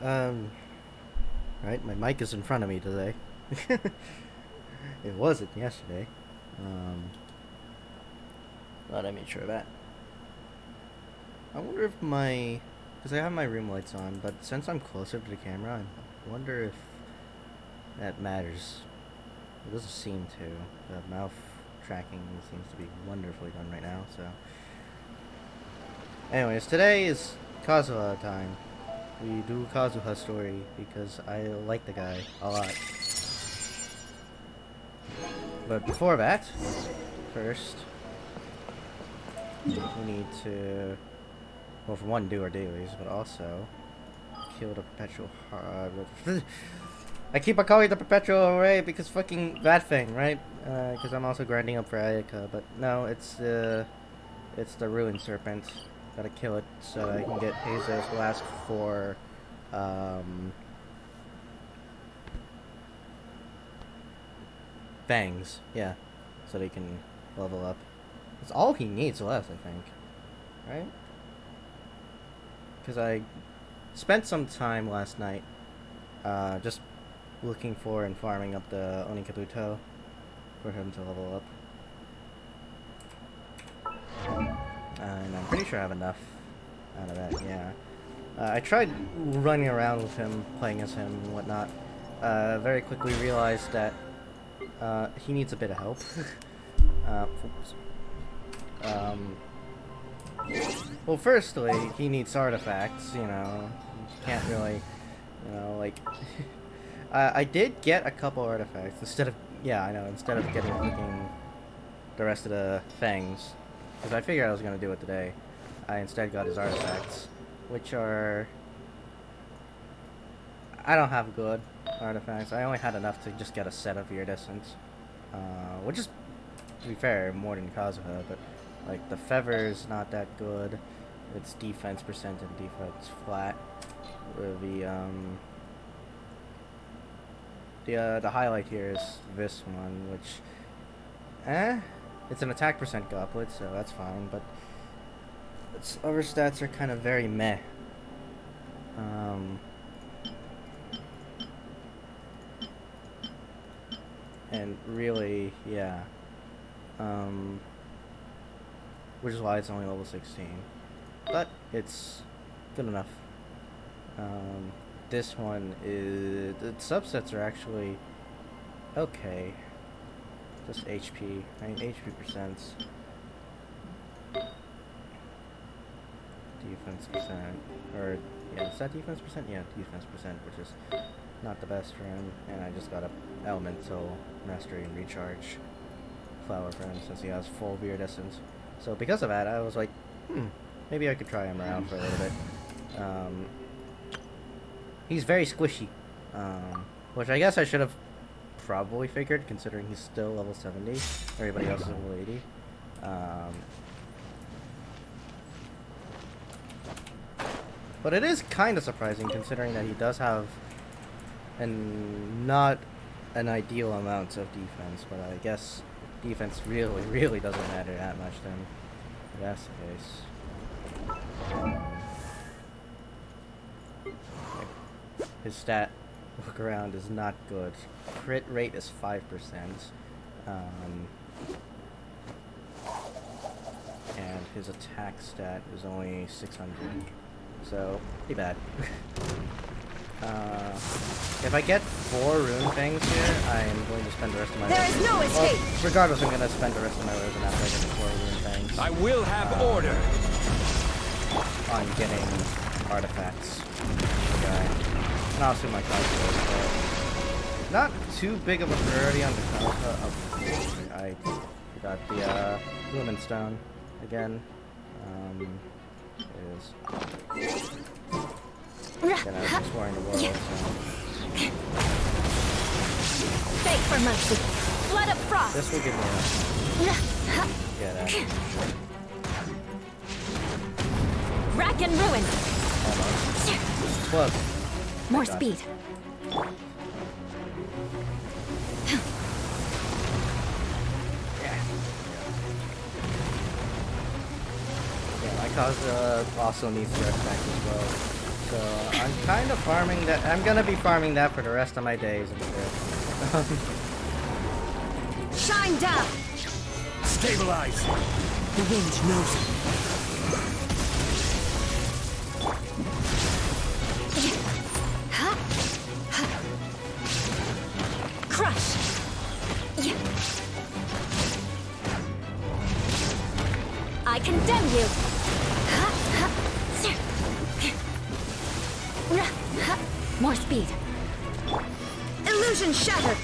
Um, right, my mic is in front of me today. It wasn't yesterday. Um, but I made sure of that. I wonder if because I have my room lights on, but since I'm closer to the camera, I wonder if that matters. It doesn't seem to. The mouth tracking seems to be wonderfully done right now, so. Anyways, today is Kazooha time. We do Kazuha story because I like the guy a lot. But before that, first, we need to, well, for one, do our dailies, but also kill the perpetual. I keep on calling it the perpetual array because fucking that thing, right? Because I'm also grinding up for Ayaka, but no, it's the ruined serpent. Gotta kill it so I can get Hazel's last 4 fangs. Yeah, so they can level up. That's all he needs left, I think. Right? Because I spent some time last night just looking for and farming up the Onikabuto for him to level up. And I'm pretty sure I have enough out of that, yeah. I tried running around with him, playing as him and whatnot. Very quickly realized that he needs a bit of help. Well, firstly, he needs artifacts, you know. You can't really, you know, like... I did get a couple artifacts instead of... Yeah, I know, instead of getting freaking the rest of the fangs. Because I figured I was going to do it today. I instead got his artifacts, which are... I don't have good artifacts. I only had enough to just get a set of iridescence. Which is, to be fair, more than Kazuha, but like the feather's not that good. It's defense percent and defense flat. The highlight here is this one, which it's an attack percent goblet, so that's fine, but its other stats are kind of very meh. And really, yeah. Which is why it's only level 16. But it's good enough. This one is... The subsets are actually okay. Just HP. I mean, HP percents. Defense percent. Or, yeah, is that defense percent? Yeah, defense percent, which is not the best for him. And I just got a elemental mastery and recharge flower for him since he has full iridescence. So because of that, I was like, maybe I could try him around for a little bit. He's very squishy, which I guess I should have probably figured, considering he's still level 70. Everybody else is level 80. But it is kind of surprising, considering that he does have not an ideal amount of defense, but I guess defense really doesn't matter that much then, if that's the case. His stat look around is not good. Crit rate is 5%. And his attack stat is only 600. So, pretty bad. If I get 4 rune things here, I'm going to spend the rest of my... There is no escape! Well, regardless, I'm going to spend the rest of my rose after I get the 4 rune things. I will have order! On getting artifacts. Okay. And also my Kazuha. Not too big of a priority on the Kazuha. Oh, I forgot the Lumen Stone again. Is again, I was exploring the world. So. Fake for mercy. Flood of frost. This will give me enough. Yeah, that. Rack and ruin. Almost. Close. More speed. Yeah, my Kazuha also needs the artifact as well. So I'm kind of farming that. I'm gonna be farming that for the rest of my days instead. Shine down! Stabilize! The wind knows it. Crush! I condemn you! More speed. Illusion shattered!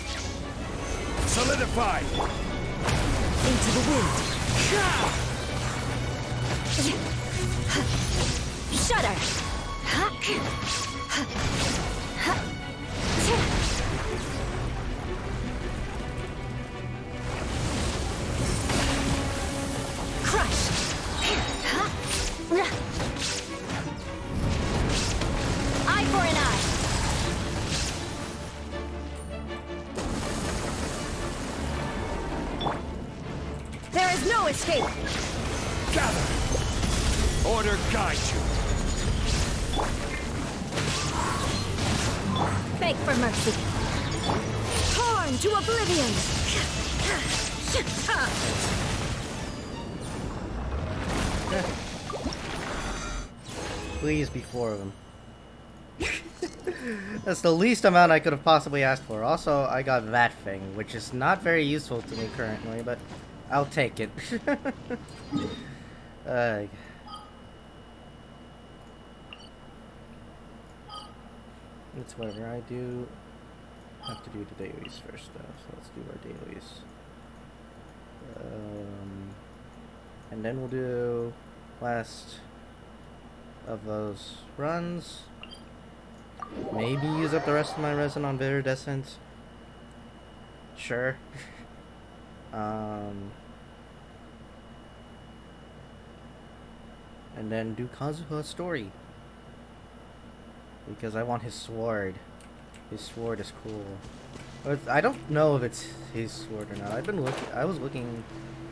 Solidify! Into the wind. Shudder! Crush! Eye for an eye! There is no escape! Gather! Order guide you! Beg for mercy! Torn to oblivion! Please be 4 of them. That's the least amount I could have possibly asked for. Also, I got that thing, which is not very useful to me currently, but I'll take it. It's whatever. I do have to do the dailies first, though, so let's do our dailies. And then we'll do last of those runs. Maybe use up the rest of my resin on Viridescent. Sure. And then do Kazooha's story. Because I want his sword. His sword is cool. But I don't know if it's his sword or not. I was looking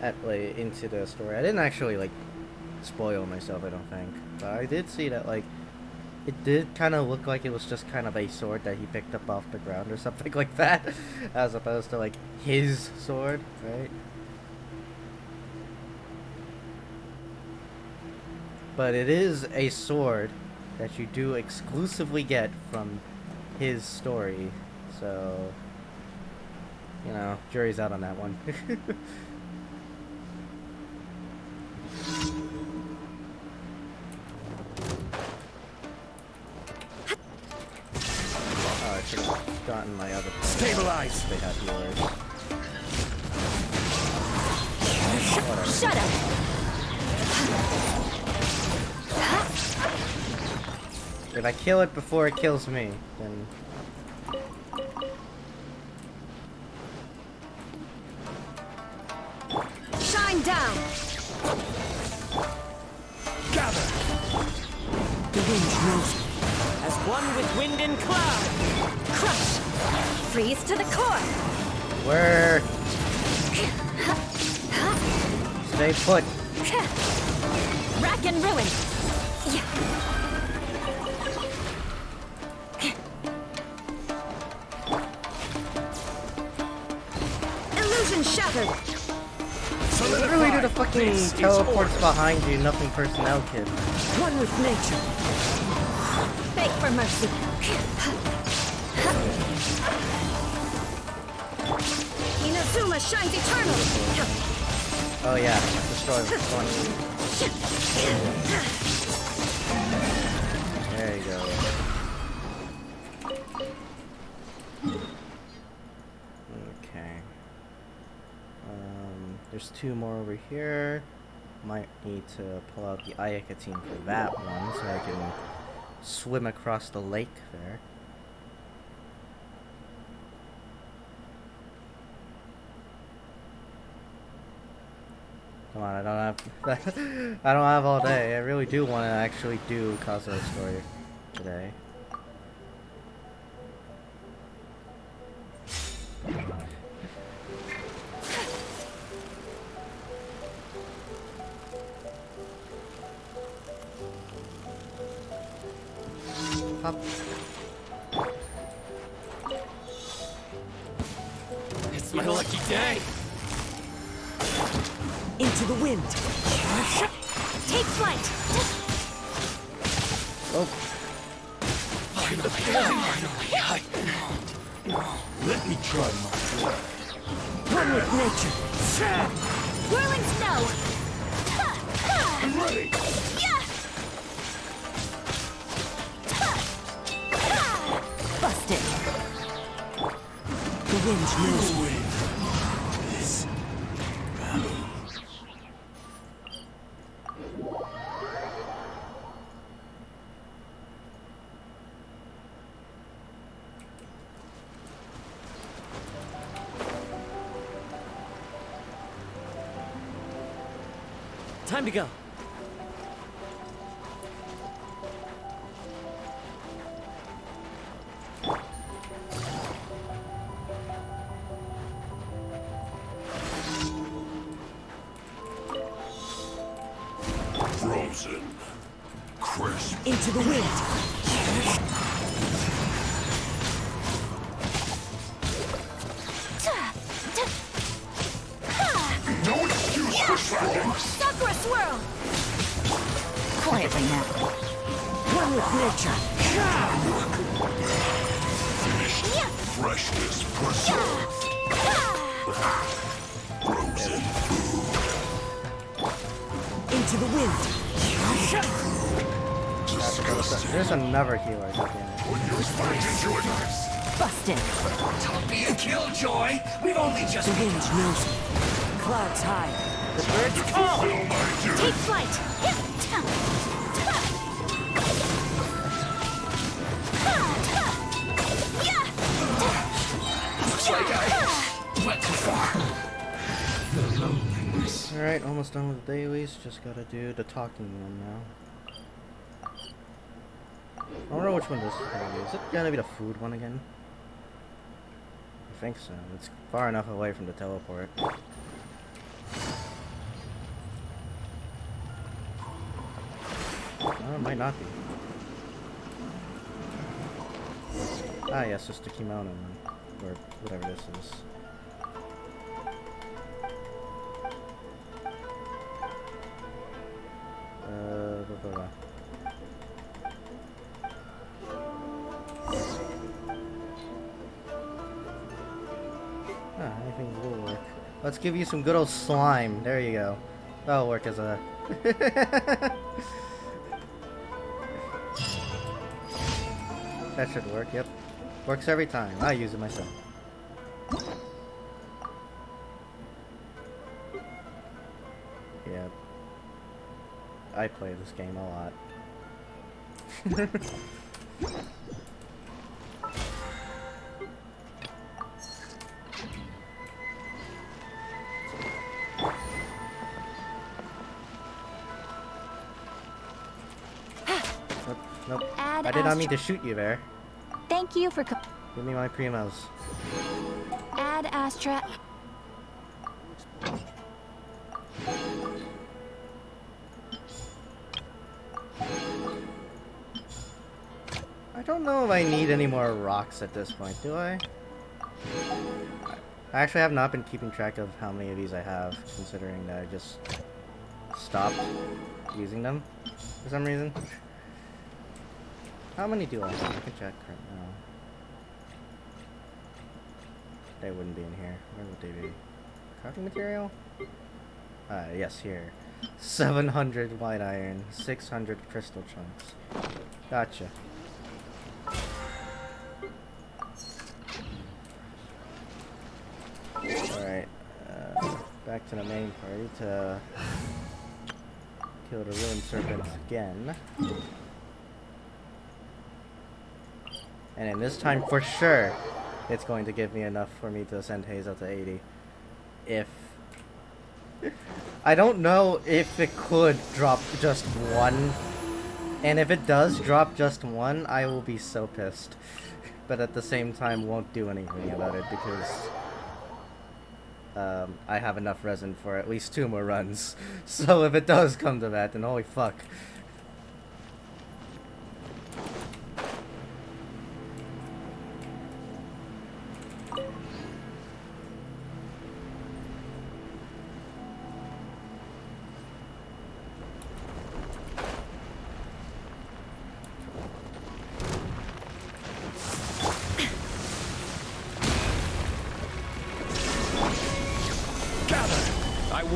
at like into the story. I didn't actually like spoil myself, I don't think. But I did see that like it did kind of look like it was just kind of a sword that he picked up off the ground or something like that, as opposed to like his sword, right? But it is a sword that you do exclusively get from his story, so you know, jury's out on that one. Oh, I should have gotten my other. Stabilize! They have healers. Whatever. Shut up! If I kill it before it kills me, then Shine down! Gather! The wind knows it. As one with wind and cloud! Crush! Freeze to the core! where? Stay put. Rack and ruin! Illusion shattered! Literally do the fucking teleports behind you, nothing personnel kid. One with nature! Beg for mercy! Inazuma shines eternal! Oh yeah, destroy one. There you go. Okay. There's 2 more over here. Might need to pull out the Ayakatine for that one, so I can swim across the lake there. Come on, I don't have I don't have all day. I really do want to actually do Kazuha's story today. Hop. It's my lucky day. Into the wind. Take flight. Oh, Let me try my luck. One with nature. Whirling snow. I'm ready. Yeah. Busted. The wind knows. Win this battle. Time to go. Frozen. Crisp. Into the wind. No excuse for slacking. Sakura swirl. Quietly now. One with nature. Yeah. Freshness preserved. Frozen. Into the wind. Disgusting. there's another healer. Damn it. When you're fighting your knives. Busted. Don't be a killjoy. We've only just The wind knows me. Clouds high. The birds call. fulfill my Take duty. flight. Looks like I went too far. The loneliness. Alright, almost done with the dailies. Just gotta do the talking one now. I don't know which one this is gonna be. Is it gonna be the food one again? I think so. It's far enough away from the teleport. Oh, it might not be. Ah, yes, just the kimono one. Or whatever this is. Blah, blah, blah. Ah, anything will work. Let's give you some good old slime. There you go. That'll work as a... That should work, yep. Works every time. I use it myself. Yeah. I play this game a lot. Nope, nope. Add I did not mean Astra. to shoot you there. Thank you for Give me my primos. add Astra. I don't know if I need any more rocks at this point, do I? I actually have not been keeping track of how many of these I have, considering that I just stopped using them for some reason. How many do I have? I can check right now. They wouldn't be in here. Where would they be? Crafting material? Yes, here. 700 white iron, 600 crystal chunks. Gotcha. Alright, back to the main party to kill the ruined serpent again. And then this time for sure, it's going to give me enough for me to send Hazel to 80. If... I don't know if it could drop just one. And if it does drop just one, I will be so pissed. But at the same time, won't do anything about it because... I have enough resin for at least 2 more runs. So if it does come to that, then holy fuck.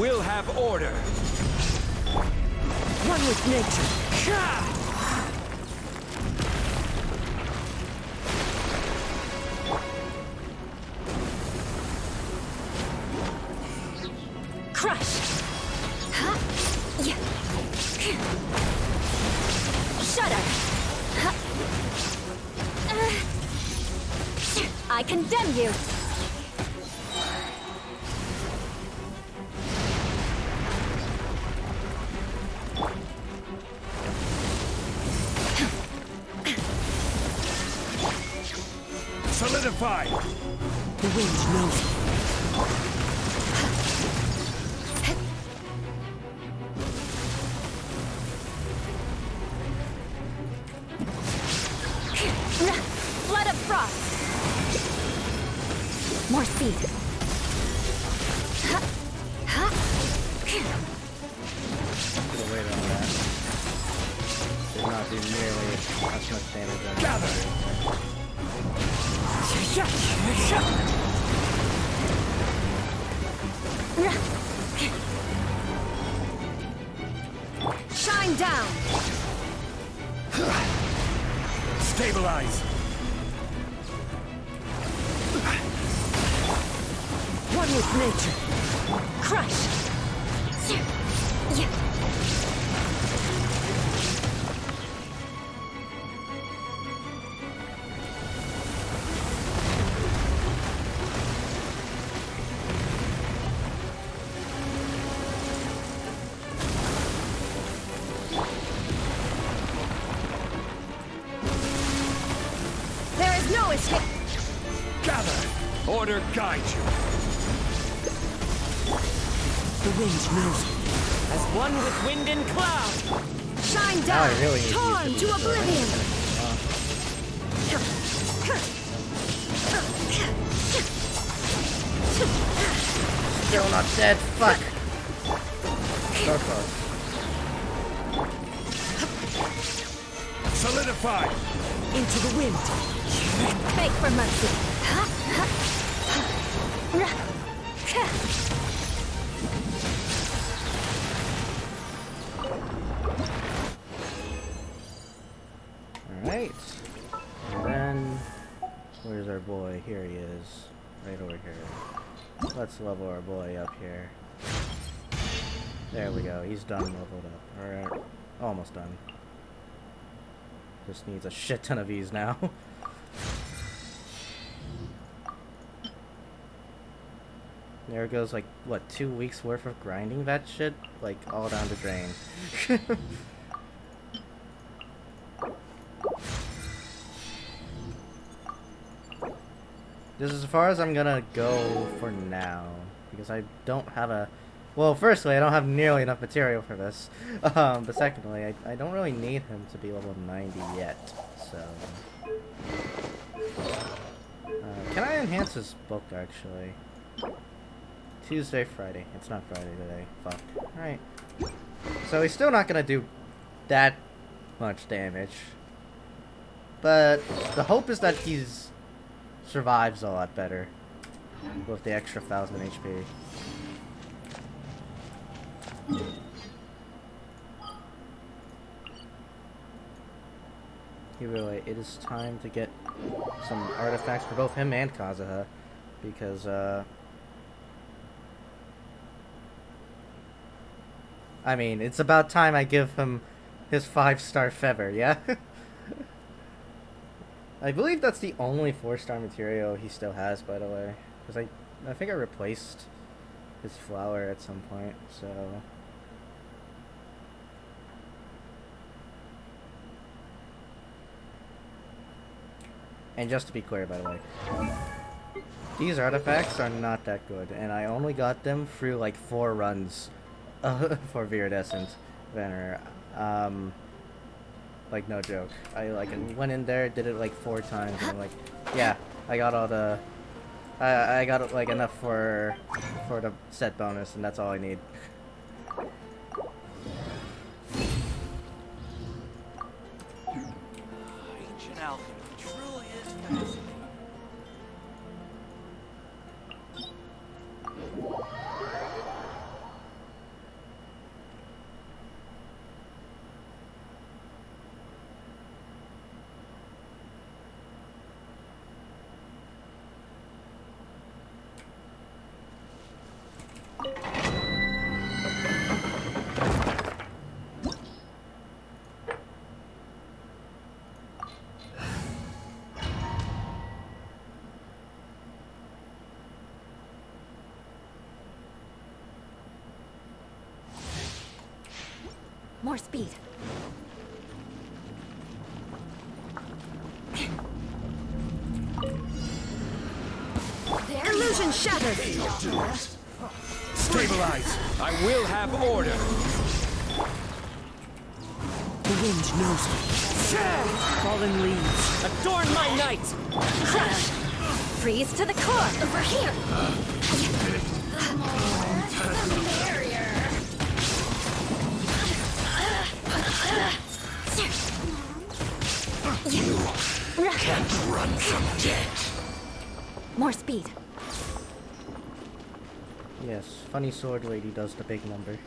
will have order. One with nature. Crush! Huh? Yeah. Shudder! Huh? I condemn you! Solidify! The wind knows it. Flood of frost! More speed! Could've waited on that. Did not do nearly as much damage on Gather! Shine down! Stabilize! One with nature. Crush! Yeah. There is no escape! Gather! Order guide you. The wind knows it. As one with wind and cloud. Shine Now down! I really need Torn to use to this oblivion! Still not dead, fuck! So close. Solidify! Into the wind. Beg for mercy! Alright. And then, where's our boy? Here he is. Right over here. Let's level our boy up here. There we go. He's done leveled up. Alright. Almost done. Just needs a shit ton of V's now. There goes like, what, 2 weeks worth of grinding that shit? Like, all down the drain. This is as far as I'm gonna go for now, because I don't have a... Well, firstly, I don't have nearly enough material for this, but secondly, I don't really need him to be level 90 yet, so... can I enhance his book, actually? Tuesday, Friday. It's not Friday today. Fuck. Alright. So he's still not gonna do that much damage, but the hope is that he's... survives a lot better with the extra 1000 HP. Really, it is time to get some artifacts for both him and Kazooha, because I mean, it's about time I give him his 5-star feather, yeah? I believe that's the only 4-star material he still has, by the way. Because I think I replaced his flower at some point, so... And just to be clear, by the way, these artifacts are not that good, and I only got them through like 4 runs for Viridescent Banner. Like, no joke. I went in there, did it like 4 times, and I'm like, yeah, I got all the... I got like enough for the set bonus, and that's all I need. Ancient alchemy truly is fascinating. More speed. Illusion shattered. Stabilize! I will have order! The wind knows me. Fallen leaves, adorn my night! Crush. Freeze to the core. Over here. Can't run from death. More speed. Yes, funny sword lady does the big number.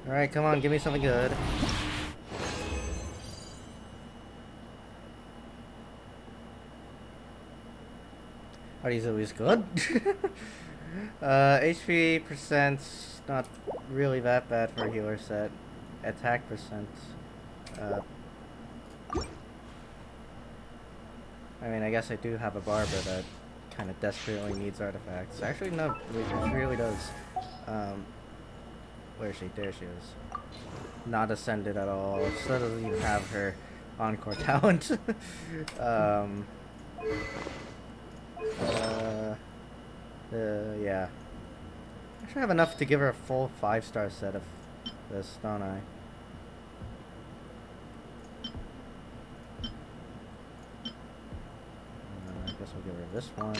Alright, come on, give me something good. Are these always good? HP percent's not really that bad for a healer set. Attack percent. I mean, I guess I do have a barber that kind of desperately needs artifacts. Actually, no, she really does. Where is she? There she is. Not ascended at all. Still doesn't even have her encore talent. Yeah. I should have enough to give her a full 5-star set of this, don't I? I guess we'll give her this one.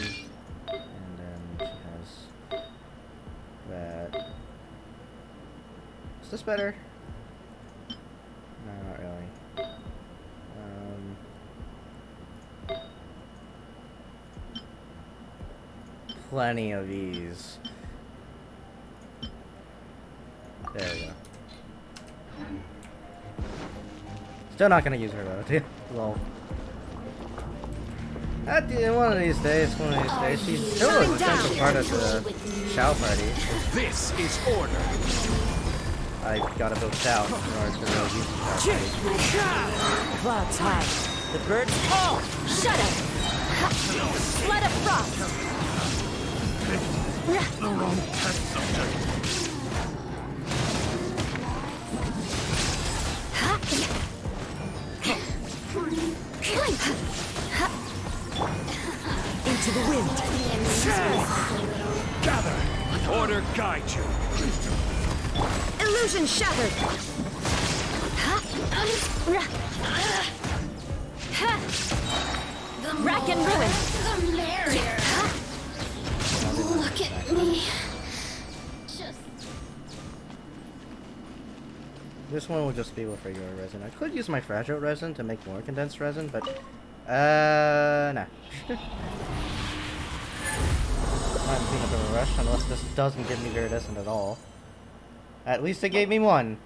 And then she has that. Is this better? No, not really. Plenty of these. There we go. Still not gonna use her though, dude. Lol. One of these days, she's still an essential part of the Shao party. This is order! I gotta build Shao in order to really use the Shao party. Clouds high. The birds call! Shut up. Flood of frost. Into the wind! Gather! Order guide you! Illusion shattered. Rack and ruin. The merrier. Look at me. Just This one will just be with regular resin. I could use my fragile resin to make more condensed resin, but nah. I'm being a bit of a rush unless this doesn't give me viridescent at all. At least it gave me one.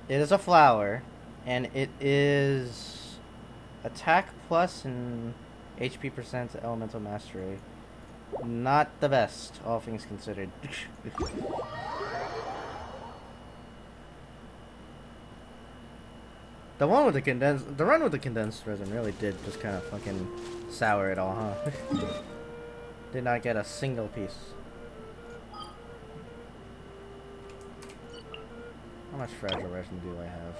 It is a flower, and it is attack plus and HP percent elemental mastery. Not the best, all things considered. The one with the run with the condensed resin really did just kind of fucking sour it all, huh? Did not get a single piece. How much fragile resin do I have?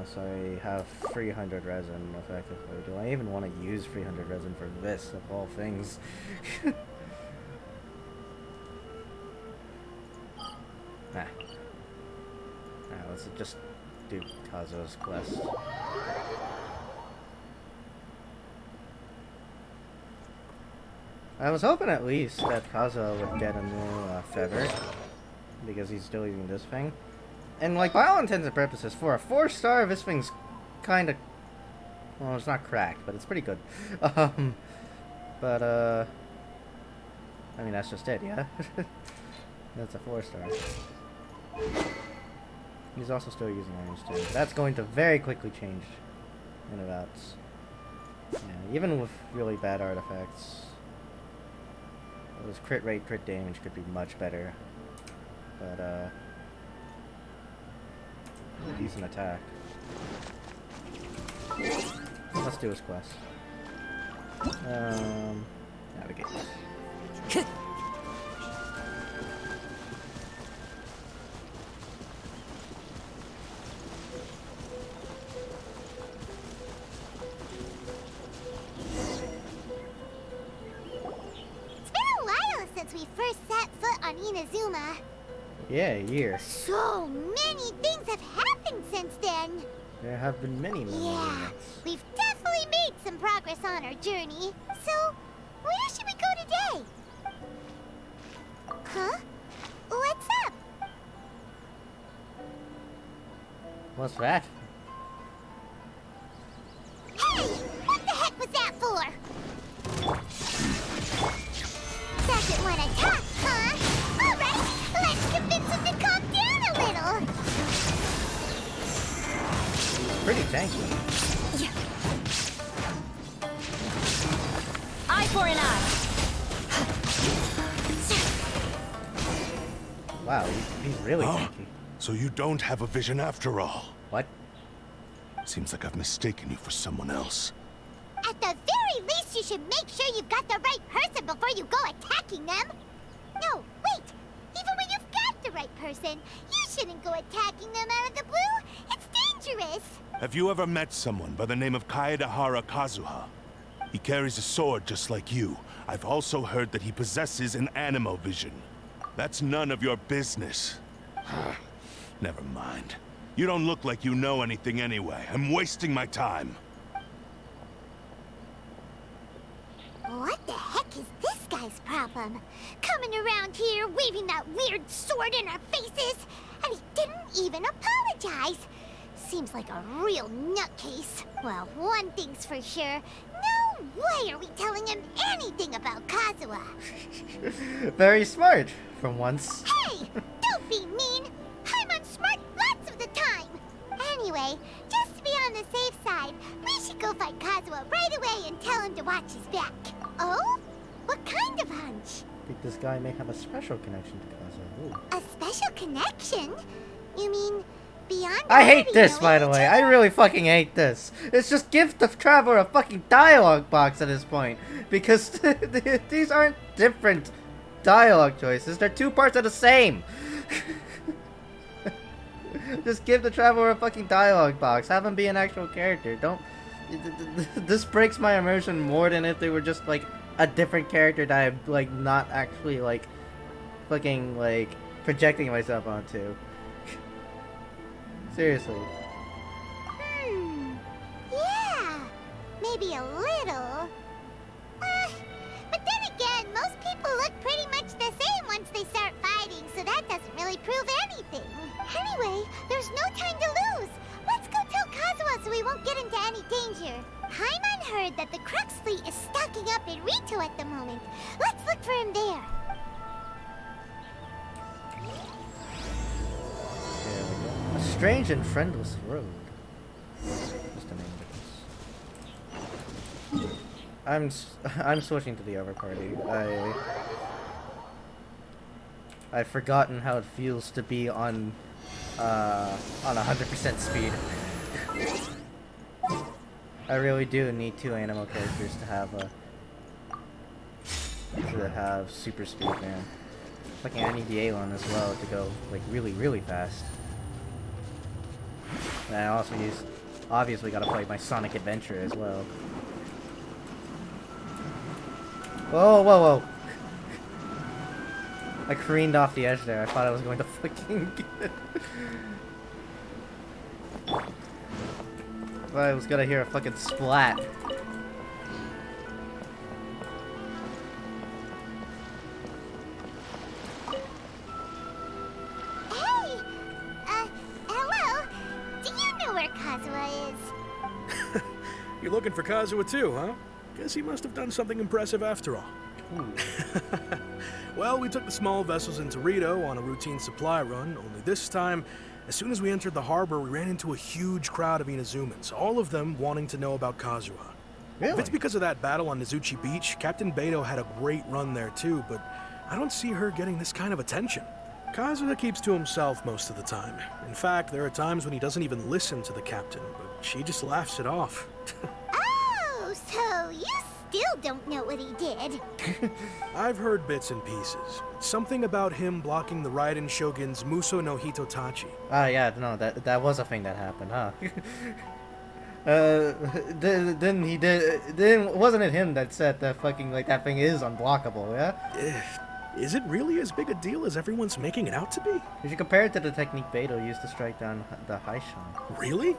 So I have 300 resin effectively. Do I even want to use 300 resin for this of all things? Nah. Let's just do Kazuha's quest. I was hoping at least that Kazuha would get a new feather, because he's still using this thing. And like, by all intents and purposes, for a 4-star, this thing's kind of, well, it's not cracked, but it's pretty good. I mean, that's just it, yeah? That's a 4-star. He's also still using Iron Stone. That's going to very quickly change in about, yeah, even with really bad artifacts. This crit rate, crit damage could be much better. But, decent attack. Let's do his quest. Navigate. It's been a while since we first set foot on Inazuma. Yeah, a year. So many things have happened since then. There have been many memory Yeah, units. we've definitely made some progress on our journey. So, where should we go today? Huh? What's up? What's that? Hey! What the heck was that for? Second one attack, huh? Alright, let's convince him to calm down a little. Pretty tanky. Eye for an eye. Wow, he's really Huh? tanky. So you don't have a vision after all. What? Seems like I've mistaken you for someone else. At the very least, you should make sure you've got the right person before you go attacking them. No, wait. Even when you've got the right person, you shouldn't go attacking them out of the blue. It's dangerous. Have you ever met someone by the name of Kaedahara Kazooha? He carries a sword just like you. I've also heard that he possesses an animal vision. That's none of your business. Never mind. You don't look like you know anything anyway. I'm wasting my time. What the heck is this guy's problem? Coming around here, waving that weird sword in our faces, and he didn't even apologize. Seems like a real nutcase. Well, one thing's for sure. No way are we telling him anything about Kazuha. Very smart, for once. Hey! Don't be mean! I'm unsmart lots of the time! Anyway, just to be on the safe side, we should go find Kazuha right away and tell him to watch his back. Oh? What kind of hunch? I think this guy may have a special connection to Kazuha. Ooh. A special connection? You mean beyond I hate already this, by knowing the each way. I other? really fucking hate this. It's just give the traveler a fucking dialogue box at this point. Because these aren't different dialogue choices. They're two parts of the same. Just give the traveler a fucking dialogue box. Have him be an actual character. Don't... This breaks my immersion more than if they were just, like, a different character that I'm, like, not actually, like, fucking, like, projecting myself onto. Seriously. Yeah, maybe a little. But then again, most people look pretty much the same once they start fighting, so that doesn't really prove anything. Anyway, there's no time to lose. Let's go tell Kazuha so we won't get into any danger. Paimon heard that the Crux fleet is stocking up in Rito at the moment. Let's look for him there. There we go. A strange and friendless road. Just a name difference. I'm switching to the other party. I've forgotten how it feels to be on 100% speed. I really do need two animal characters to have super speed, man. Fucking I need the Alon as well to go like really fast. And I also obviously gotta play my Sonic Adventure as well. Whoa. I careened off the edge there. I thought I was going to fucking get it. I was gonna hear a fucking splat. Hey! Hello? Do you know where Kazuha is? You're looking for Kazuha too, huh? Guess he must have done something impressive after all. Well, we took the small vessels into Rito on a routine supply run, only this time, as soon as we entered the harbor, we ran into a huge crowd of Inazumans, all of them wanting to know about Kazuha. Really? If it's because of that battle on Nizuchi Beach, Captain Beto had a great run there too, but I don't see her getting this kind of attention. Kazuha keeps to himself most of the time. In fact, there are times when he doesn't even listen to the captain, but she just laughs it off. Oh, so you still don't know what he did. I've heard bits and pieces. Something about him blocking the Raiden Shogun's Muso no Hitotachi. Ah, yeah, no, that was a thing that happened, huh? Wasn't it him that said that fucking, like, that thing is unblockable, yeah? Is it really as big a deal as everyone's making it out to be? If you compare it to the technique Beto used to strike down the Haishan. Really?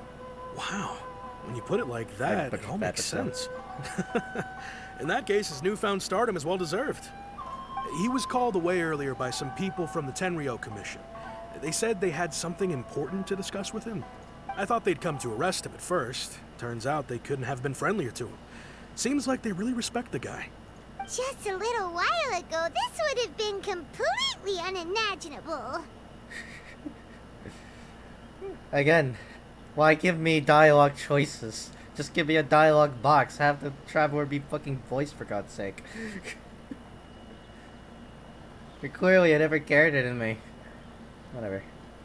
Wow. When you put it like that, but it all that makes would sense. In that case, his newfound stardom is well deserved. He was called away earlier by some people from the Tenryo Commission. They said they had something important to discuss with him. I thought they'd come to arrest him at first. Turns out they couldn't have been friendlier to him. Seems like they really respect the guy. Just a little while ago, this would have been completely unimaginable. Again, why give me dialogue choices? Just give me a dialogue box. Have the traveler be fucking voiced, for God's sake. But clearly, I never cared it in me. Whatever.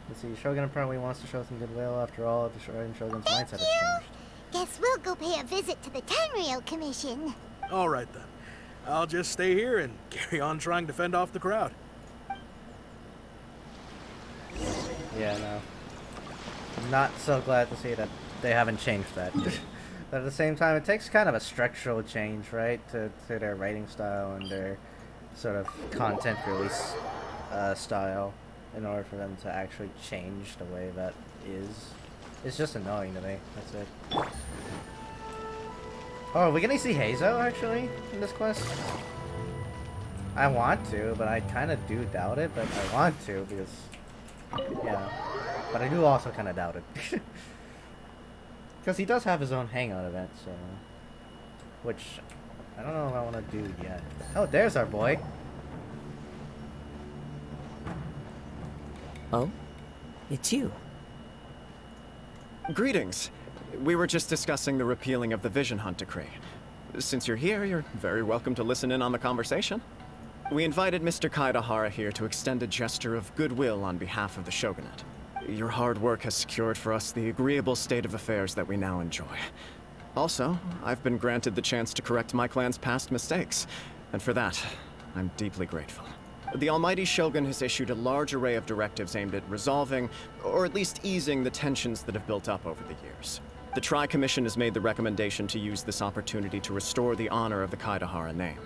Let's see. Shogun apparently wants to show some goodwill. After all, the Shogun's mindset has changed. Guess we'll go pay a visit to the Tenryo Commission. All right, then. I'll just stay here and carry on trying to fend off the crowd. Yeah, no. I'm not so glad to see that they haven't changed that. But at the same time, it takes kind of a structural change, right, to their writing style and their sort of content release style in order for them to actually change the way that is. It's just annoying to me. That's it. Oh, are we gonna see Heizo, actually, in this quest? I want to, but I kind of do doubt it, but I want to, because... Yeah. But I do also kind of doubt it. Because he does have his own hangout event, so... Which, I don't know if I want to do yet. Oh, there's our boy! Oh? It's you. Greetings. We were just discussing the repealing of the Vision Hunt decree. Since you're here, you're very welcome to listen in on the conversation. We invited Mr. Kaidahara here to extend a gesture of goodwill on behalf of the Shogunate. Your hard work has secured for us the agreeable state of affairs that we now enjoy. Also, I've been granted the chance to correct my clan's past mistakes, and for that, I'm deeply grateful. The Almighty Shogun has issued a large array of directives aimed at resolving, or at least easing, the tensions that have built up over the years. The Tri-Commission has made the recommendation to use this opportunity to restore the honor of the Kaidahara name.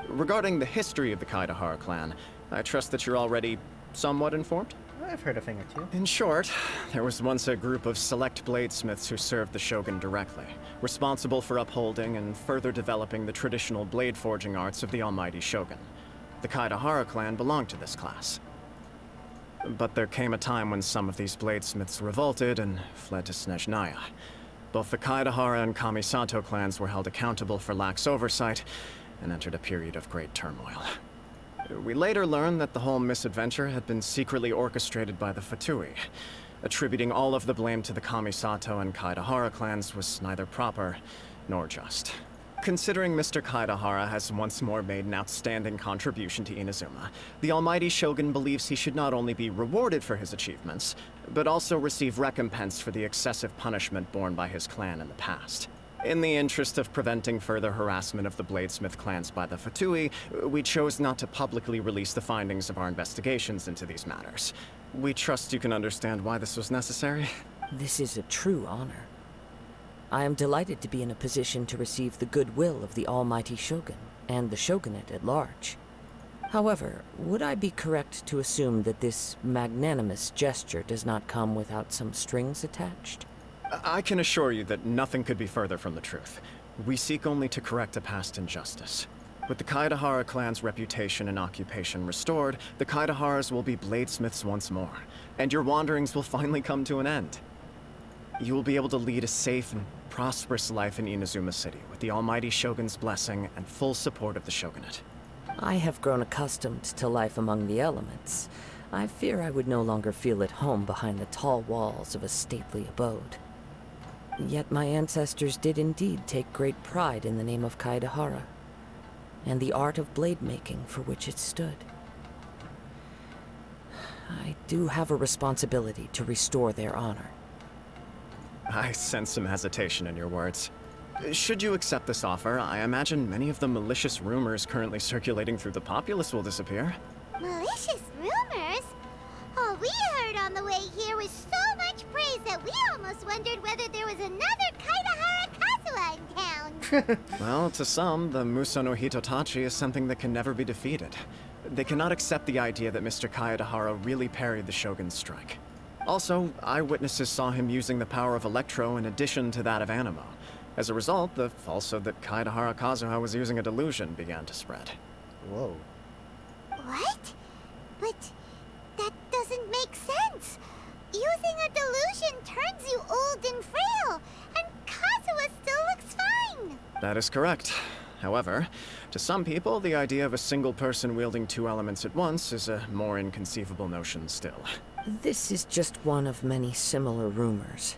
Regarding the history of the Kaidahara clan, I trust that you're already somewhat informed? I've heard a thing or two. In short, there was once a group of select bladesmiths who served the Shogun directly, responsible for upholding and further developing the traditional blade forging arts of the Almighty Shogun. The Kaidahara clan belonged to this class. But there came a time when some of these bladesmiths revolted and fled to Snezhnaya. Both the Kaidahara and Kamisato clans were held accountable for lax oversight and entered a period of great turmoil. We later learned that the whole misadventure had been secretly orchestrated by the Fatui. Attributing all of the blame to the Kamisato and Kaidahara clans was neither proper nor just. Considering Mr. Kaidahara has once more made an outstanding contribution to Inazuma, the Almighty Shogun believes he should not only be rewarded for his achievements, but also receive recompense for the excessive punishment borne by his clan in the past. In the interest of preventing further harassment of the Bladesmith clans by the Fatui, we chose not to publicly release the findings of our investigations into these matters. We trust you can understand why this was necessary. This is a true honor. I am delighted to be in a position to receive the goodwill of the Almighty Shogun, and the Shogunate at large. However, would I be correct to assume that this magnanimous gesture does not come without some strings attached? I can assure you that nothing could be further from the truth. We seek only to correct a past injustice. With the Kaidahara clan's reputation and occupation restored, the Kaidaharas will be bladesmiths once more, and your wanderings will finally come to an end. You will be able to lead a safe and prosperous life in Inazuma City, with the Almighty Shogun's blessing and full support of the Shogunate. I have grown accustomed to life among the elements. I fear I would no longer feel at home behind the tall walls of a stately abode. Yet my ancestors did indeed take great pride in the name of Kaidahara, and the art of blade making for which it stood. I do have a responsibility to restore their honor. I sense some hesitation in your words. Should you accept this offer, I imagine many of the malicious rumors currently circulating through the populace will disappear. Malicious rumors? All we heard on the way here was so much praise that we almost wondered whether there was another Kaidahara Kazuha in town. Well, to some, the Muso no Hitotachi is something that can never be defeated. They cannot accept the idea that Mr. Kaedahara really parried the Shogun's strike. Also, eyewitnesses saw him using the power of Electro in addition to that of Animo. As a result, the falsehood that Kaedahara Kazuha was using a delusion began to spread. Whoa. What? But that doesn't make sense. Using a delusion turns you old and frail, and Kazuha still looks fine. That is correct. However, to some people, the idea of a single person wielding two elements at once is a more inconceivable notion still. This is just one of many similar rumors.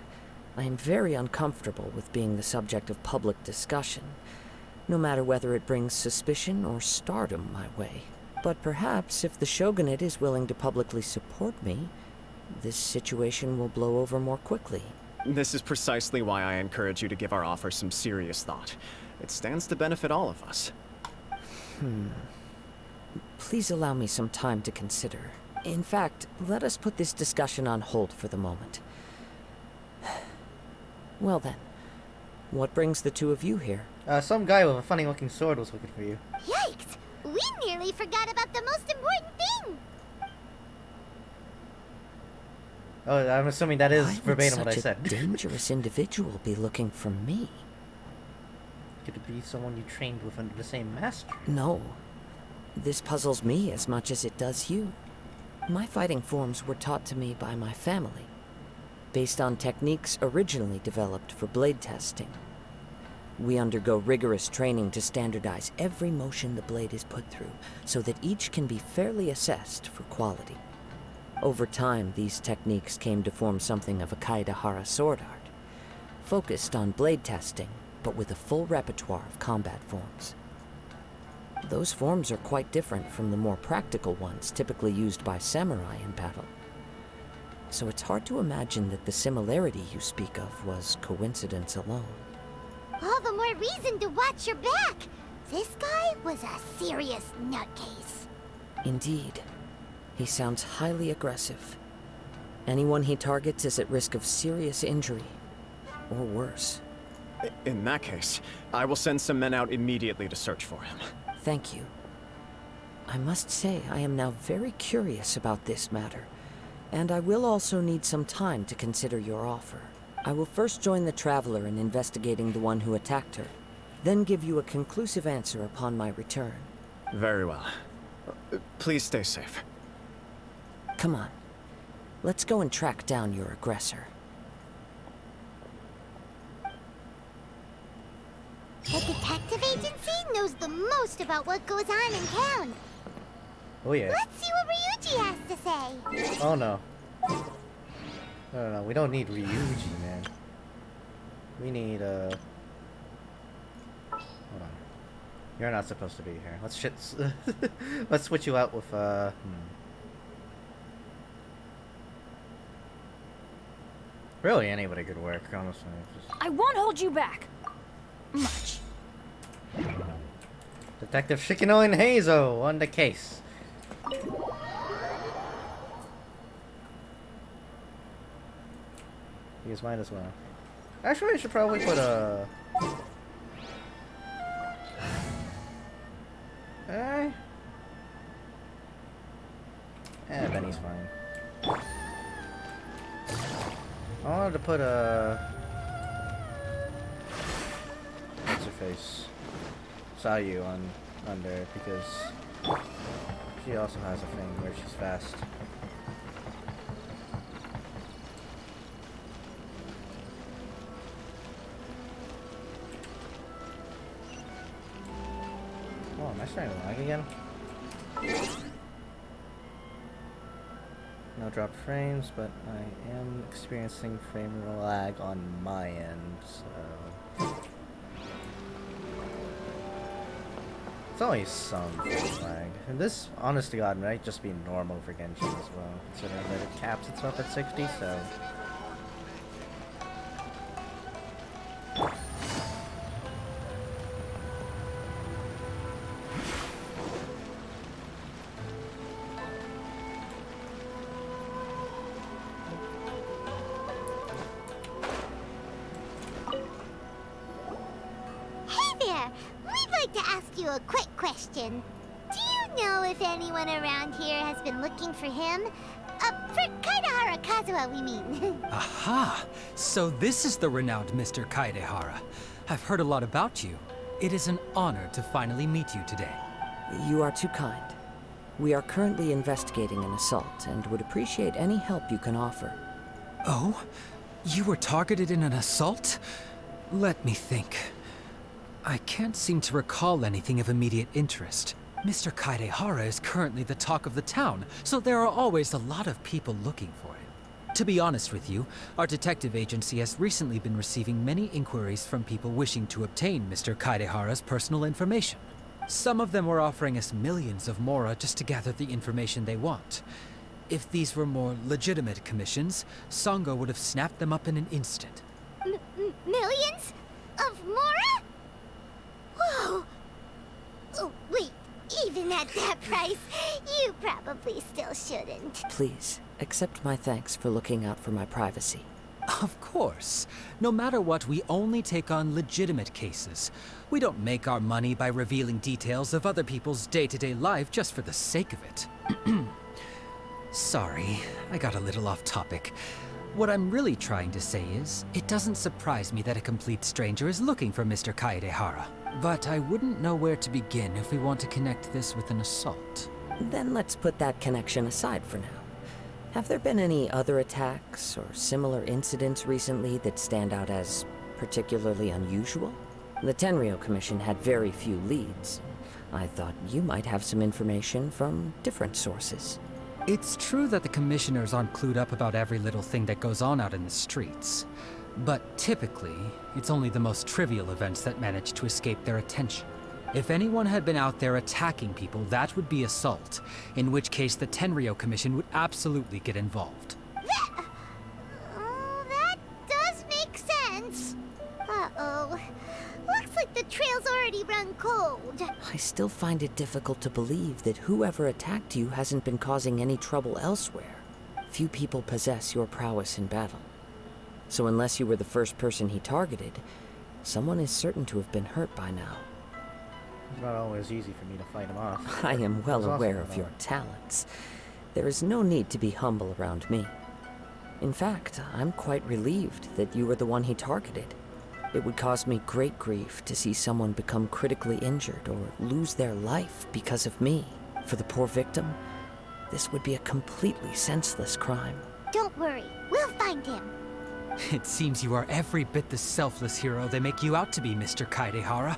I am very uncomfortable with being the subject of public discussion, no matter whether it brings suspicion or stardom my way. But perhaps if the Shogunate is willing to publicly support me, this situation will blow over more quickly. This is precisely why I encourage you to give our offer some serious thought. It stands to benefit all of us. Please allow me some time to consider. In fact, let us put this discussion on hold for the moment. Well then, what brings the two of you here? Some guy with a funny-looking sword was looking for you. Yikes! We nearly forgot about the most important thing! Oh, I'm assuming that is Why would verbatim what I such said. a dangerous individual be looking for me? Could it be someone you trained with under the same master? No. This puzzles me as much as it does you. My fighting forms were taught to me by my family, based on techniques originally developed for blade testing. We undergo rigorous training to standardize every motion the blade is put through, so that each can be fairly assessed for quality. Over time, these techniques came to form something of a Kaedahara sword art, focused on blade testing, but with a full repertoire of combat forms. Those forms are quite different from the more practical ones typically used by samurai in battle. So it's hard to imagine that the similarity you speak of was coincidence alone. All the more reason to watch your back! This guy was a serious nutcase. Indeed. He sounds highly aggressive. Anyone he targets is at risk of serious injury, or worse. In that case, I will send some men out immediately to search for him. Thank you. I must say I am now very curious about this matter, and I will also need some time to consider your offer. I will first join the Traveler in investigating the one who attacked her, then give you a conclusive answer upon my return. Very well. Please stay safe. Come on. Let's go and track down your aggressor. The detective agency knows the most about what goes on in town. Oh yeah. Let's see what Ryuji has to say. Oh no. No, we don't need Ryuji, man. We need, hold on. You're not supposed to be here. Let's switch you out with, Really, anybody could work, honestly. I won't hold you back. Much. Detective Shikino and Heizo on the case. Use mine as well. Actually, I should probably put a... Benny's fine. I wanted to put a... What's her face? Sayu on there because she also has a thing where she's fast. Oh, am I starting to lag again? No drop frames, but I am experiencing frame lag on my end, so... It's only some frame lag. And this, honest to God, might just be normal for Genshin as well, considering that it caps itself at 60, so... you a quick question. Do you know if anyone around here has been looking for him? For Kaidahara Kazuha, we mean. Aha! So this is the renowned Mr. Kaidehara. I've heard a lot about you. It is an honor to finally meet you today. You are too kind. We are currently investigating an assault and would appreciate any help you can offer. Oh? You were targeted in an assault? Let me think. I can't seem to recall anything of immediate interest. Mr. Kaidehara is currently the talk of the town, so there are always a lot of people looking for him. To be honest with you, our detective agency has recently been receiving many inquiries from people wishing to obtain Mr. Kaidehara's personal information. Some of them were offering us millions of mora just to gather the information they want. If these were more legitimate commissions, Sango would have snapped them up in an instant. Millions? Of mora? Whoa! Oh, wait. Even at that price, you probably still shouldn't. Please, accept my thanks for looking out for my privacy. Of course. No matter what, we only take on legitimate cases. We don't make our money by revealing details of other people's day-to-day life just for the sake of it. Sorry, I got a little off topic. What I'm really trying to say is, it doesn't surprise me that a complete stranger is looking for Mr. Kaedehara. But I wouldn't know where to begin if we want to connect this with an assault. Then let's put that connection aside for now. Have there been any other attacks or similar incidents recently that stand out as particularly unusual? The Tenryo Commission had very few leads. I thought you might have some information from different sources. It's true that the commissioners aren't clued up about every little thing that goes on out in the streets. But typically, it's only the most trivial events that manage to escape their attention. If anyone had been out there attacking people, that would be assault, in which case the Tenryo Commission would absolutely get involved. That does make sense. Uh-oh. Looks like the trail's already run cold. I still find it difficult to believe that whoever attacked you hasn't been causing any trouble elsewhere. Few people possess your prowess in battle. So unless you were the first person he targeted, someone is certain to have been hurt by now. It's not always easy for me to fight him off. I am well It's awesome aware of about your it. talents. There is no need to be humble around me. In fact, I'm quite relieved that you were the one he targeted. It would cause me great grief to see someone become critically injured or lose their life because of me. For the poor victim, this would be a completely senseless crime. Don't worry, we'll find him. It seems you are every bit the selfless hero they make you out to be, Mr. Kaedehara.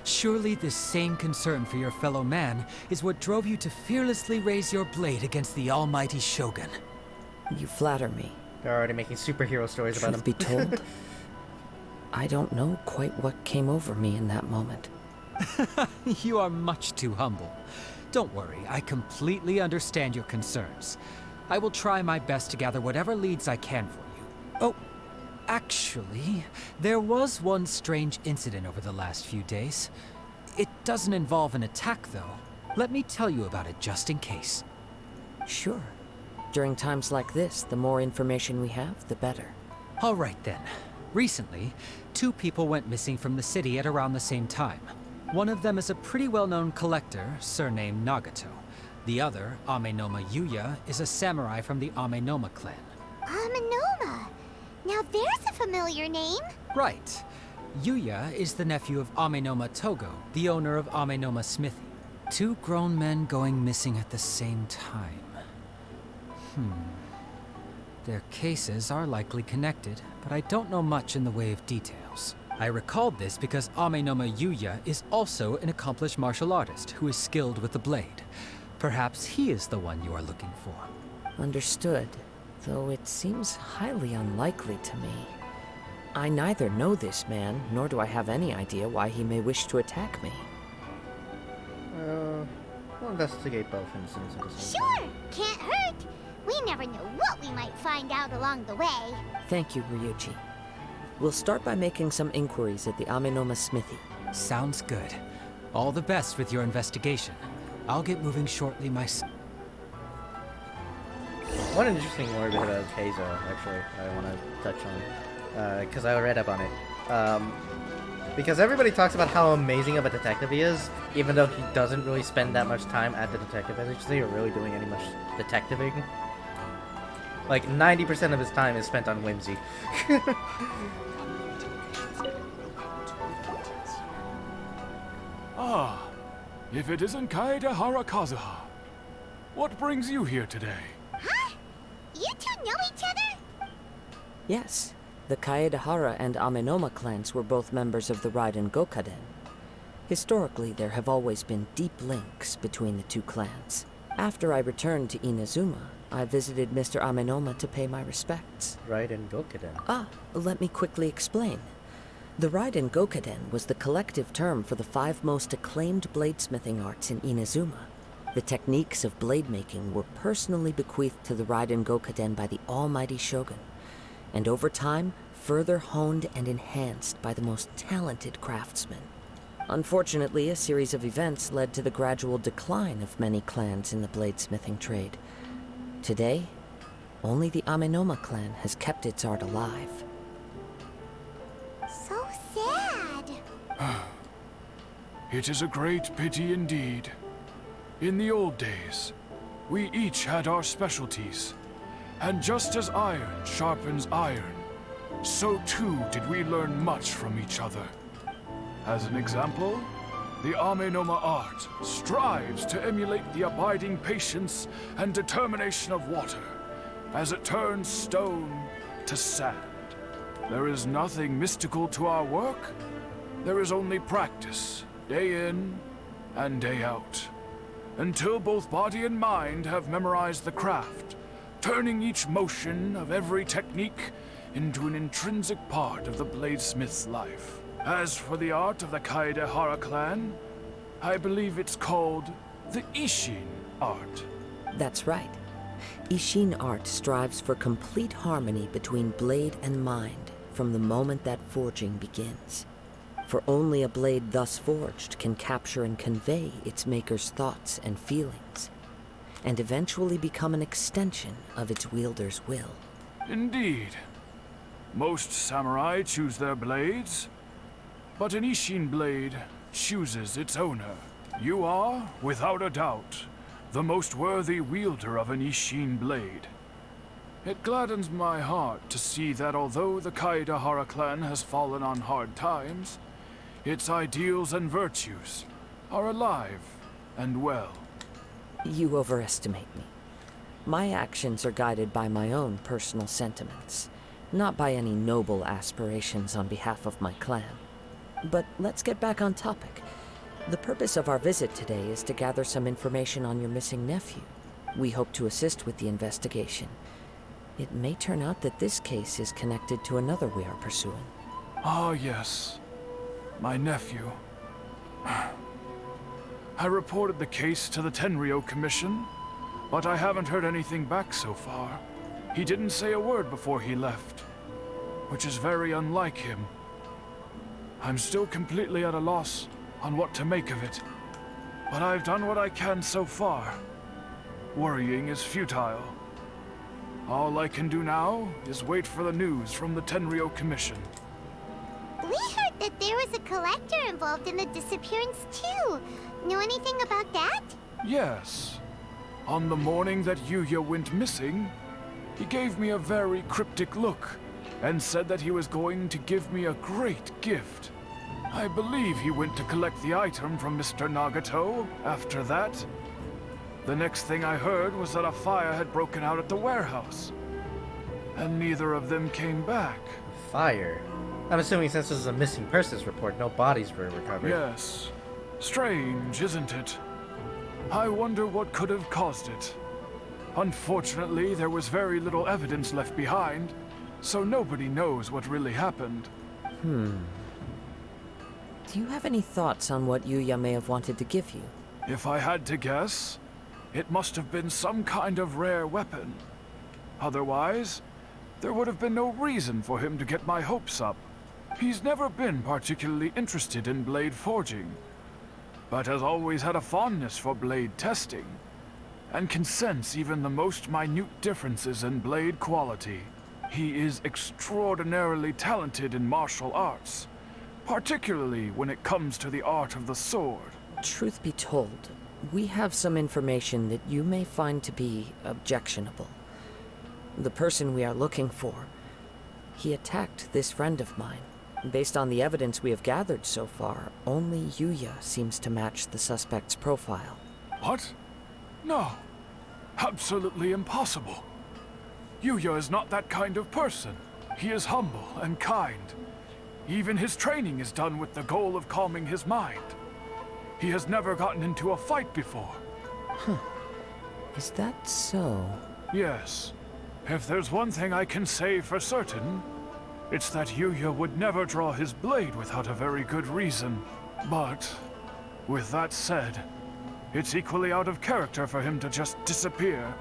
Surely this same concern for your fellow man is what drove you to fearlessly raise your blade against the almighty Shogun. You flatter me. They're already making superhero stories about him. Truth be told, I don't know quite what came over me in that moment. You are much too humble. Don't worry, I completely understand your concerns. I will try my best to gather whatever leads I can for you. Oh, actually, there was one strange incident over the last few days. It doesn't involve an attack, though. Let me tell you about it just in case. Sure. During times like this, the more information we have, the better. All right then. Recently, 2 people went missing from the city at around the same time. One of them is a pretty well-known collector, surnamed Nagato. The other, Amenoma Yuya, is a samurai from the Amenoma clan. Amenoma. Now there's a familiar name. Right. Yuya is the nephew of Amenoma Togo, the owner of Amenoma Smithy. 2 grown men going missing at the same time. Their cases are likely connected, but I don't know much in the way of details. I recalled this because Amenoma Yuya is also an accomplished martial artist who is skilled with the blade. Perhaps he is the one you are looking for. Understood, though it seems highly unlikely to me. I neither know this man, nor do I have any idea why he may wish to attack me. We'll investigate both incidents at the same Sure, time. can't hurt. We never know what we might find out along the way. Thank you, Ryuji. We'll start by making some inquiries at the Amenoma Smithy. Sounds good. All the best with your investigation. I'll get moving shortly myself. One interesting word about Keizo, actually, I want to touch on, because I read up on it. Because everybody talks about how amazing of a detective he is, even though he doesn't really spend that much time at the detective agency or really doing any much detectiving. Like, 90% of his time is spent on whimsy. Ah, if it isn't Kaedehara Kazuha. What brings you here today? Huh? You two know each other? Yes, the Kaedehara and Amenoma clans were both members of the Raiden Gokaden. Historically, there have always been deep links between the two clans. After I returned to Inazuma, I visited Mr. Amenoma to pay my respects. Raiden Gokaden. Ah, let me quickly explain. The Raiden Gokaden was the collective term for the 5 most acclaimed bladesmithing arts in Inazuma. The techniques of blade making were personally bequeathed to the Raiden Gokaden by the almighty Shogun, and over time, further honed and enhanced by the most talented craftsmen. Unfortunately, a series of events led to the gradual decline of many clans in the bladesmithing trade. Today, only the Amenoma clan has kept its art alive. So sad. It is a great pity indeed. In the old days, we each had our specialties. And just as iron sharpens iron, so too did we learn much from each other. As an example, the Amenoma art strives to emulate the abiding patience and determination of water as it turns stone to sand. There is nothing mystical to our work. There is only practice, day in and day out, until both body and mind have memorized the craft, turning each motion of every technique into an intrinsic part of the bladesmith's life. As for the art of the Kaedehara clan, I believe it's called the Ishin art. That's right. Ishin art strives for complete harmony between blade and mind from the moment that forging begins. For only a blade thus forged can capture and convey its maker's thoughts and feelings, and eventually become an extension of its wielder's will. Indeed. Most samurai choose their blades, but an Ishin blade chooses its owner. You are, without a doubt, the most worthy wielder of an Ishin blade. It gladdens my heart to see that although the Kaedehara clan has fallen on hard times, its ideals and virtues are alive and well. You overestimate me. My actions are guided by my own personal sentiments, not by any noble aspirations on behalf of my clan. But let's get back on topic. The purpose of our visit today is to gather some information on your missing nephew. We hope to assist with the investigation. It may turn out that this case is connected to another we are pursuing. Ah, yes. My nephew. I reported the case to the Tenryo Commission, but I haven't heard anything back so far. He didn't say a word before he left, which is very unlike him. I'm still completely at a loss on what to make of it, but I've done what I can so far. Worrying is futile. All I can do now is wait for the news from the Tenryo Commission. We heard that there was a collector involved in the disappearance too. Know anything about that? Yes. On the morning that Yuya went missing, he gave me a very cryptic look and said that he was going to give me a great gift. I believe he went to collect the item from Mr. Nagato after that. The next thing I heard was that a fire had broken out at the warehouse, and neither of them came back. Fire? I'm assuming since this is a missing persons report, no bodies were recovered. Yes. Strange, isn't it? I wonder what could have caused it. Unfortunately, there was very little evidence left behind, so nobody knows what really happened. Do you have any thoughts on what Yuya may have wanted to give you? If I had to guess, it must have been some kind of rare weapon. Otherwise, there would have been no reason for him to get my hopes up. He's never been particularly interested in blade forging, but has always had a fondness for blade testing, and can sense even the most minute differences in blade quality. He is extraordinarily talented in martial arts, particularly when it comes to the art of the sword. Truth be told, we have some information that you may find to be objectionable. The person we are looking for, he attacked this friend of mine. Based on the evidence we have gathered so far, only Yuya seems to match the suspect's profile. What? No. Absolutely impossible. Yuya is not that kind of person. He is humble and kind. Even his training is done with the goal of calming his mind. He has never gotten into a fight before. Huh. Is that so? Yes. If there's one thing I can say for certain, it's that Yuya would never draw his blade without a very good reason. But, with that said, it's equally out of character for him to just disappear,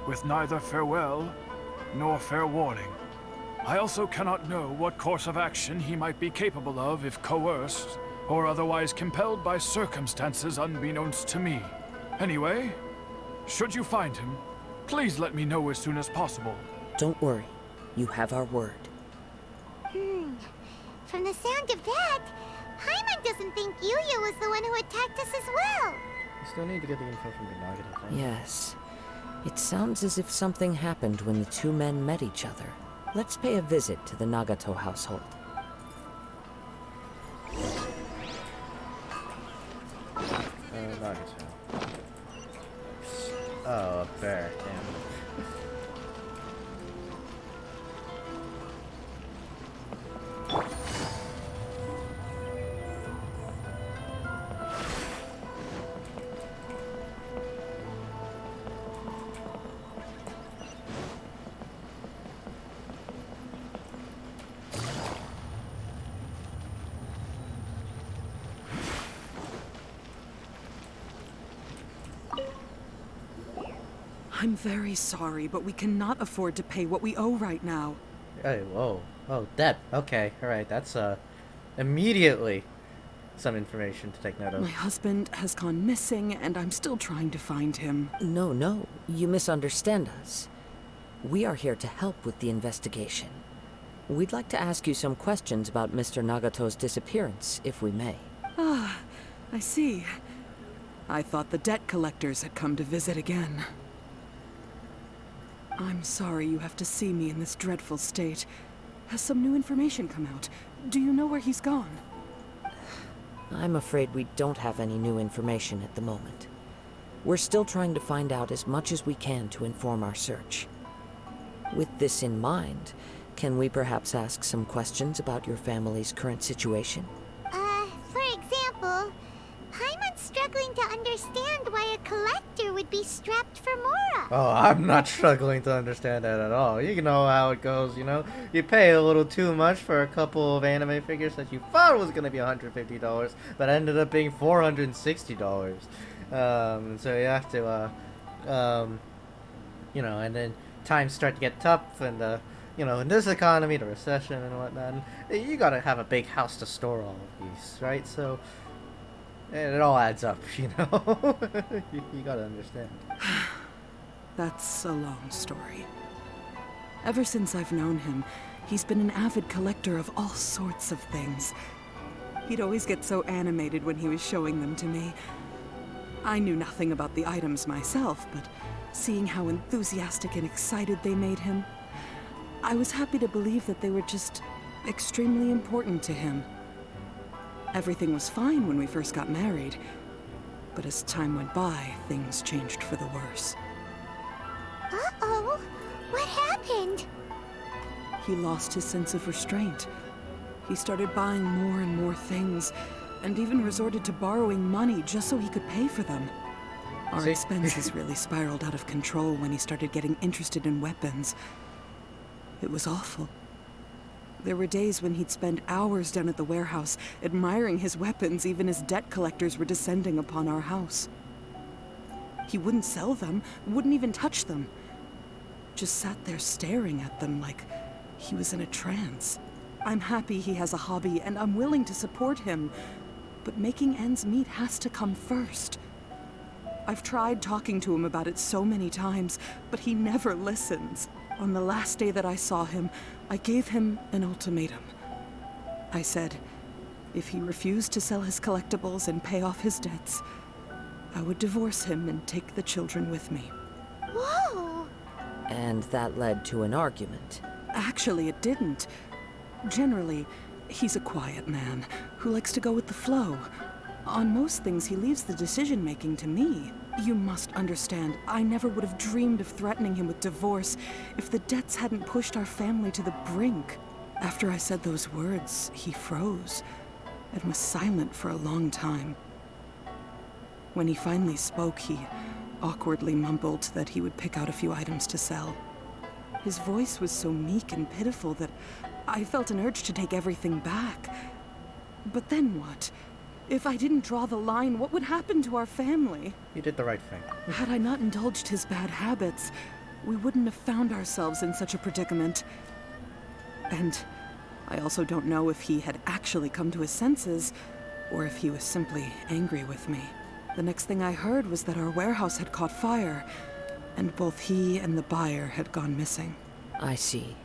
with neither farewell nor fair warning. I also cannot know what course of action he might be capable of if coerced, or otherwise compelled by circumstances unbeknownst to me. Anyway, should you find him, please let me know as soon as possible. Don't worry. You have our word. From the sound of that, Paimon doesn't think Yuya was the one who attacked us as well. You still need to get the info from the Nagata thing. Yes. It sounds as if something happened when the two men met each other. Let's pay a visit to the Nagato household. Nagato. Oh, up there. Damn. I'm very sorry, but we cannot afford to pay what we owe right now. Hey, whoa. Oh, debt. Okay, alright, that's, immediately some information to take note of. My husband has gone missing, and I'm still trying to find him. No, you misunderstand us. We are here to help with the investigation. We'd like to ask you some questions about Mr. Nagato's disappearance, if we may. Ah, I see. I thought the debt collectors had come to visit again. I'm sorry you have to see me in this dreadful state. Has some new information come out? Do you know where he's gone? I'm afraid we don't have any new information at the moment. We're still trying to find out as much as we can to inform our search. With this in mind, can we perhaps ask some questions about your family's current situation? For example, Paimon's struggling to understand why a collector would be strapped for Mora. Oh, I'm not struggling to understand that at all. You know how it goes, you know? You pay a little too much for a couple of anime figures that you thought was going to be $150, but ended up being $460. So you have to, you know, and then times start to get tough, and, you know, in this economy, the recession and whatnot, you gotta have a big house to store all of these, right? So, and it all adds up, you know? you gotta understand. That's a long story. Ever since I've known him, he's been an avid collector of all sorts of things. He'd always get so animated when he was showing them to me. I knew nothing about the items myself, but seeing how enthusiastic and excited they made him, I was happy to believe that they were just extremely important to him. Everything was fine when we first got married, but as time went by, things changed for the worse. Uh-oh, what happened? He lost his sense of restraint. He started buying more and more things, and even resorted to borrowing money just so he could pay for them. Our expenses really spiraled out of control when he started getting interested in weapons. It was awful. There were days when he'd spend hours down at the warehouse, admiring his weapons even as debt collectors were descending upon our house. He wouldn't sell them, wouldn't even touch them. Just sat there staring at them like he was in a trance. I'm happy he has a hobby, and I'm willing to support him, but making ends meet has to come first. I've tried talking to him about it so many times, but he never listens. On the last day that I saw him, I gave him an ultimatum. I said, If he refused to sell his collectibles and pay off his debts, I would divorce him and take the children with me. Whoa! And that led to an argument. Actually, it didn't. Generally, he's a quiet man who likes to go with the flow. On most things, he leaves the decision-making to me. You must understand, I never would have dreamed of threatening him with divorce if the debts hadn't pushed our family to the brink. After I said those words, he froze and was silent for a long time. When he finally spoke, he awkwardly mumbled that he would pick out a few items to sell. His voice was so meek and pitiful that I felt an urge to take everything back. But then what? If I didn't draw the line, what would happen to our family? You did the right thing. Had I not indulged his bad habits, we wouldn't have found ourselves in such a predicament. And I also don't know if he had actually come to his senses, or if he was simply angry with me. The next thing I heard was that our warehouse had caught fire, and both he and the buyer had gone missing. I see.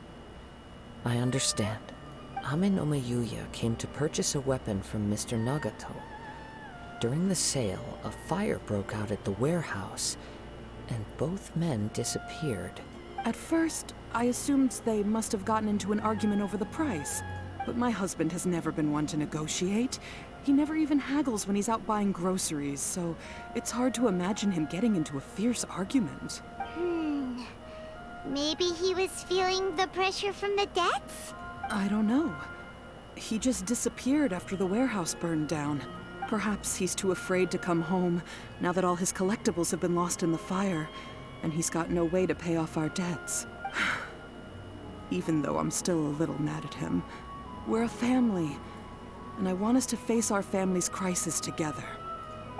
I understand. Ame no Mayuya came to purchase a weapon from Mr. Nagato. During the sale, a fire broke out at the warehouse, and both men disappeared. At first, I assumed they must have gotten into an argument over the price. But my husband has never been one to negotiate. He never even haggles when he's out buying groceries, so it's hard to imagine him getting into a fierce argument. Maybe he was feeling the pressure from the debts? I don't know. He just disappeared after the warehouse burned down. Perhaps he's too afraid to come home now that all his collectibles have been lost in the fire, and he's got no way to pay off our debts. Even though I'm still a little mad at him, we're a family, and I want us to face our family's crisis together.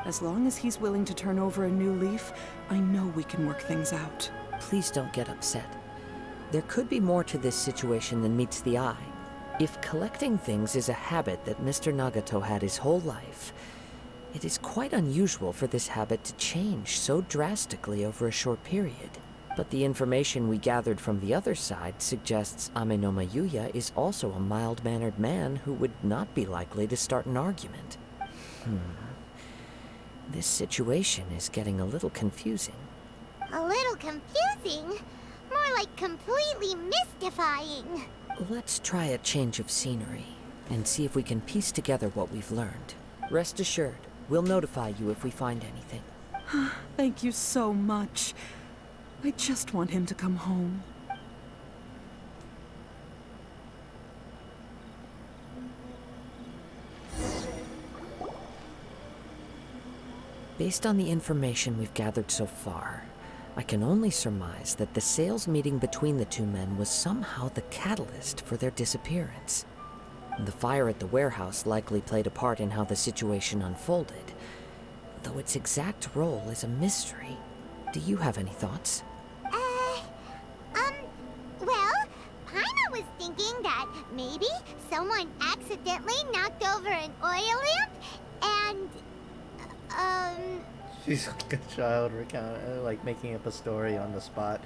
As long as he's willing to turn over a new leaf, I know we can work things out. Please don't get upset. There could be more to this situation than meets the eye. If collecting things is a habit that Mr. Nagato had his whole life, it is quite unusual for this habit to change so drastically over a short period. But the information we gathered from the other side suggests Ame no Mayuya is also a mild-mannered man who would not be likely to start an argument. This situation is getting a little confusing. A little confusing? More like completely mystifying. Let's try a change of scenery and see if we can piece together what we've learned. Rest assured, we'll notify you if we find anything. Thank you so much. I just want him to come home. Based on the information we've gathered so far, I can only surmise that the sales meeting between the two men was somehow the catalyst for their disappearance. The fire at the warehouse likely played a part in how the situation unfolded, though its exact role is a mystery. Do you have any thoughts? Well, Paimon was thinking that maybe someone accidentally knocked over an oil lamp, and, She's like a child like making up a story on the spot.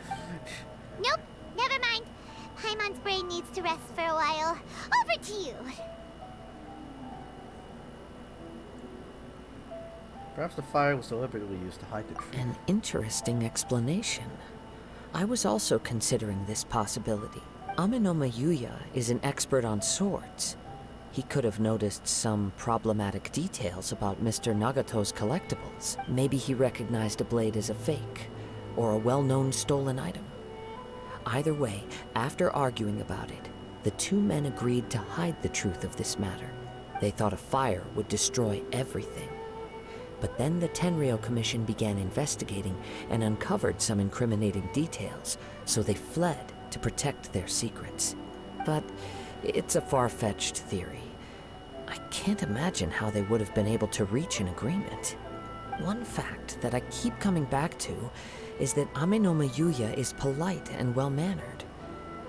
Nope, never mind. Paimon's brain needs to rest for a while. Over to you. Perhaps the fire was deliberately used to hide the truth. An interesting explanation. I was also considering this possibility. Ame no Mayuya is an expert on swords. He could have noticed some problematic details about Mr. Nagato's collectibles. Maybe he recognized a blade as a fake, or a well-known stolen item. Either way, after arguing about it, the two men agreed to hide the truth of this matter. They thought a fire would destroy everything. But then the Tenryo Commission began investigating and uncovered some incriminating details, so they fled to protect their secrets. But it's a far-fetched theory. I can't imagine how they would have been able to reach an agreement. One fact that I keep coming back to is that Ame no Mayuya is polite and well-mannered,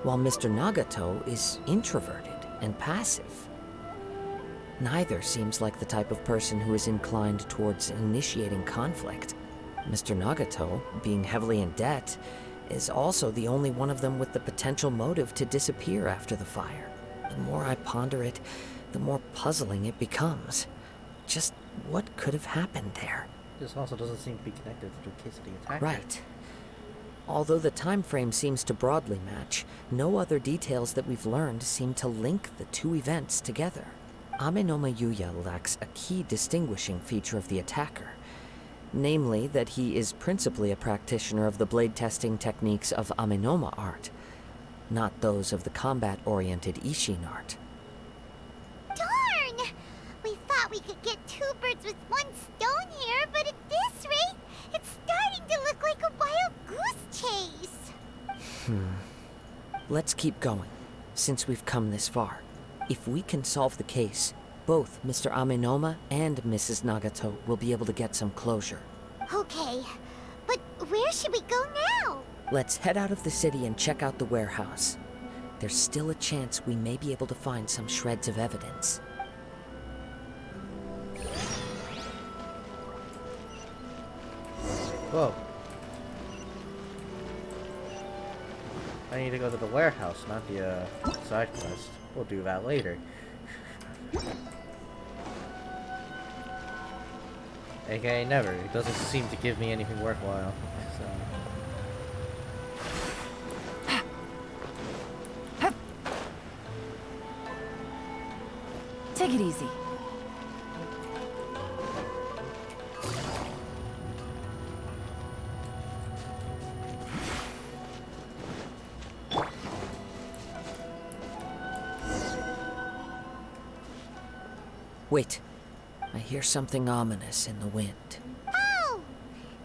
while Mr. Nagato is introverted and passive. Neither seems like the type of person who is inclined towards initiating conflict. Mr. Nagato, being heavily in debt, is also the only one of them with the potential motive to disappear after the fire. The more I ponder it, the more puzzling it becomes. Just what could have happened there? This also doesn't seem to be connected to the case of the attacker. Right. Although the time frame seems to broadly match, no other details that we've learned seem to link the two events together. Amenoma Yuya lacks a key distinguishing feature of the attacker, namely that he is principally a practitioner of the blade testing techniques of Amenoma art, not those of the combat-oriented Ishin art. Darn! We thought we could get two birds with one stone here, but at this rate, it's starting to look like a wild goose chase. Let's keep going, since we've come this far. If we can solve the case, both Mr. Amenoma and Mrs. Nagato will be able to get some closure. Okay, but where should we go now? Let's head out of the city and check out the warehouse. There's still a chance we may be able to find some shreds of evidence. Whoa. I need to go to the warehouse, not the side quest. We'll do that later. AKA never. It doesn't seem to give me anything worthwhile. So. Take it easy. Wait. I hear something ominous in the wind. Oh!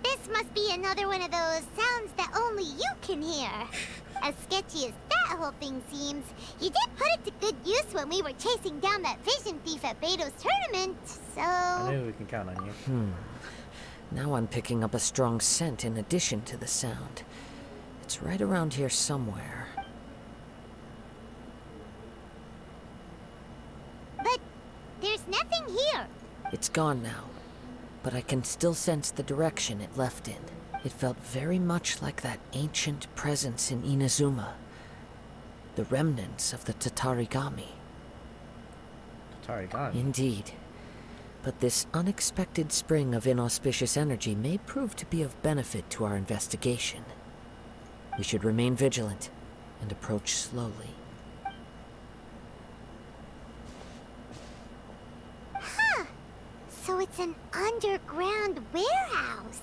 This must be another one of those sounds that only you can hear. As sketchy as that whole thing seems, you did put it to good use when we were chasing down that vision thief at Beto's tournament, so... I knew we can count on you. Now I'm picking up a strong scent in addition to the sound. It's right around here somewhere. But there's nothing here. It's gone now, but I can still sense the direction it left in. It felt very much like that ancient presence in Inazuma. The remnants of the Tatarigami. Tatarigami? Indeed. But this unexpected spring of inauspicious energy may prove to be of benefit to our investigation. We should remain vigilant and approach slowly. Huh. So it's an underground warehouse.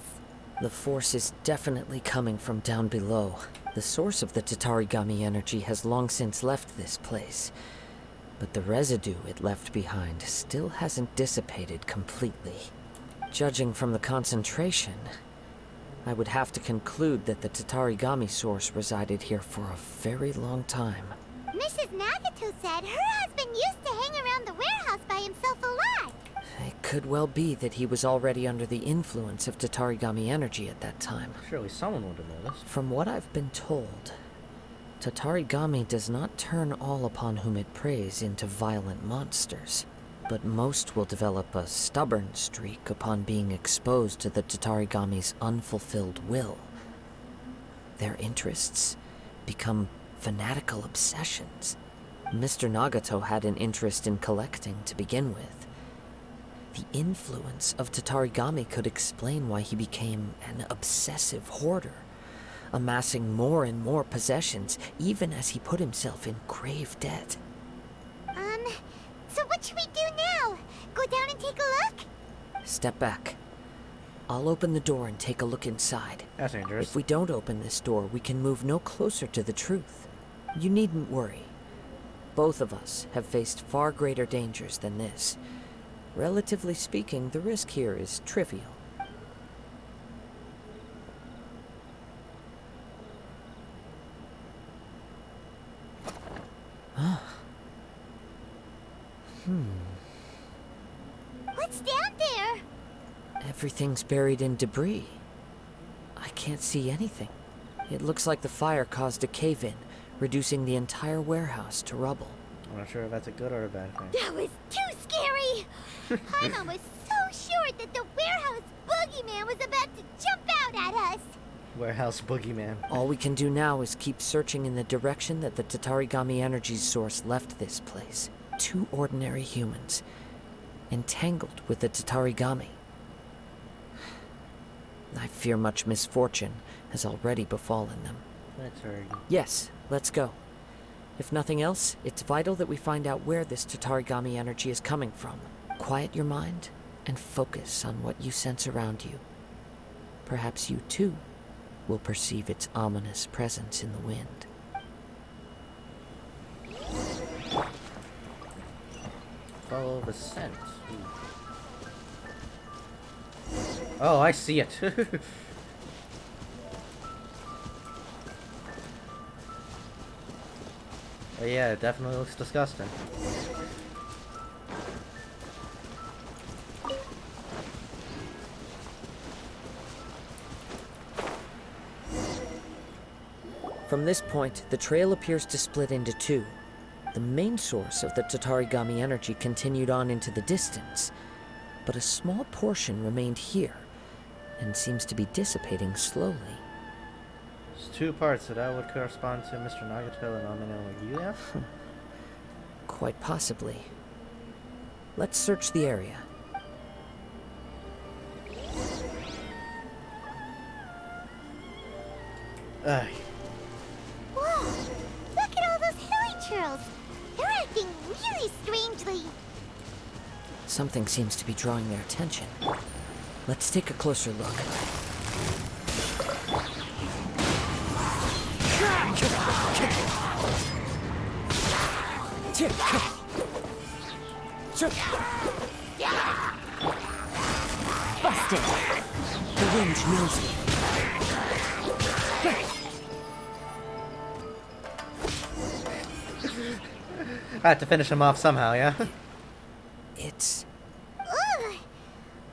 The force is definitely coming from down below. The source of the Tatarigami energy has long since left this place, but the residue it left behind still hasn't dissipated completely. Judging from the concentration, I would have to conclude that the Tatarigami source resided here for a very long time. Mrs. Nagato said her husband used to hang around the warehouse by himself a lot. It could well be that he was already under the influence of Tatarigami energy at that time. Surely someone would have noticed. From what I've been told, Tatarigami does not turn all upon whom it preys into violent monsters, but most will develop a stubborn streak upon being exposed to the Tatarigami's unfulfilled will. Their interests become fanatical obsessions. Mr. Nagato had an interest in collecting to begin with. The influence of Tatarigami could explain why he became an obsessive hoarder, amassing more and more possessions, even as he put himself in grave debt. So what should we do now? Go down and take a look? Step back. I'll open the door and take a look inside. That's dangerous. If we don't open this door, we can move no closer to the truth. You needn't worry. Both of us have faced far greater dangers than this. Relatively speaking, the risk here is trivial. What's down there? Everything's buried in debris. I can't see anything. It looks like the fire caused a cave-in, reducing the entire warehouse to rubble. I'm not sure if that's a good or a bad thing. That was too scary! Paimon was so sure that the warehouse boogeyman was about to jump out at us! Warehouse boogeyman. All we can do now is keep searching in the direction that the Tatarigami energy source left this place. two ordinary humans, entangled with the Tatarigami. I fear much misfortune has already befallen them. That's hard. Yes, let's go. If nothing else, it's vital that we find out where this Tatarigami energy is coming from. Quiet your mind and focus on what you sense around you. Perhaps you, too, will perceive its ominous presence in the wind. Follow the scent. Oh, I see it. Oh, yeah, it definitely looks disgusting. From this point, the trail appears to split into two. The main source of the Tatarigami energy continued on into the distance, but a small portion remained here, and seems to be dissipating slowly. There's two parts, so that would correspond to Mr. Nagato and Amino Yuya? Quite possibly. Let's search the area. Ugh. Whoa! Look at all those hilly churls! They're acting really strangely. Something seems to be drawing their attention. Let's take a closer look. Busted. The wind knows me. I had to finish him off somehow, yeah? It's... Ugh!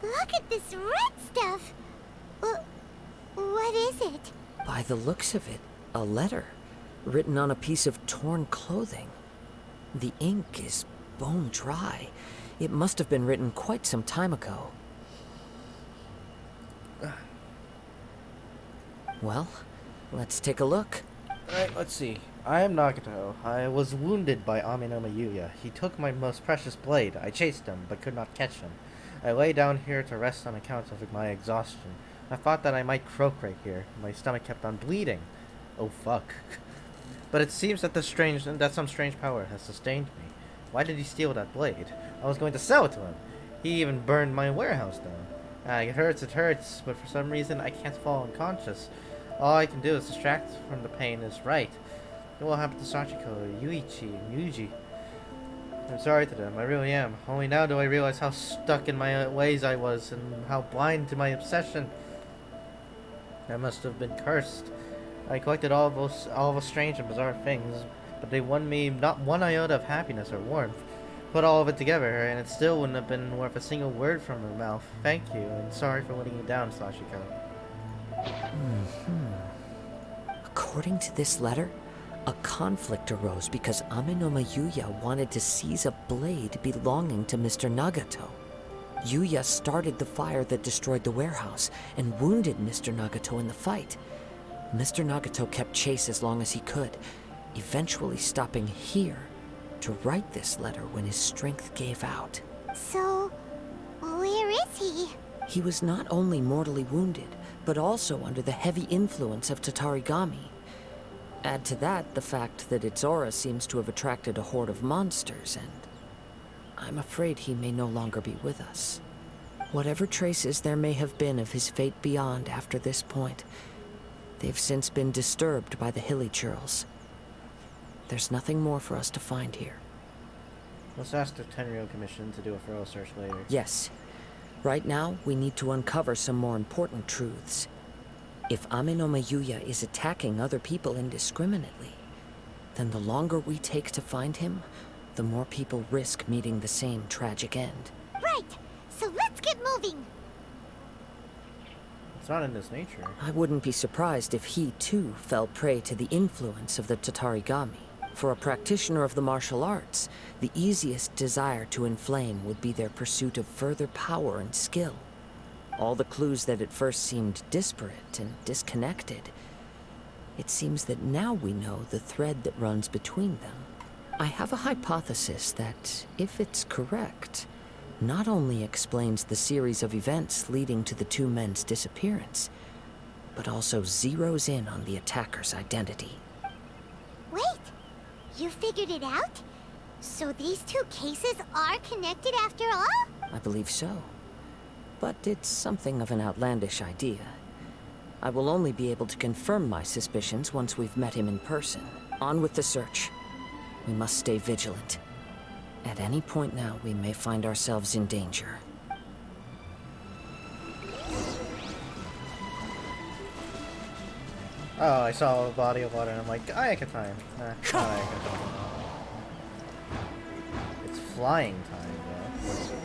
Look at this red stuff! What is it? By the looks of it, a letter written on a piece of torn clothing. The ink is bone dry. It must have been written quite some time ago. Well, let's take a look. Alright, let's see. I am Nagato. I was wounded by Aminoma Yuya. He took my most precious blade. I chased him, but could not catch him. I lay down here to rest on account of my exhaustion. I thought that I might croak right here. My stomach kept on bleeding. Oh fuck. But it seems that some strange power has sustained me. Why did he steal that blade? I was going to sell it to him. He even burned my warehouse down. It hurts, but for some reason I can't fall unconscious. All I can do is distract from the pain is right. It will happen to Sachiko, Yuichi, and Yuji. I'm sorry to them, I really am. Only now do I realize how stuck in my ways I was, and how blind to my obsession. I must have been cursed. I collected all those strange and bizarre things, but they won me not one iota of happiness or warmth. Put all of it together, and it still wouldn't have been worth a single word from her mouth. Thank you, and sorry for letting you down, Sachiko. According to this letter, a conflict arose because Aminoma Yuya wanted to seize a blade belonging to Mr. Nagato. Yuya started the fire that destroyed the warehouse and wounded Mr. Nagato in the fight. Mr. Nagato kept chase as long as he could, eventually stopping here to write this letter when his strength gave out. So, where is he? He was not only mortally wounded, but also under the heavy influence of Tatarigami. Add to that the fact that its aura seems to have attracted a horde of monsters, and I'm afraid he may no longer be with us. Whatever traces there may have been of his fate beyond after this point, they've since been disturbed by the hilly churls. There's nothing more for us to find here. Let's ask the Tenryo Commission to do a thorough search later. Yes. Right now, we need to uncover some more important truths. If Aminoma Yuya is attacking other people indiscriminately, then the longer we take to find him, the more people risk meeting the same tragic end. Right! So let's get moving! It's not in his nature. I wouldn't be surprised if he, too, fell prey to the influence of the Tatarigami. For a practitioner of the martial arts, the easiest desire to inflame would be their pursuit of further power and skill. All the clues that at first seemed disparate and disconnected, it seems that now we know the thread that runs between them. I have a hypothesis that, if it's correct, not only explains the series of events leading to the two men's disappearance, but also zeroes in on the attacker's identity. Wait, you figured it out? So these two cases are connected after all? I believe so. But it's something of an outlandish idea. I will only be able to confirm my suspicions once we've met him in person. On with the search. We must stay vigilant. At any point now, we may find ourselves in danger. Oh, I saw a body of water and I'm like, kayak time. Kayak time. It's flying time, though.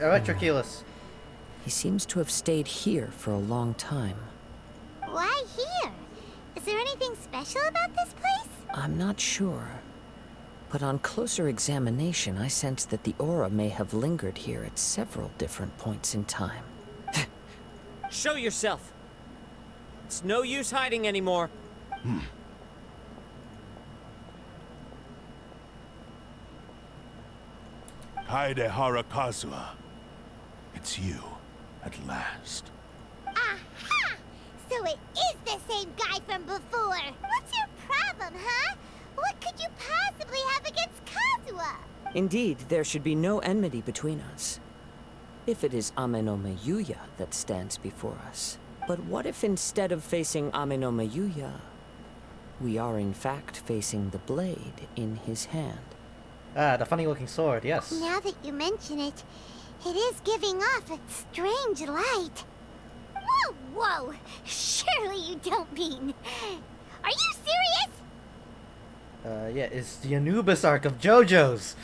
Electroculus. He seems to have stayed here for a long time. Why here? Is there anything special about this place? I'm not sure. But on closer examination, I sense that the aura may have lingered here at several different points in time. Show yourself! It's no use hiding anymore. Kaedehara Kazooha. It's you, at last. Aha! So it is the same guy from before! What's your problem, huh? What could you possibly have against Kazooha? Indeed, there should be no enmity between us. If it is Ame no Miyuya that stands before us. But what if instead of facing Ame no Miyuya, we are in fact facing the blade in his hand? Ah, the funny-looking sword, yes. Now that you mention it, it is giving off a strange light. Whoa, whoa! Surely you don't mean... Are you serious? Yeah, it's the Anubis arc of JoJo's.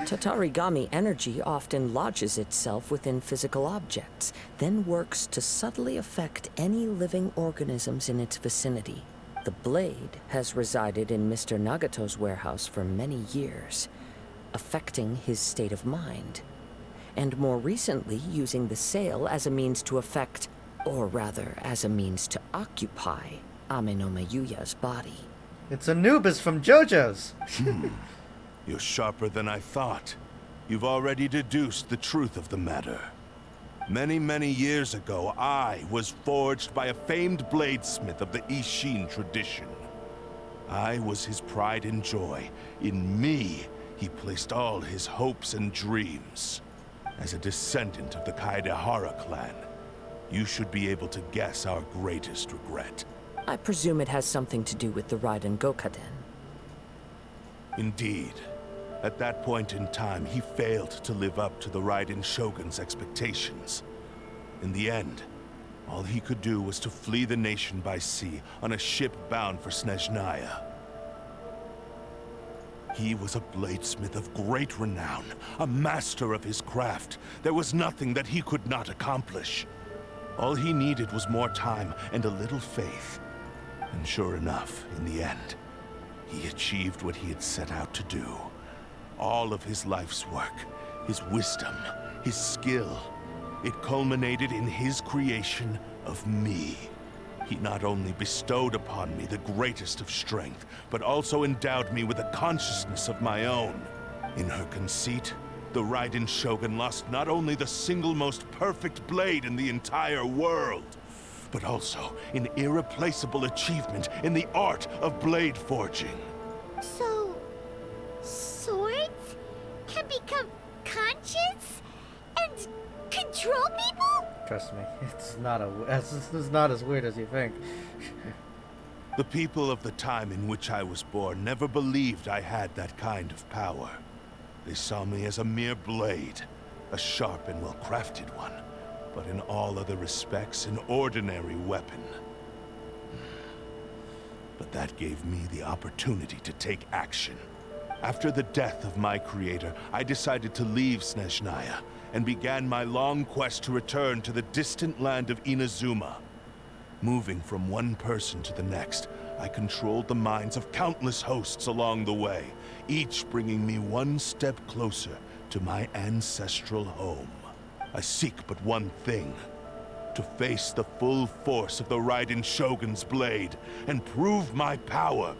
Tatarigami energy often lodges itself within physical objects, then works to subtly affect any living organisms in its vicinity. The blade has resided in Mr. Nagato's warehouse for many years, affecting his state of mind, and more recently using the sale as a means to affect, or rather as a means to occupy, Ame no Miyuya's body. It's Anubis from JoJo's. You're sharper than I thought. You've already deduced the truth of the matter. Many, many years ago, I was forged by a famed bladesmith of the Ishin tradition. I was his pride and joy. In me, he placed all his hopes and dreams. As a descendant of the Kaedehara clan, you should be able to guess our greatest regret. I presume it has something to do with the Raiden Gokaden. Indeed. At that point in time, he failed to live up to the Raiden Shogun's expectations. In the end, all he could do was to flee the nation by sea on a ship bound for Snezhnaya. He was a bladesmith of great renown, a master of his craft. There was nothing that he could not accomplish. All he needed was more time and a little faith. And sure enough, in the end, he achieved what he had set out to do. All of his life's work, his wisdom, his skill, it culminated in his creation of me. He not only bestowed upon me the greatest of strength, but also endowed me with a consciousness of my own. In her conceit, the Raiden Shogun lost not only the single most perfect blade in the entire world, but also an irreplaceable achievement in the art of blade forging. So... swords can become conscious and control people? Trust me, it's not as weird as you think. The people of the time in which I was born never believed I had that kind of power. They saw me as a mere blade, a sharp and well-crafted one, but in all other respects an ordinary weapon. But that gave me the opportunity to take action. After the death of my creator, I decided to leave Snezhnaya and began my long quest to return to the distant land of Inazuma. Moving from one person to the next, I controlled the minds of countless hosts along the way, each bringing me one step closer to my ancestral home. I seek but one thing: to face the full force of the Raiden Shogun's blade and prove my power,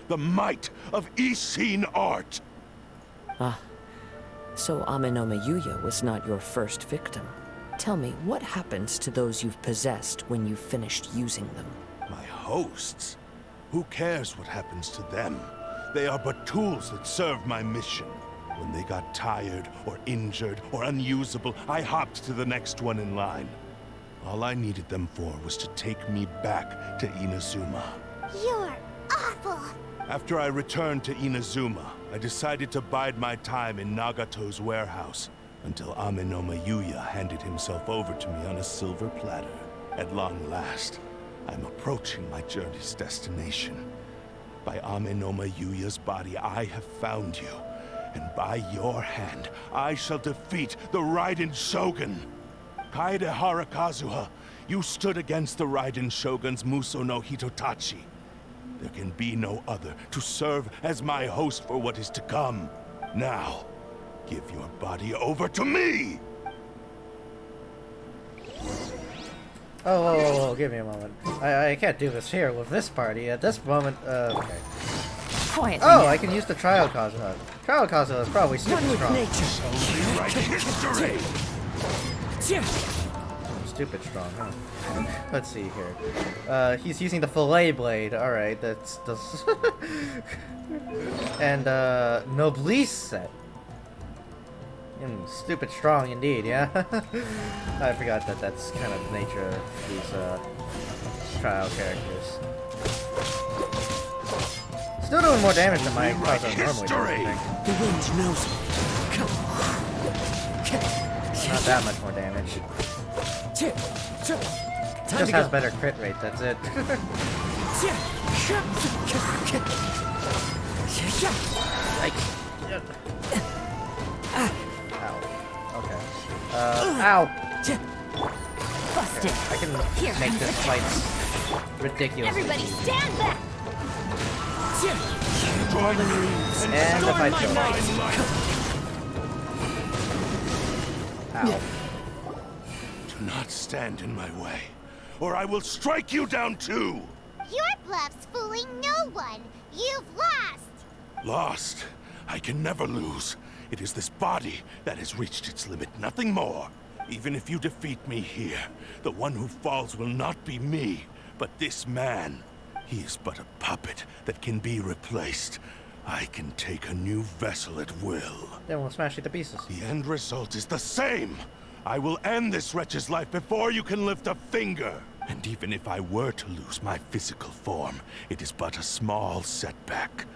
the might of Ishin art. Ah, so Amenoma Yuya was not your first victim. Tell me, what happens to those you've possessed when you've finished using them? My hosts? Who cares what happens to them? They are but tools that serve my mission. When they got tired, or injured, or unusable, I hopped to the next one in line. All I needed them for was to take me back to Inazuma. You're awful. After I returned to Inazuma, I decided to bide my time in Nagato's warehouse until Amenoma Yuya handed himself over to me on a silver platter. At long last, I'm approaching my journey's destination. By Amenoma Yuya's body, I have found you, and by your hand, I shall defeat the Raiden Shogun. Kaedehara Kazuha, you stood against the Raiden Shogun's Muso no Hitotachi. There can be no other to serve as my host for what is to come. Now, give your body over to me! Oh, whoa, whoa, whoa, give me a moment. I can't do this here with this party. At this moment, okay. Quiet. Oh, I can use the Trial Kazooha. Trial Kazooha is probably super One with strong. nature. Right history! Stupid strong, huh? Let's see here. He's using the fillet blade. Alright, that's... and, Noblesse set. Stupid strong indeed, yeah? I forgot that that's kind of the nature of these, trial characters. Still doing more damage than my Kazuha normally does, I think. The wind knows me. Not that much more damage. Just has better crit rate, that's it. Ow. Okay. Ow! Busted. I can make this fight ridiculous. Everybody stand back. And the fight's over. Ow. Do not stand in my way, or I will strike you down too! Your bluff's fooling no one. You've lost. Lost? I can never lose. It is this body that has reached its limit, nothing more. Even if you defeat me here, the one who falls will not be me, but this man. He is but a puppet that can be replaced. I can take a new vessel at will. Then we'll smash it to pieces. The end result is the same. I will end this wretch's life before you can lift a finger. And even if I were to lose my physical form, it is but a small setback.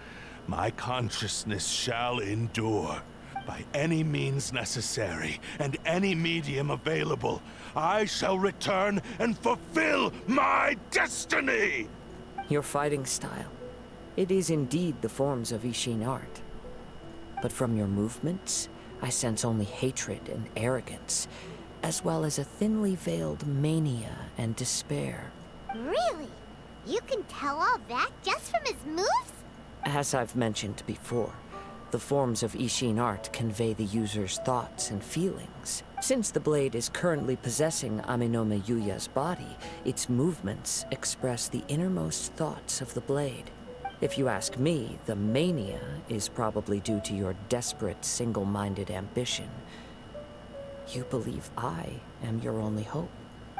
My consciousness shall endure. By any means necessary, and any medium available, I shall return and fulfill my destiny! Your fighting style. It is indeed the forms of Ishin art. But from your movements, I sense only hatred and arrogance, as well as a thinly veiled mania and despair. Really? You can tell all that just from his moves? As I've mentioned before, the forms of Ishin art convey the user's thoughts and feelings. Since the blade is currently possessing Amenoma Yuya's body, its movements express the innermost thoughts of the blade. If you ask me, the mania is probably due to your desperate, single-minded ambition. You believe I am your only hope.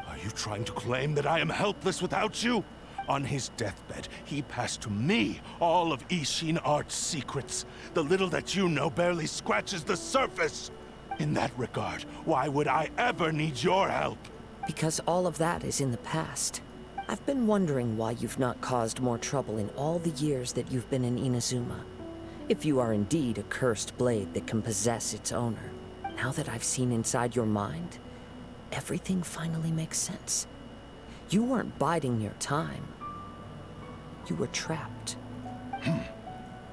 Are you trying to claim that I am helpless without you? On his deathbed, he passed to me all of Ishin art's secrets. The little that you know barely scratches the surface. In that regard, why would I ever need your help? Because all of that is in the past. I've been wondering why you've not caused more trouble in all the years that you've been in Inazuma. If you are indeed a cursed blade that can possess its owner, now that I've seen inside your mind, everything finally makes sense. You weren't biding your time. You were trapped.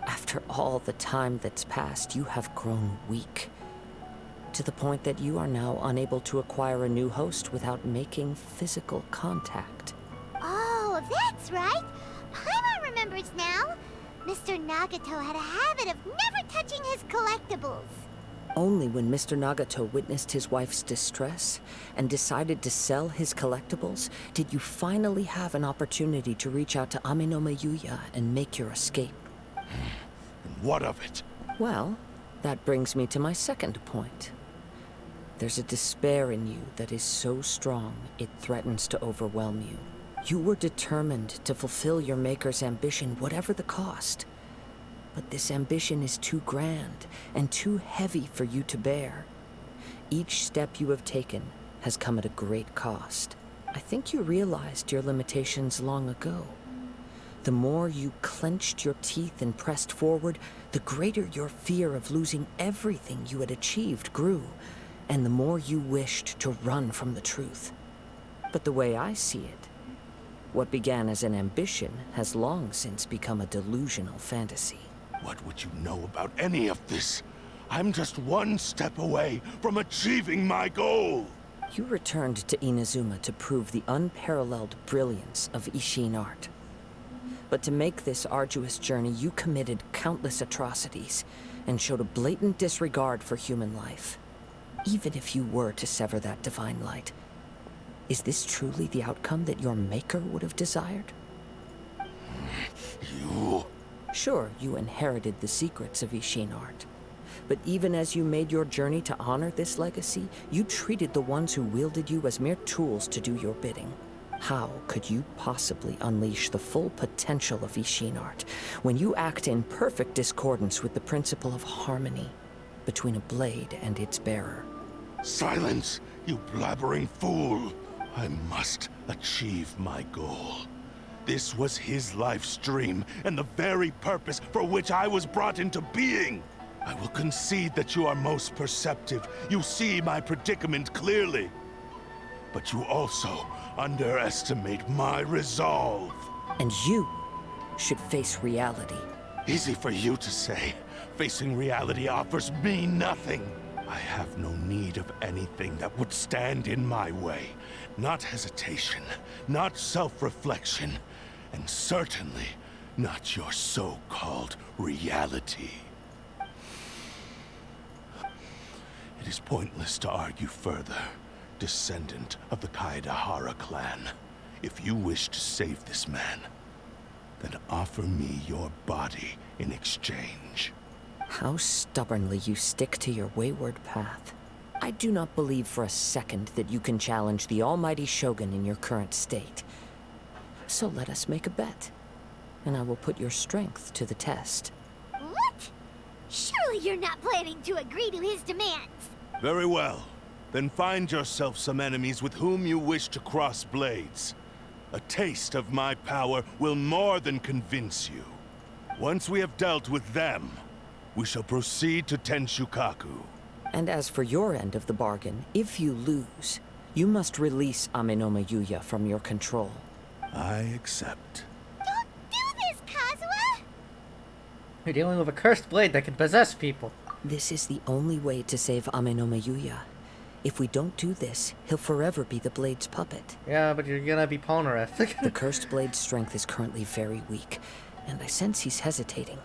After all the time that's passed, you have grown weak. to the point that you are now unable to acquire a new host without making physical contact. Oh, that's right. Paimon remembers now. Mr. Nagato had a habit of never touching his collectibles. Only when Mr. Nagato witnessed his wife's distress and decided to sell his collectibles did you finally have an opportunity to reach out to Amenoma Yuya and make your escape. And what of it? Well, that brings me to my second point. There's a despair in you that is so strong it threatens to overwhelm you. You were determined to fulfill your maker's ambition, whatever the cost. But this ambition is too grand and too heavy for you to bear. Each step you have taken has come at a great cost. I think you realized your limitations long ago. The more you clenched your teeth and pressed forward, the greater your fear of losing everything you had achieved grew, and the more you wished to run from the truth. But the way I see it, what began as an ambition has long since become a delusional fantasy. What would you know about any of this? I'm just one step away from achieving my goal! You returned to Inazuma to prove the unparalleled brilliance of Ishin art. But to make this arduous journey, you committed countless atrocities and showed a blatant disregard for human life. Even if you were to sever that divine light, is this truly the outcome that your maker would have desired? You... Sure, you inherited the secrets of Ishin art. But even as you made your journey to honor this legacy, you treated the ones who wielded you as mere tools to do your bidding. How could you possibly unleash the full potential of Ishin art when you act in perfect discordance with the principle of harmony between a blade and its bearer? Silence, you blabbering fool! I must achieve my goal. This was his life's dream, and the very purpose for which I was brought into being. I will concede that you are most perceptive. You see my predicament clearly. But you also underestimate my resolve. And you should face reality. Easy for you to say. Facing reality offers me nothing. I have no need of anything that would stand in my way. Not hesitation, not self-reflection, and certainly not your so-called reality. It is pointless to argue further, descendant of the Kaedahara clan. If you wish to save this man, then offer me your body in exchange. How stubbornly you stick to your wayward path. I do not believe for a second that you can challenge the almighty Shogun in your current state. So let us make a bet, and I will put your strength to the test. What? Surely you're not planning to agree to his demands. Very well. Then find yourself some enemies with whom you wish to cross blades. A taste of my power will more than convince you. Once we have dealt with them, we shall proceed to Tenshukaku. And as for your end of the bargain, if you lose, you must release Amenoma Yuya from your control. I accept. Don't do this, Kazooha! You're dealing with a cursed blade that can possess people. This is the only way to save Amenoma Yuya. If we don't do this, he'll forever be the blade's puppet. Yeah, but you're gonna be Polnareff. The cursed blade's strength is currently very weak, and I sense he's hesitating.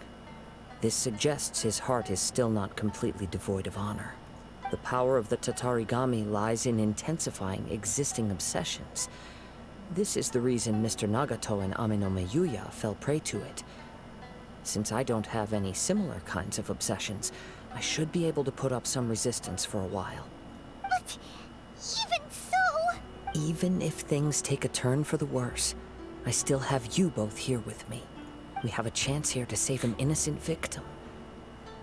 This suggests his heart is still not completely devoid of honor. The power of the Tatarigami lies in intensifying existing obsessions. This is the reason Mr. Nagato and Amenoma Yuya fell prey to it. Since I don't have any similar kinds of obsessions, I should be able to put up some resistance for a while. But even so... Even if things take a turn for the worse, I still have you both here with me. We have a chance here to save an innocent victim.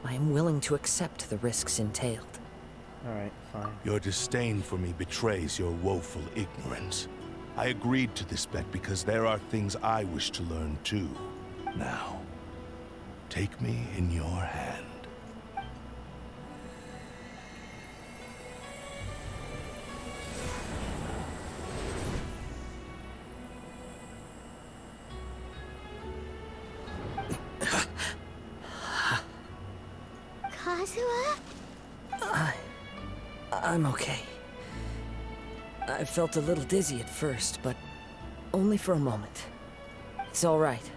I am willing to accept the risks entailed. Alright, fine. Your disdain for me betrays your woeful ignorance. I agreed to this bet because there are things I wish to learn too. Now, take me in your hand. Kazooha? I'm okay. I felt a little dizzy at first, but only for a moment. It's all right.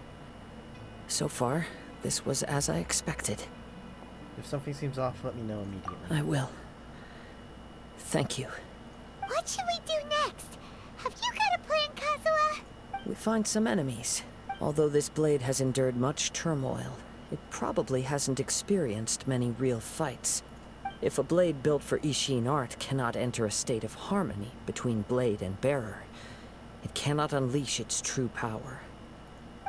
So far, this was as I expected. If something seems off, let me know immediately. I will. Thank you. What should we do next? Have you got a plan, Kazooha? We find some enemies. Although this blade has endured much turmoil, it probably hasn't experienced many real fights. If a blade built for Ishin art cannot enter a state of harmony between blade and bearer, it cannot unleash its true power.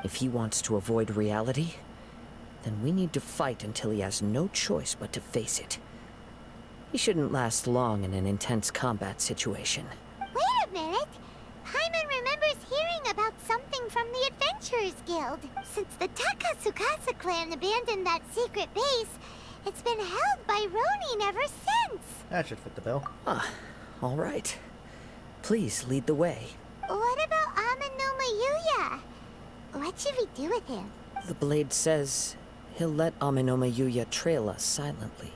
If he wants to avoid reality, then we need to fight until he has no choice but to face it. He shouldn't last long in an intense combat situation. Wait a minute! Paimon remembers hearing about something from the Adventurers Guild. Since the Takasukasa clan abandoned that secret base, it's been held by Ronin ever since. That should fit the bill. Ah, all right. Please lead the way. What about Amenoma Yuya? What should we do with him? The blade says he'll let Amenoma Yuya trail us silently.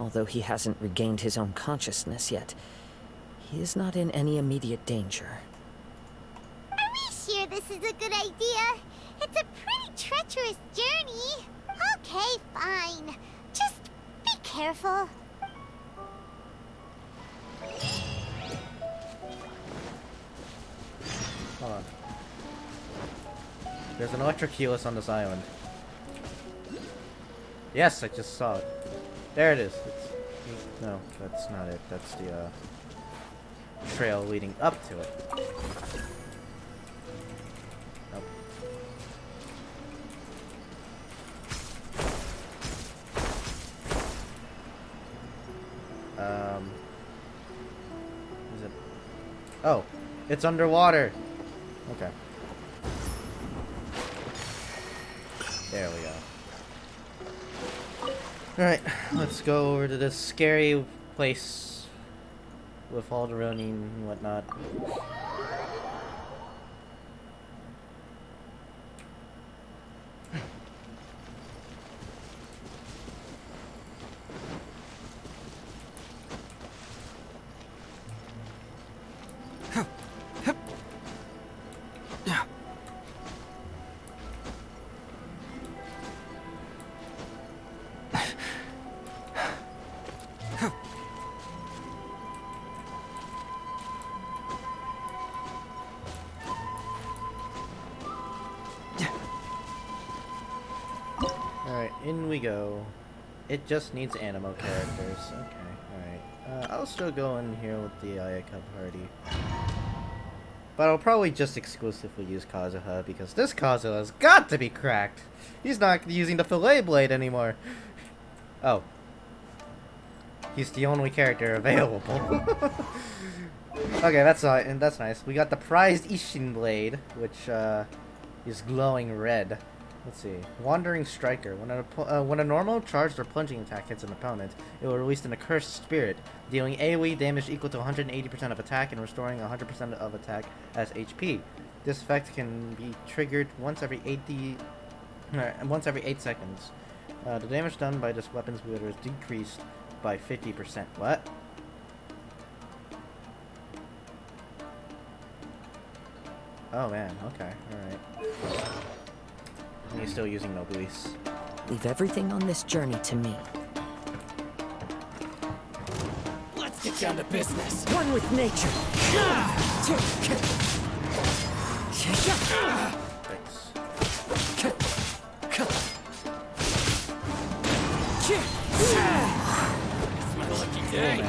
Although he hasn't regained his own consciousness yet, he is not in any immediate danger. Are we sure this is a good idea? It's a pretty treacherous journey. Okay, fine. Just be careful. Hold on. There's an electric helix on this island. Yes, I just saw it. There it is. No, that's not it. That's the trail leading up to it. Nope. Is it? Oh, it's underwater. Okay. There we go. Alright, let's go over to this scary place with all the Ronin and whatnot. Alright, in we go. It just needs animo characters. Okay, alright. I'll still go in here with the Ayaka party. But I'll probably just exclusively use Kazooha, because this Kazooha has got to be cracked! He's not using the fillet blade anymore! Oh. He's the only character available. Okay, that's nice. We got the prized Ishin blade, which is glowing red. Let's see. Wandering Striker. When a normal charged or plunging attack hits an opponent, it will release an accursed spirit, dealing AoE damage equal to 180% of attack and restoring 100% of attack as HP. This effect can be triggered once every 8 seconds. The damage done by this weapon's wielder is decreased by 50%. What? Oh man, okay, alright. He's still using Nobuis. Leave everything on this journey to me. Let's get down to business. One with nature. Thanks. It's my lucky day.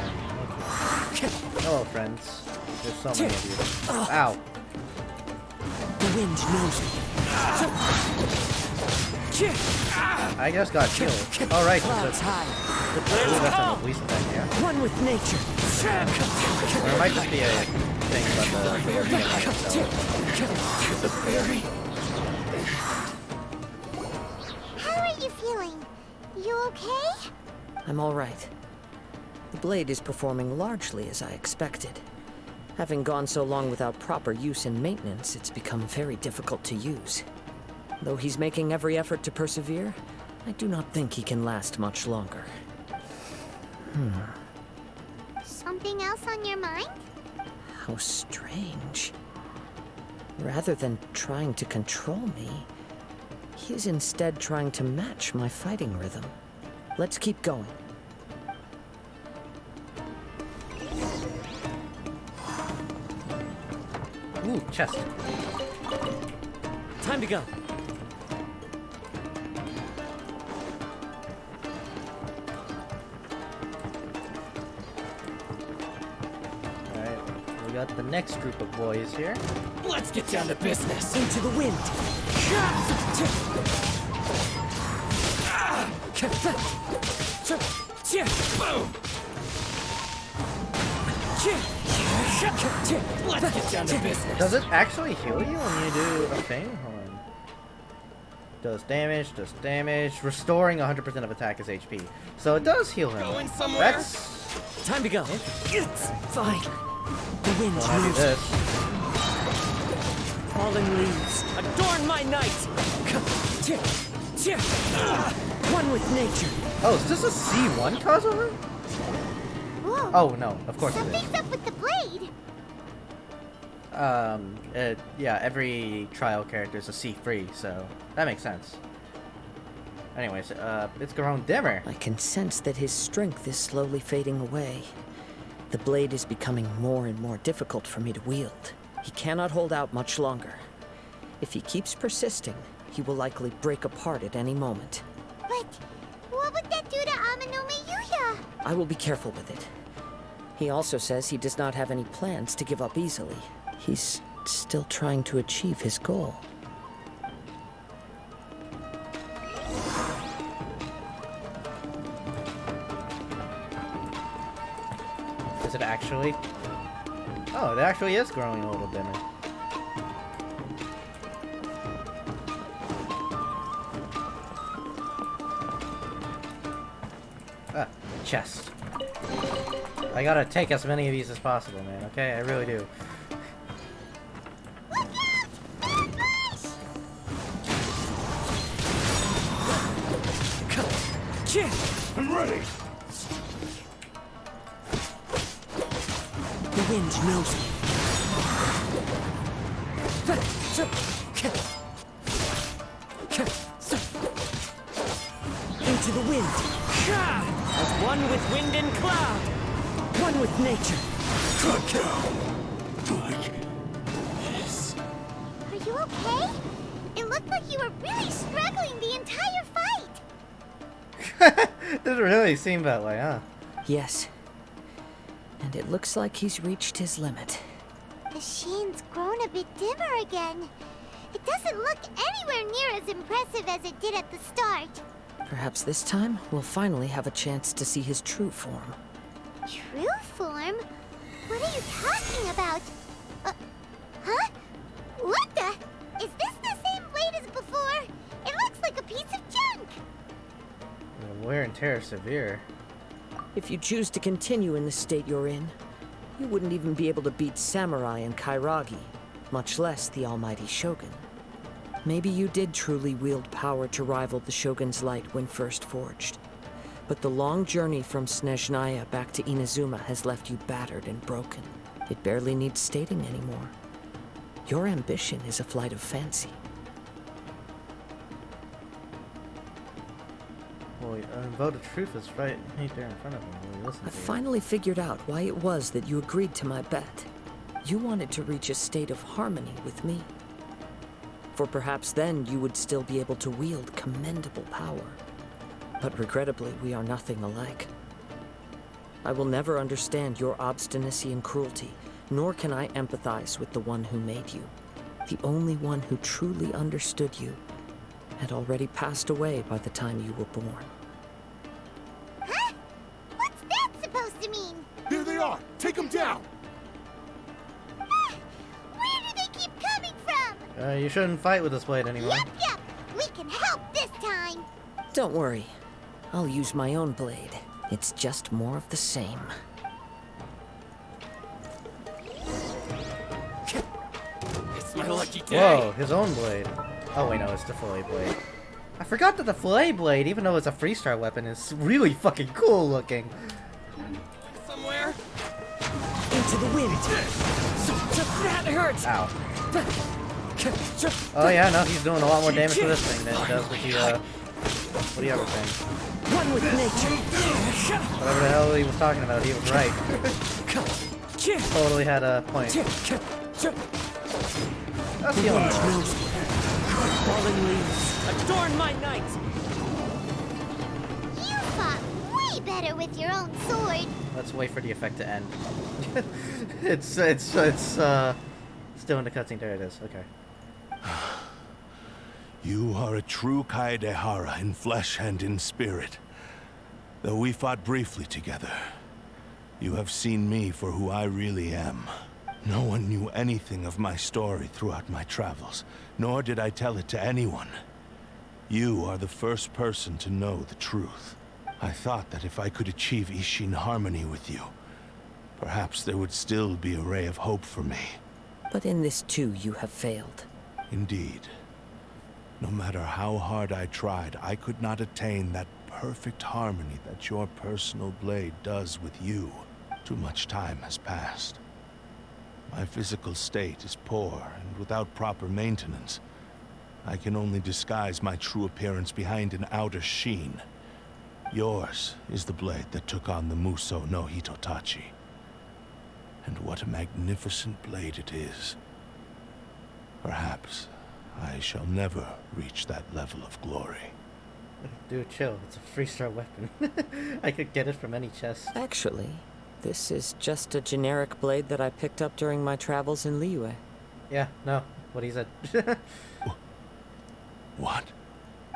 Hello, friends. There's so many of you. Ow. The wind knows me. I just got killed. Alright, Clouds so high. that's on the police event, yeah? One with nature. Or it might just be a thing about the How are you feeling? You okay? I'm all right. The blade is performing largely as I expected. Having gone so long without proper use and maintenance, it's become very difficult to use. Though he's making every effort to persevere, I do not think he can last much longer. Something else on your mind? How strange. Rather than trying to control me, he's instead trying to match my fighting rhythm. Let's keep going. Ooh, chest. Time to go. Alright, we got the next group of boys here. Let's get down to business. Into the wind. Boom! Let's get down to business. Does it actually heal you when you do a thing? Hold on. Does damage. Restoring 100% of attack is HP. So it does heal him. Going somewhere? That's Time to go. It's fine. The wind when I do moves. this. Falling leaves, adorn my night. One with nature. Oh, is this a C1 kazooha? Whoa. Oh no, of course it Something's up with the blade. is. Yeah, every trial character is a C3, so that makes sense. Anyways, it's grown dimmer. I can sense that his strength is slowly fading away. The blade is becoming more and more difficult for me to wield. He cannot hold out much longer. If he keeps persisting, he will likely break apart at any moment. But what would that do to Amanome Yuya? I will be careful with it. He also says he does not have any plans to give up easily. He's still trying to achieve his goal. Is it actually? Oh, it actually is growing a little dimmer. Ah, chest. I gotta take as many of these as possible, man, okay? I really do. Look out! Ambush! I'm ready! The wind knows me. Into the wind. As one with wind and cloud. One with nature. Are you okay? It looked like you were really struggling the entire fight. Doesn't really seem that way, huh? Yes. And it looks like he's reached his limit. The sheen's grown a bit dimmer again. It doesn't look anywhere near as impressive as it did at the start. Perhaps this time, we'll finally have a chance to see his true form. True form? What are you talking about? Huh? What the? Is this the same blade as before? It looks like a piece of junk. The wear and tear is severe. If you choose to continue in the state you're in, you wouldn't even be able to beat Samurai and Kairagi, much less the almighty Shogun. Maybe you did truly wield power to rival the Shogun's light when first forged. But the long journey from Snezhnaya back to Inazuma has left you battered and broken. It barely needs stating anymore. Your ambition is a flight of fancy. Well, vote of truth is right there in front of him. Will he listen I to it? finally figured out why it was that you agreed to my bet. You wanted to reach a state of harmony with me. For perhaps then you would still be able to wield commendable power. But regrettably, we are nothing alike. I will never understand your obstinacy and cruelty, nor can I empathize with the one who made you. The only one who truly understood you had already passed away by the time you were born. Huh? What's that supposed to mean? Here they are! Take them down! Ah, where do they keep coming from? You shouldn't fight with this blade anymore. Yup. We can help this time. Don't worry. I'll use my own blade. It's just more of the same. It's my lucky day. Whoa, his own blade. Oh wait, no, it's the fillet blade. I forgot that the fillet blade, even though it's a freestyle weapon, is really fucking cool looking. Somewhere? to the wind. That hurts. Ow. Oh yeah, no, he's doing a lot more damage to this thing than he does with the, what do you ever thing? One with nature. Whatever the hell he was talking about, he was right. Totally had a point. That's the only one. Fallen leaves, adorn my night. You fought way better with your own sword. Let's wait for the effect to end. it's still in the cutscene. There it is. Okay. You are a true Kaedehara in flesh and in spirit. Though we fought briefly together, you have seen me for who I really am. No one knew anything of my story throughout my travels, nor did I tell it to anyone. You are the first person to know the truth. I thought that if I could achieve Ishin harmony with you, perhaps there would still be a ray of hope for me. But in this too, you have failed. Indeed. No matter how hard I tried, I could not attain that perfect harmony that your personal blade does with you. Too much time has passed. My physical state is poor, and without proper maintenance, I can only disguise my true appearance behind an outer sheen. Yours is the blade that took on the Muso no Hitotachi. And what a magnificent blade it is. Perhaps I shall never reach that level of glory. Dude, chill. It's a 3-star weapon. I could get it from any chest. Actually, this is just a generic blade that I picked up during my travels in Liyue. Yeah, no. What he said. What?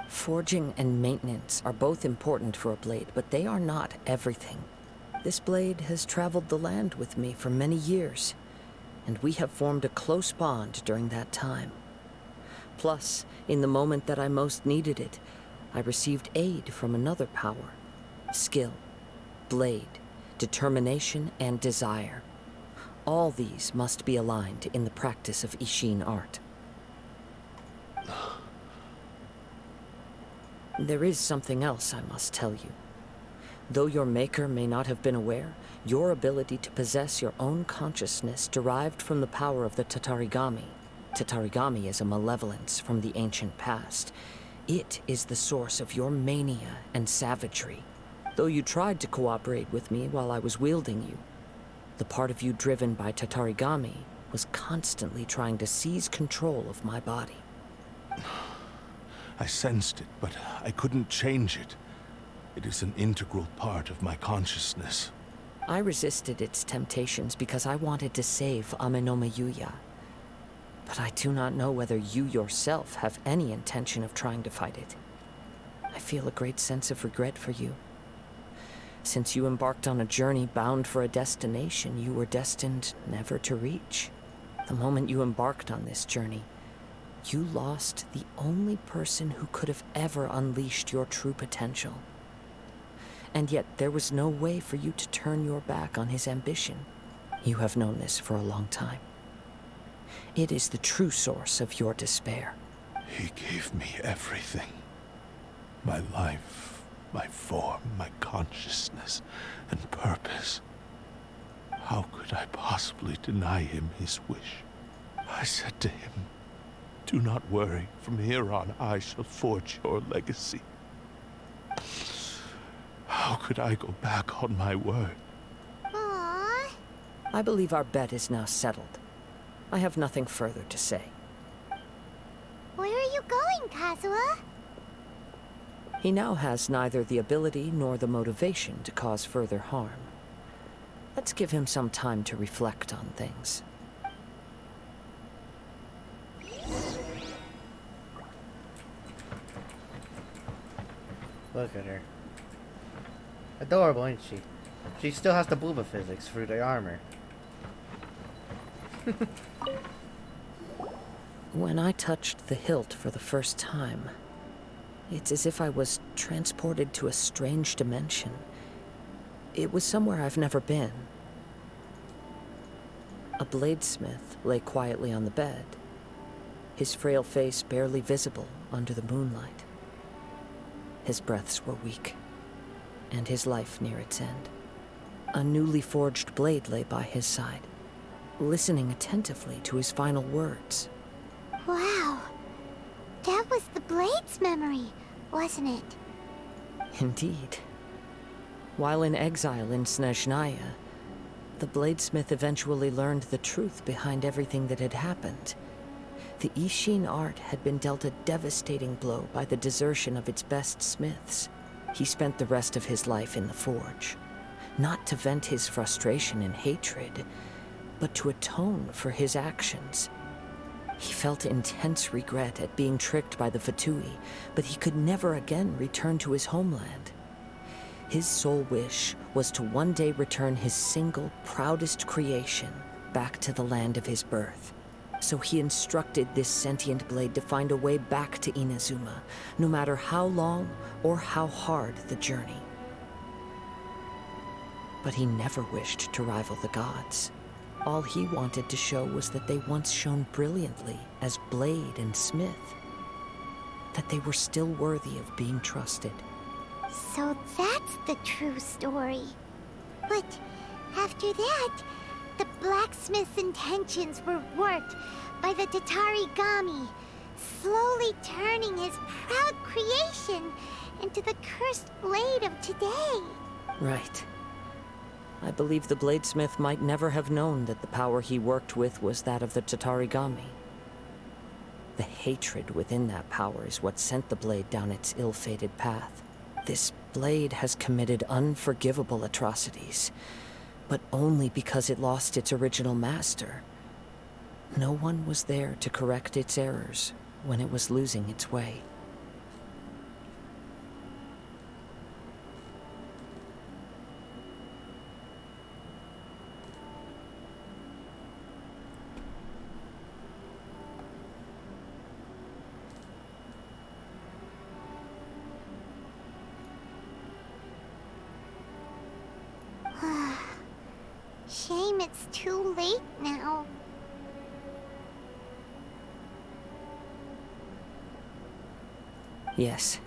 Forging and maintenance are both important for a blade, but they are not everything. This blade has traveled the land with me for many years, and we have formed a close bond during that time. Plus, in the moment that I most needed it, I received aid from another power. Skill, blade, determination, and desire. All these must be aligned in the practice of Ishin art. There is something else I must tell you. Though your maker may not have been aware, your ability to possess your own consciousness derived from the power of the Tatarigami. Tatarigami is a malevolence from the ancient past. It is the source of your mania and savagery. Though you tried to cooperate with me while I was wielding you, the part of you driven by Tatarigami was constantly trying to seize control of my body. I sensed it, but I couldn't change it. It is an integral part of my consciousness. I resisted its temptations because I wanted to save Amenome Yuya. But I do not know whether you yourself have any intention of trying to fight it. I feel a great sense of regret for you. Since you embarked on a journey bound for a destination you were destined never to reach. The moment you embarked on this journey, you lost the only person who could have ever unleashed your true potential. And yet there was no way for you to turn your back on his ambition. You have known this for a long time. It is the true source of your despair. He gave me everything. My life, my form, my consciousness, and purpose. How could I possibly deny him his wish? I said to him, "Do not worry. From here on, I shall forge your legacy." How could I go back on my word? Aww. I believe our bet is now settled. I have nothing further to say. Where are you going, Kazooha? He now has neither the ability nor the motivation to cause further harm. Let's give him some time to reflect on things. Look at her. Adorable, ain't she? She still has the booba physics through the armor. When I touched the hilt for the first time, it's as if I was transported to a strange dimension. It was somewhere I've never been. A bladesmith lay quietly on the bed, his frail face barely visible under the moonlight. His breaths were weak, and his life near its end. A newly forged blade lay by his side, listening attentively to his final words. Wow. That was the Blade's memory, wasn't it? Indeed. While in exile in Snezhnaya, the bladesmith eventually learned the truth behind everything that had happened. The Ishin art had been dealt a devastating blow by the desertion of its best smiths. He spent the rest of his life in the forge, not to vent his frustration and hatred, but to atone for his actions. He felt intense regret at being tricked by the Fatui, but he could never again return to his homeland. His sole wish was to one day return his single, proudest creation back to the land of his birth. So he instructed this sentient blade to find a way back to Inazuma, no matter how long or how hard the journey. But he never wished to rival the gods. All he wanted to show was that they once shone brilliantly as blade and smith, that they were still worthy of being trusted. So that's the true story. But after that, the blacksmith's intentions were warped by the Tatarigami, slowly turning his proud creation into the cursed blade of today. Right. I believe the bladesmith might never have known that the power he worked with was that of the Tatarigami. The hatred within that power is what sent the blade down its ill-fated path. This blade has committed unforgivable atrocities, but only because it lost its original master. No one was there to correct its errors when it was losing its way. Shame it's too late now. Yes,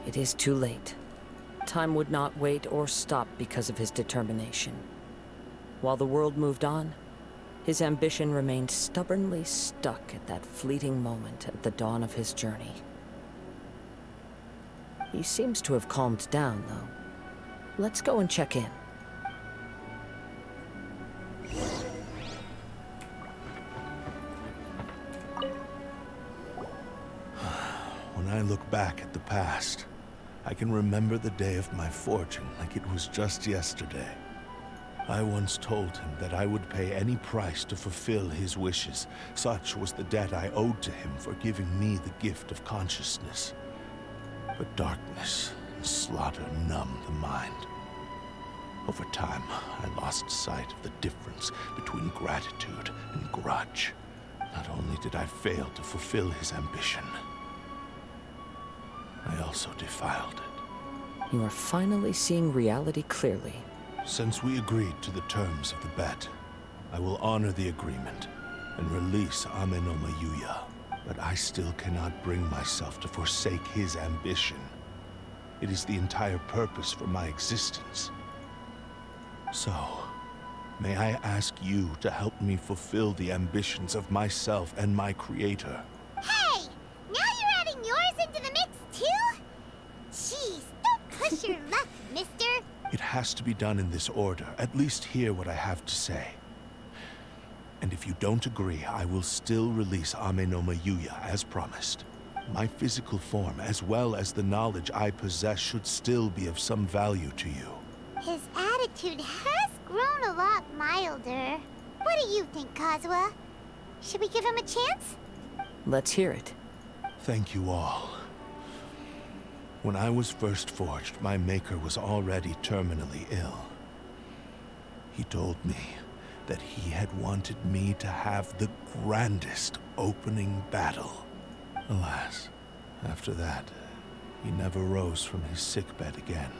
it is too late. Time would not wait or stop because of his determination. While the world moved on, his ambition remained stubbornly stuck at that fleeting moment at the dawn of his journey. He seems to have calmed down, though. Let's go and check in. When I look back at the past, I can remember the day of my forging like it was just yesterday. I once told him that I would pay any price to fulfill his wishes. Such was the debt I owed to him for giving me the gift of consciousness. But darkness and slaughter numbed the mind. Over time, I lost sight of the difference between gratitude and grudge. Not only did I fail to fulfill his ambition, I also defiled it. You are finally seeing reality clearly. Since we agreed to the terms of the bet, I will honor the agreement and release Amenoma Yuya. But I still cannot bring myself to forsake his ambition. It is the entire purpose for my existence. So, may I ask you to help me fulfill the ambitions of myself and my creator? Hey! Now you're adding yours into the mix, too? Jeez, don't push your luck, mister. It has to be done in this order. At least hear what I have to say. And if you don't agree, I will still release Amenoma Yuya as promised. My physical form, as well as the knowledge I possess, should still be of some value to you. His attitude has grown a lot milder. What do you think, Kazooha? Should we give him a chance? Let's hear it. Thank you all. When I was first forged, my maker was already terminally ill. He told me that he had wanted me to have the grandest opening battle. Alas, after that, he never rose from his sickbed again.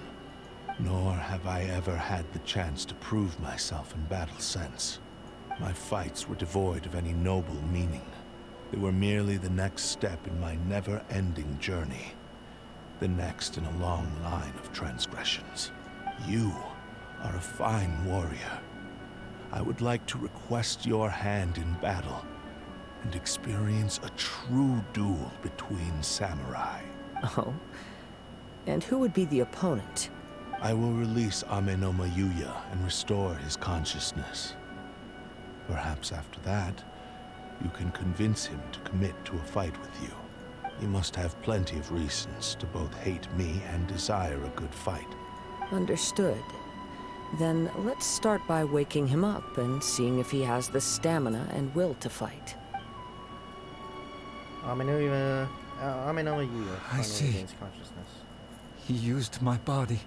Nor have I ever had the chance to prove myself in battle since. My fights were devoid of any noble meaning. They were merely the next step in my never-ending journey. The next in a long line of transgressions. You are a fine warrior. I would like to request your hand in battle and experience a true duel between samurai. Oh? And who would be the opponent? I will release Amenoma Yuya and restore his consciousness. Perhaps after that, you can convince him to commit to a fight with you. He must have plenty of reasons to both hate me and desire a good fight. Understood. Then let's start by waking him up and seeing if he has the stamina and will to fight. Amenoma Yuya I see. regains consciousness. He used my body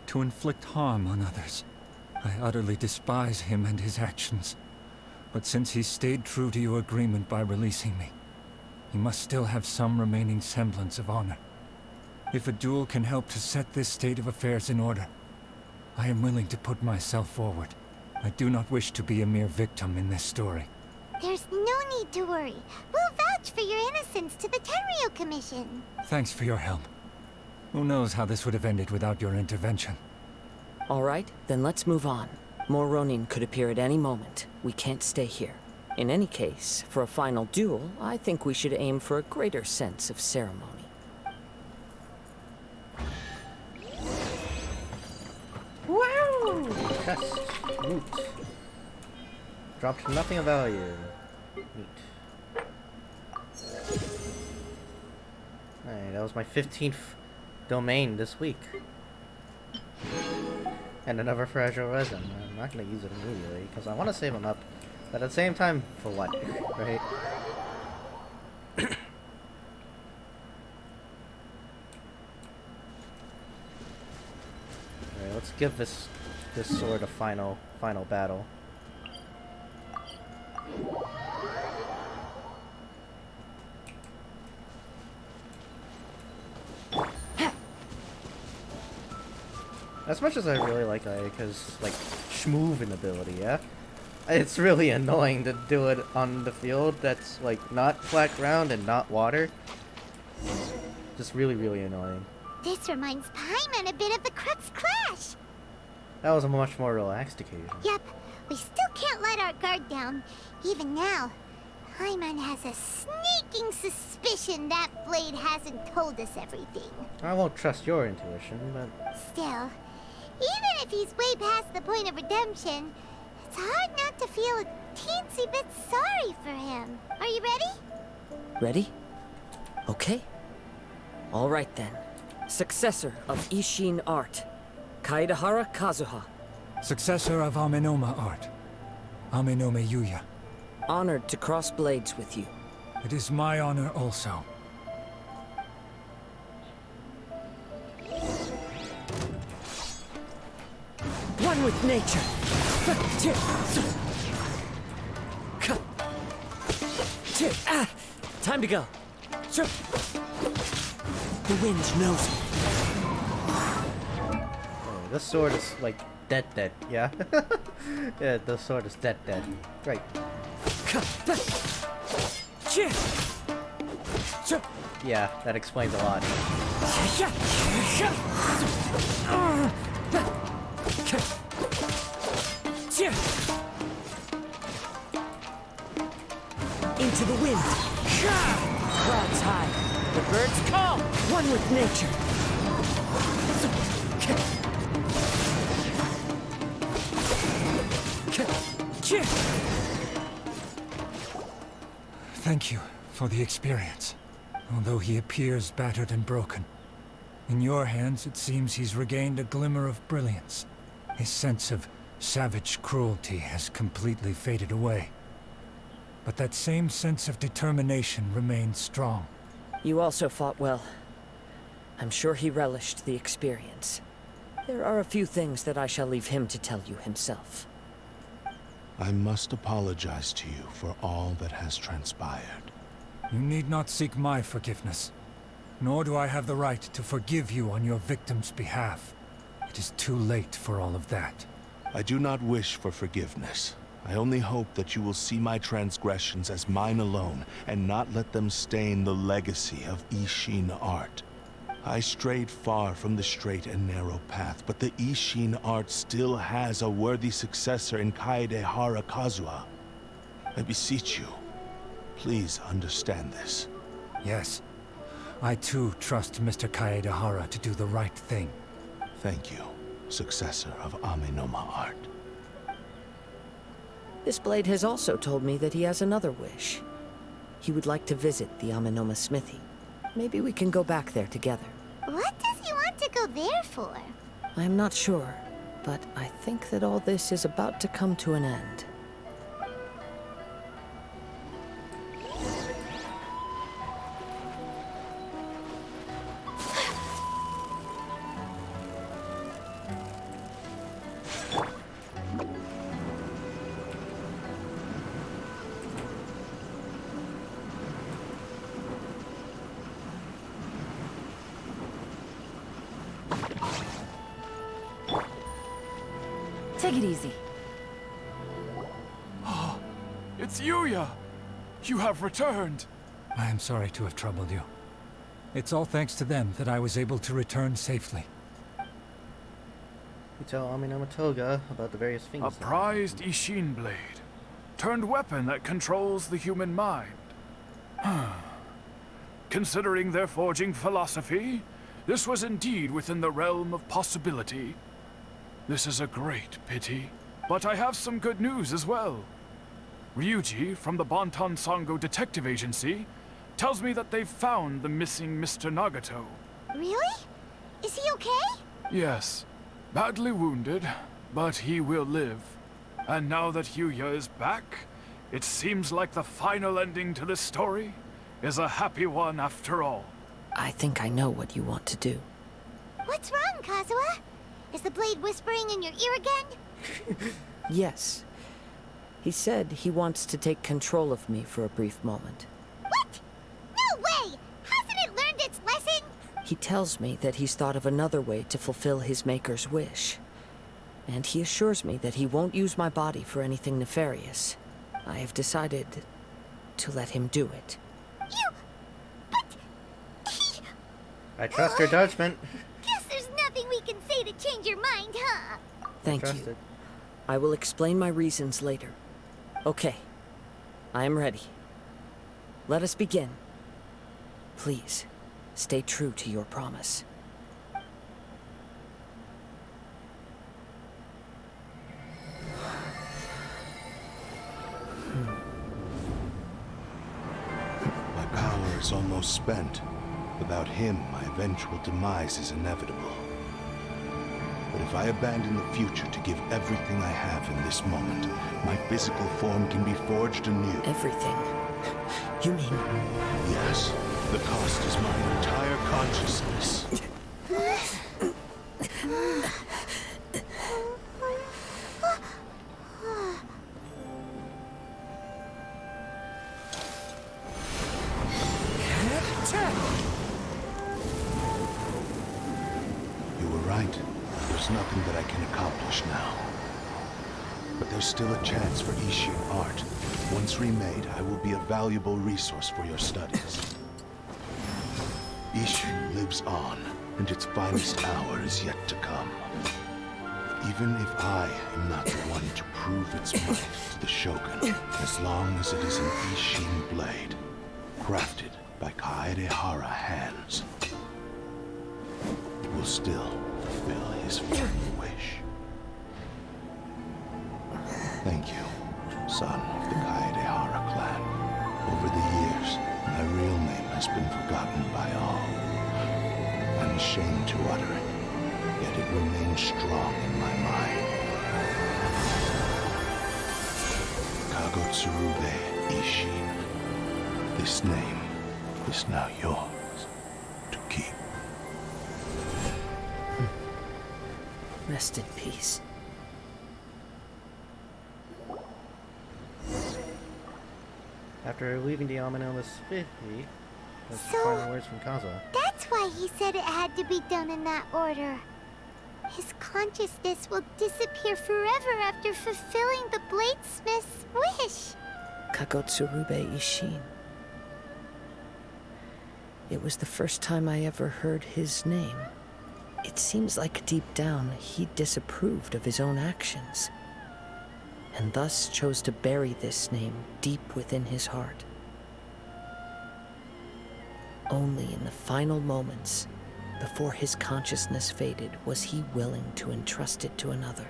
to inflict harm on others. I utterly despise him and his actions. But since he stayed true to your agreement by releasing me, he must still have some remaining semblance of honor. If a duel can help to set this state of affairs in order, I am willing to put myself forward. I do not wish to be a mere victim in this story. There's no need to worry. We'll vouch for your innocence to the Tenryu Commission. Thanks for your help. Who knows how this would have ended without your intervention? All right, then let's move on. More Ronin could appear at any moment. We can't stay here. In any case, for a final duel, I think we should aim for a greater sense of ceremony. Wow! Chest. Loot. Dropped nothing of value. Neat. Alright, that was my 15th domain this week. And another fragile resin. I'm not going to use it immediately because I want to save them up. But at the same time, for what? Right? Alright, let's give this sword a final battle. As much as I really like Ayaka's like schmoovin ability, yeah, it's really annoying to do it on the field that's like not flat ground and not water. Just really, really annoying. This reminds Paimon a bit of the Crux Clash. That was a much more relaxed occasion. Yep, we still can't let our guard down. Even now, Paimon has a sneaking suspicion that blade hasn't told us everything. I won't trust your intuition, but Still, even if he's way past the point of redemption, it's hard not to feel a teensy bit sorry for him. Are you ready? Ready? Okay. All right then. Successor of Ishin art, Kaedahara Kazuha. Successor of Amenoma art, Amenoma Yuya. Honored to cross blades with you. It is my honor also. One with nature. Time to go. The wind knows me. oh, this sword is like dead, yeah? Yeah, the sword is dead. Great. Yeah, that explains a lot. Into the wind. Clouds high. The birds call. One with nature. Thank you for the experience. Although he appears battered and broken, in your hands it seems he's regained a glimmer of brilliance. His sense of savage cruelty has completely faded away. But that same sense of determination remains strong. You also fought well. I'm sure he relished the experience. There are a few things that I shall leave him to tell you himself. I must apologize to you for all that has transpired. You need not seek my forgiveness. Nor do I have the right to forgive you on your victim's behalf. It is too late for all of that. I do not wish for forgiveness. I only hope that you will see my transgressions as mine alone, and not let them stain the legacy of Ishin art. I strayed far from the straight and narrow path, but the Ishin art still has a worthy successor in Kaedehara Kazooha. I beseech you, please understand this. Yes. I too trust Mr. Kaedehara to do the right thing. Thank you, successor of Amenoma art. This blade has also told me that he has another wish. He would like to visit the Amenoma smithy. Maybe we can go back there together. What does he want to go there for? I am not sure, but I think that all this is about to come to an end. Take it easy. It's Yuya! You have returned! I am sorry to have troubled you. It's all thanks to them that I was able to return safely. You tell Amenoma Toga about the various things. A prized Ishin blade. Turned weapon that controls the human mind. Considering their forging philosophy, this was indeed within the realm of possibility. This is a great pity, but I have some good news as well. Ryuji from the Bonton Sango Detective Agency tells me that they've found the missing Mr. Nagato. Really? Is he okay? Yes, badly wounded, but he will live. And now that Yuya is back, it seems like the final ending to this story is a happy one after all. I think I know what you want to do. What's wrong, Kazooha? Is the blade whispering in your ear again? Yes. He said he wants to take control of me for a brief moment. What? No way! Hasn't it learned its lesson? He tells me that he's thought of another way to fulfill his maker's wish. And he assures me that he won't use my body for anything nefarious. I have decided to let him do it. I trust your judgment. Guess there's nothing we can say to change your mind, huh? Thank you. I will explain my reasons later. Okay. I am ready. Let us begin. Please, stay true to your promise. My power is almost spent. Without him, my eventual demise is inevitable. But if I abandon the future to give everything I have in this moment, my physical form can be forged anew. Everything? You mean... Yes. The cost is my entire consciousness. You were right. There's nothing that I can accomplish now. But there's still a chance for Ishin art. Once remade, I will be a valuable resource for your studies. Ishin lives on, and its finest hour is yet to come. Even if I am not the one to prove its might to the Shogun, as long as it is an Ishin blade, crafted by Kaedehara hands, it will still fulfill his final wish. Thank you, son of the Kaedehara clan. Over the years, my real name has been forgotten by all. I'm ashamed to utter it, yet it remains strong in my mind. Kagotsurube Ishin. This name is now yours to keep. Rest in peace. After leaving the Amenoma smithy, that's the So- final words from Kazooha. That's why he said it had to be done in that order. His consciousness will disappear forever after fulfilling the bladesmith's wish. Kagotsurube Ishin. It was the first time I ever heard his name. It seems like deep down he disapproved of his own actions, and thus chose to bury this name deep within his heart. Only in the final moments, before his consciousness faded, was he willing to entrust it to another.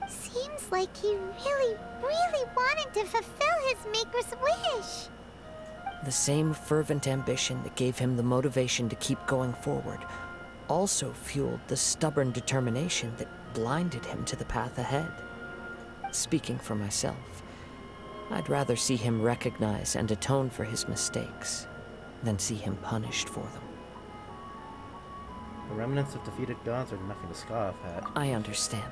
Seems like he really, really wanted to fulfill his maker's wish. The same fervent ambition that gave him the motivation to keep going forward also fueled the stubborn determination that blinded him to the path ahead. Speaking for myself, I'd rather see him recognize and atone for his mistakes than see him punished for them. The remnants of defeated gods are nothing to scoff at. I understand.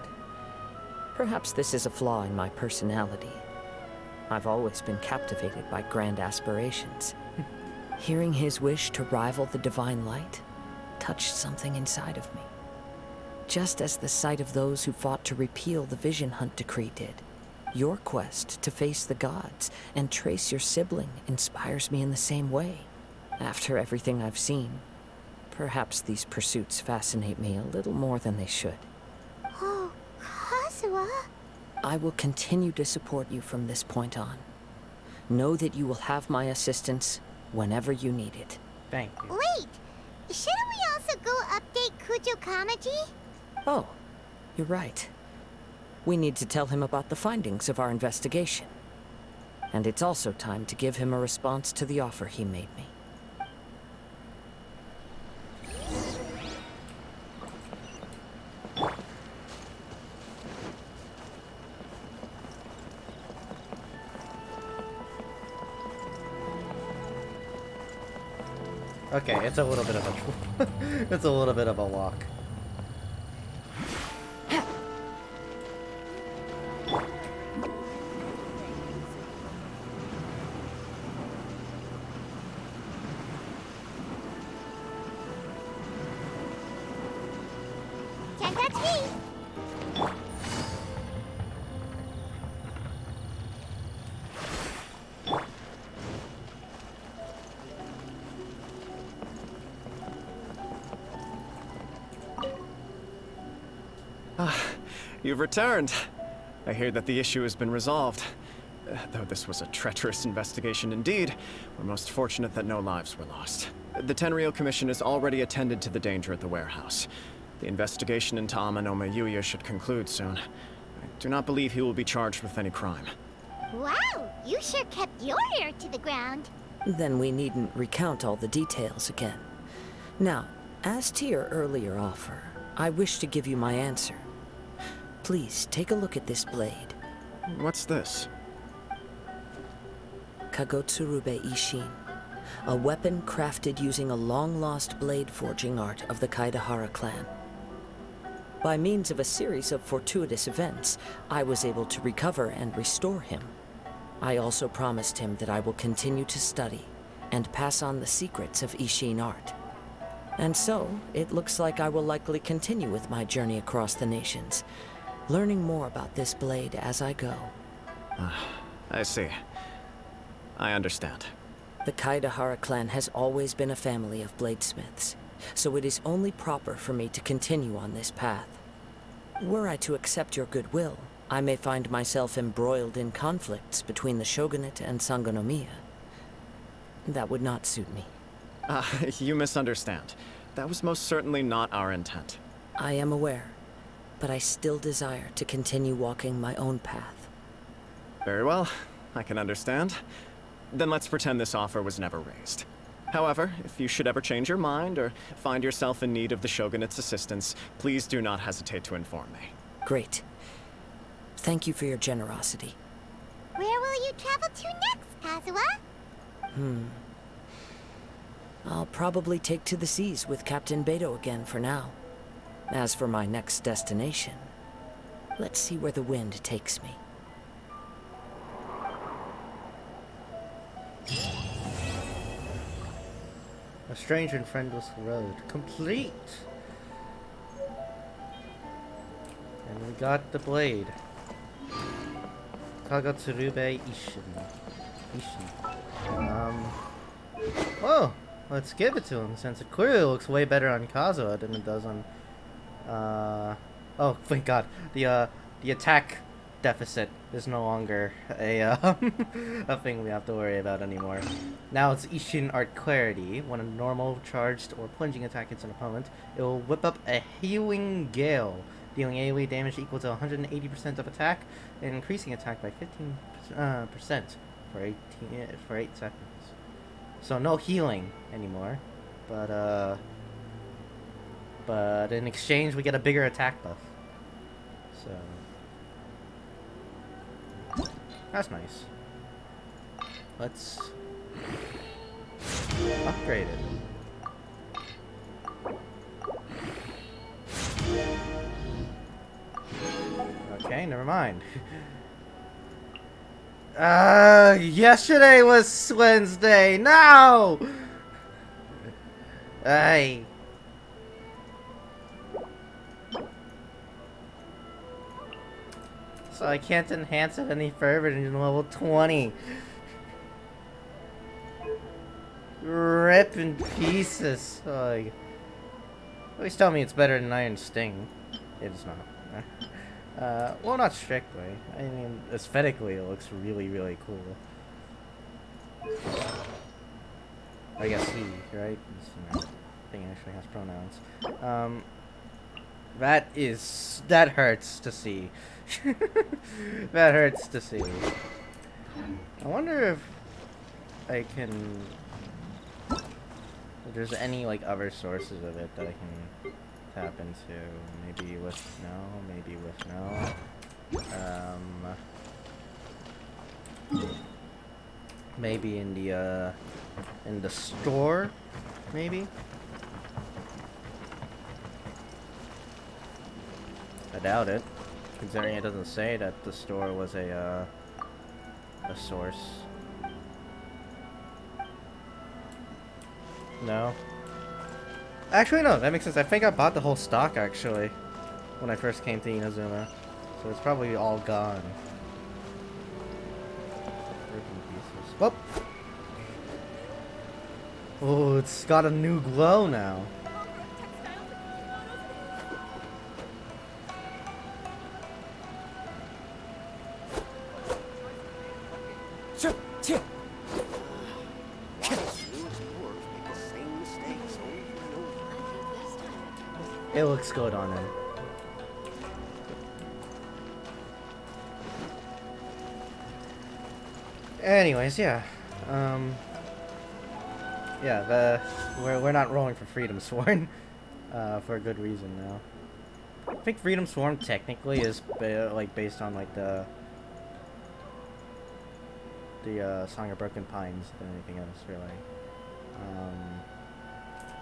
Perhaps this is a flaw in my personality. I've always been captivated by grand aspirations. Hearing his wish to rival the divine light touched something inside of me. Just as the sight of those who fought to repeal the Vision Hunt decree did. Your quest to face the gods and trace your sibling inspires me in the same way. After everything I've seen, perhaps these pursuits fascinate me a little more than they should. Oh, Kazooha. I will continue to support you from this point on. Know that you will have my assistance whenever you need it. Thank you. Wait, shouldn't we also go update Kujo Kamaji? Oh, you're right. We need to tell him about the findings of our investigation. And it's also time to give him a response to the offer he made me. Okay, it's a little bit of a it's a little bit of a walk. Can't touch me. You've returned. I hear that the issue has been resolved. Though this was a treacherous investigation indeed, we're most fortunate that no lives were lost. The Tenryou Commission has already attended to the danger at the warehouse. The investigation into Amanome Yuya should conclude soon. I do not believe he will be charged with any crime. Wow, you sure kept your ear to the ground. Then we needn't recount all the details again. Now, as to your earlier offer, I wish to give you my answer. Please take a look at this blade. What's this? Kagotsurube Ishin, a weapon crafted using a long-lost blade forging art of the Kaidahara clan. By means of a series of fortuitous events, I was able to recover and restore him. I also promised him that I will continue to study and pass on the secrets of Ishin art. And so, it looks like I will likely continue with my journey across the nations, learning more about this blade as I go. I see. I understand. The Kaidahara clan has always been a family of bladesmiths, so it is only proper for me to continue on this path. Were I to accept your goodwill, I may find myself embroiled in conflicts between the shogunate and Sangonomiya. That would not suit me. You misunderstand. That was most certainly not our intent. I am aware, but I still desire to continue walking my own path. Very well. I can understand. Then let's pretend this offer was never raised. However, if you should ever change your mind or find yourself in need of the Shogunate's assistance, please do not hesitate to inform me. Great. Thank you for your generosity. Where will you travel to next, Kazooha? I'll probably take to the seas with Captain Beidou again for now. As for my next destination, let's see where the wind takes me. A strange and friendless road. Complete! And we got the blade. Kagatsurube Ishin. Oh, let's give it to him since it clearly looks way better on Kazuha than it does on. Oh, thank God. The attack deficit is no longer a a thing we have to worry about anymore. Now it's Ishin Art Clarity. When a normal, charged, or plunging attack hits an opponent, it will whip up a healing gale, dealing AoE damage equal to 180% of attack, and increasing attack by 15% for 8 seconds. So no healing anymore, but in exchange we get a bigger attack buff. So that's nice. Let's upgrade it. Okay, never mind. Yesterday was Wednesday. No! Hey. So I can't enhance it any further than level 20. Rip in pieces. Like, please tell me it's better than Iron Sting. It's not. Well, not strictly. I mean, aesthetically, it looks really, really cool. I guess he, right? This thing actually has pronouns. That hurts to see. That hurts to see. I wonder if I can... if there's any, like, other sources of it that I can tap into. Maybe with no, maybe with no. Maybe in the store, maybe? I doubt it, considering it doesn't say that the store was a source. No. Actually, no, that makes sense. I think I bought the whole stock, actually, when I first came to Inazuma. So it's probably all gone. Whoop! Oh, it's got a new glow now. It looks good on him. Anyways, yeah. Yeah, we're not rolling for Freedom Sworn, for a good reason now. I think Freedom Sworn technically is based on like the Song of Broken Pines than anything else, really.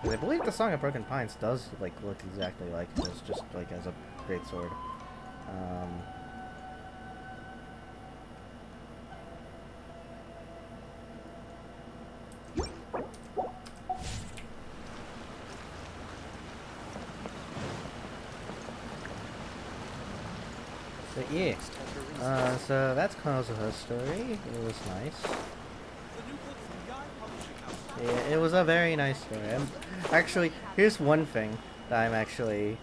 'Cause I believe the Song of Broken Pines does like look exactly like this, just like as a great sword. But yeah, so that's Kazuha's story. It was nice. Yeah, it was a very nice story. Actually, here's one thing that I'm actually...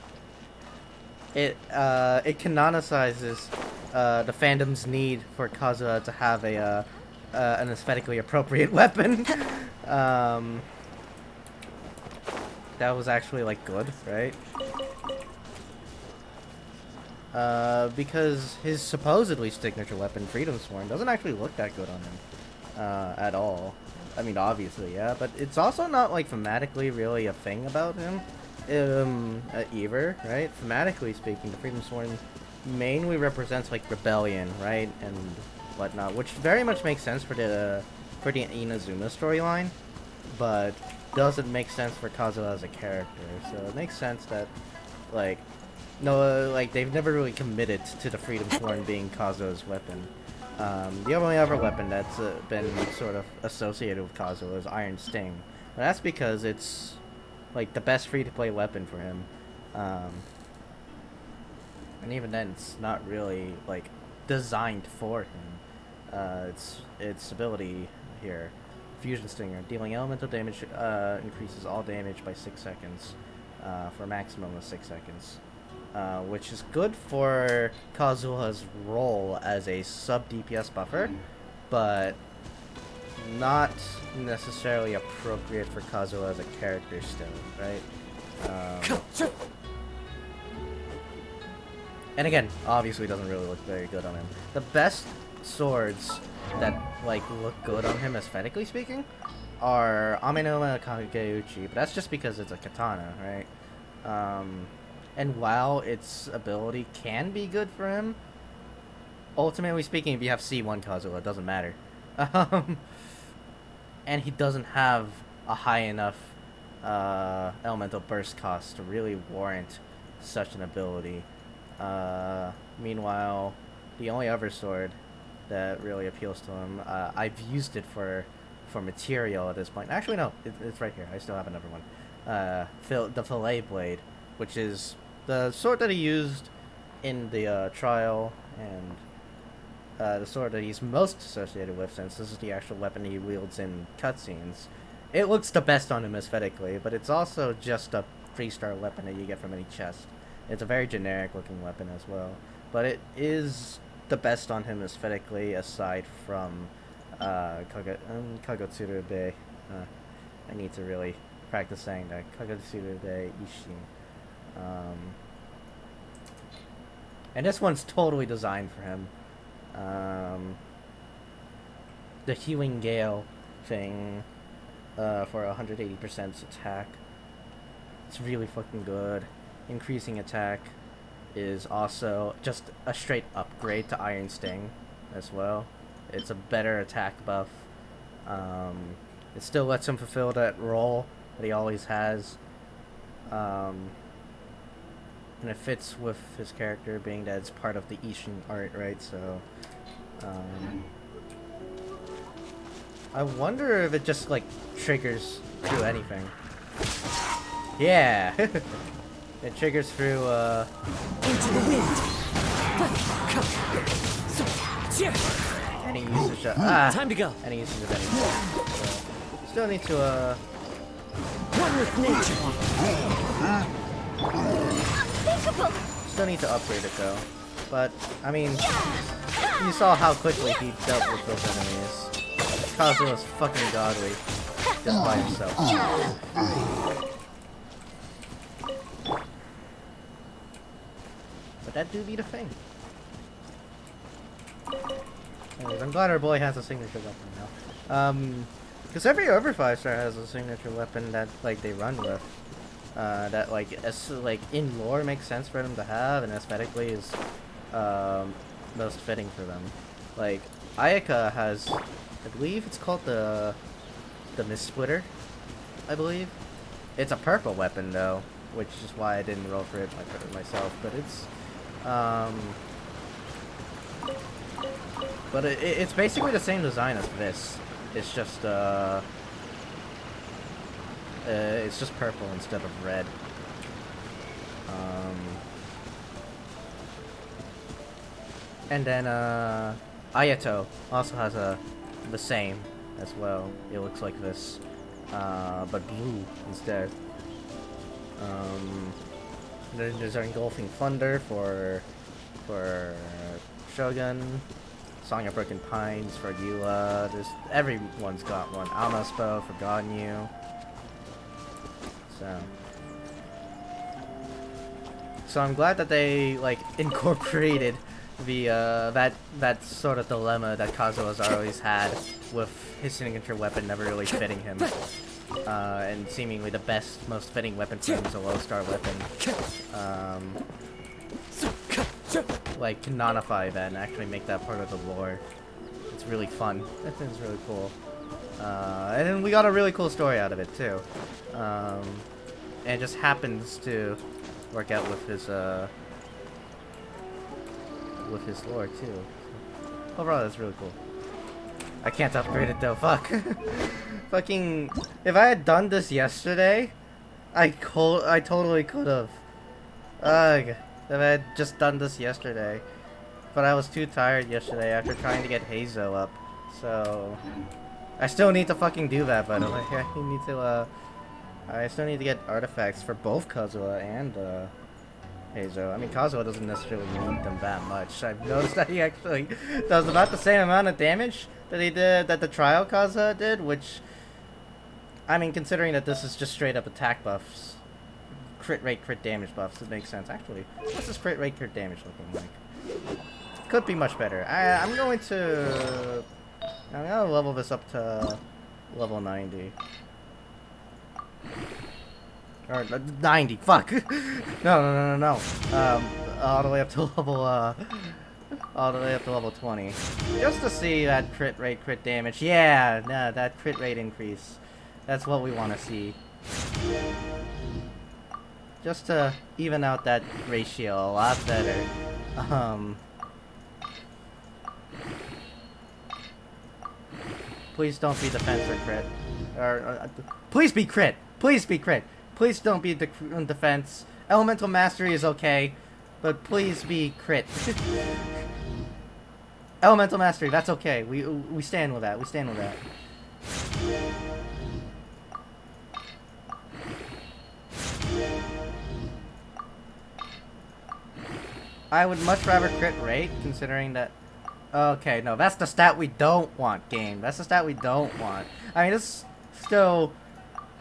It canonicizes the fandom's need for Kazuha to have an aesthetically appropriate weapon. That was actually, like, good, right? Because his supposedly signature weapon, Freedom Sworn, doesn't actually look that good on him. At all. I mean, obviously, yeah, but it's also not, like, thematically really a thing about him, either, right? Thematically speaking, the Freedom Sworn mainly represents, like, rebellion, right, and whatnot, which very much makes sense for the Inazuma storyline, but doesn't make sense for Kazuha as a character, so it makes sense that, like, no, like, they've never really committed to the Freedom Sworn being Kazuha's weapon. The only other weapon that's been sort of associated with Kazuha is Iron Sting. And that's because it's, like, the best free-to-play weapon for him. And even then, it's not really, like, designed for him. Its ability here Fusion Stinger. Dealing elemental damage increases all damage by 6 seconds for a maximum of 6 seconds. Which is good for Kazuha's role as a sub-DPS buffer, but not necessarily appropriate for Kazuha as a character still, right? And again, obviously doesn't really look very good on him. The best swords that like look good on him aesthetically speaking are Amenoma Kageuchi, but that's just because it's a katana, right? And while its ability can be good for him, ultimately speaking, if you have C1 Kazuha, it doesn't matter. And he doesn't have a high enough elemental burst cost to really warrant such an ability. Meanwhile, the only other sword that really appeals to him, I've used it for material at this point. Actually, no, it's right here. I still have another one. The fillet blade, which is the sword that he used in the trial, and the sword that he's most associated with, since this is the actual weapon he wields in cutscenes. It looks the best on him aesthetically, but it's also just a 3-star weapon that you get from any chest. It's a very generic looking weapon as well, but it is the best on him aesthetically, aside from Kagotsurube. I need to really practice saying that. Kagotsurube Ishin. And this one's totally designed for him. The Healing Gale thing for 180% attack. It's really fucking good. Increasing attack is also just a straight upgrade to Iron Sting as well. It's a better attack buff. It still lets him fulfill that role that he always has. And it fits with his character, being that it's part of the Ishin art, right? So, I wonder if it just, like, triggers through anything. Yeah! It triggers through, Into the wind! any usage of, Time to go! any usage of anything. So, still need to, One with nature! still need to upgrade it, though. But, I mean, you saw how quickly he dealt with those enemies. Kazuha's fucking godly, just by himself. But that do be the thing. Anyways, I'm glad our boy has a signature weapon now. Because every other 5-star has a signature weapon that, like, they run with. That, like, in lore makes sense for them to have, and aesthetically is, most fitting for them. Like, Ayaka has, I believe it's called the Mist Splitter, I believe. It's a purple weapon, though, which is why I didn't roll for it myself, but it's, but it's basically the same design as this. It's just purple instead of red. And then Ayato also has the same as well. It looks like this, but blue instead. Then there's our Engulfing Thunder for Shogun, Song of Broken Pines for Yula. Everyone's got one. Alma's Bow for Ganyu. So I'm glad that they like incorporated the that sort of dilemma that Kazuha's always had with his signature weapon never really fitting him. And seemingly the best, most fitting weapon for him is a low-star weapon. Like, canonify that and actually make that part of the lore. It's really fun. That thing's really cool. And then we got a really cool story out of it, too. And it just happens to work out with his lore, too. Overall, that's really cool. I can't upgrade it, though. Fuck. Fucking, if I had done this yesterday, I totally could have. Ugh. If I had just done this yesterday. But I was too tired yesterday after trying to get Hazo up. So, I still need to fucking do that, by the way. I need to, I still need to get artifacts for both Kazooha and, Heizo. I mean, Kazooha doesn't necessarily need them that much. I've noticed that he actually does about the same amount of damage that he did, that the trial Kazooha did, which, I mean, considering that this is just straight up attack buffs, crit rate, crit damage buffs, it makes sense. Actually, what's this crit rate, crit damage looking like? Could be much better. I'm going to level this up to level 90. Or 90, fuck! No. All the way up to level, all the way up to level 20. Just to see that crit rate, crit damage. Yeah, nah, that crit rate increase. That's what we want to see. Just to even out that ratio a lot better. Please don't be defense or crit. Please be crit! Please be crit! Please don't be defense. Elemental mastery is okay, but please be crit. Elemental mastery, that's okay. We stand with that. We stand with that. I would much rather crit rate, considering that. Okay, no, that's the stat we don't want, game. That's the stat we don't want. I mean, it's still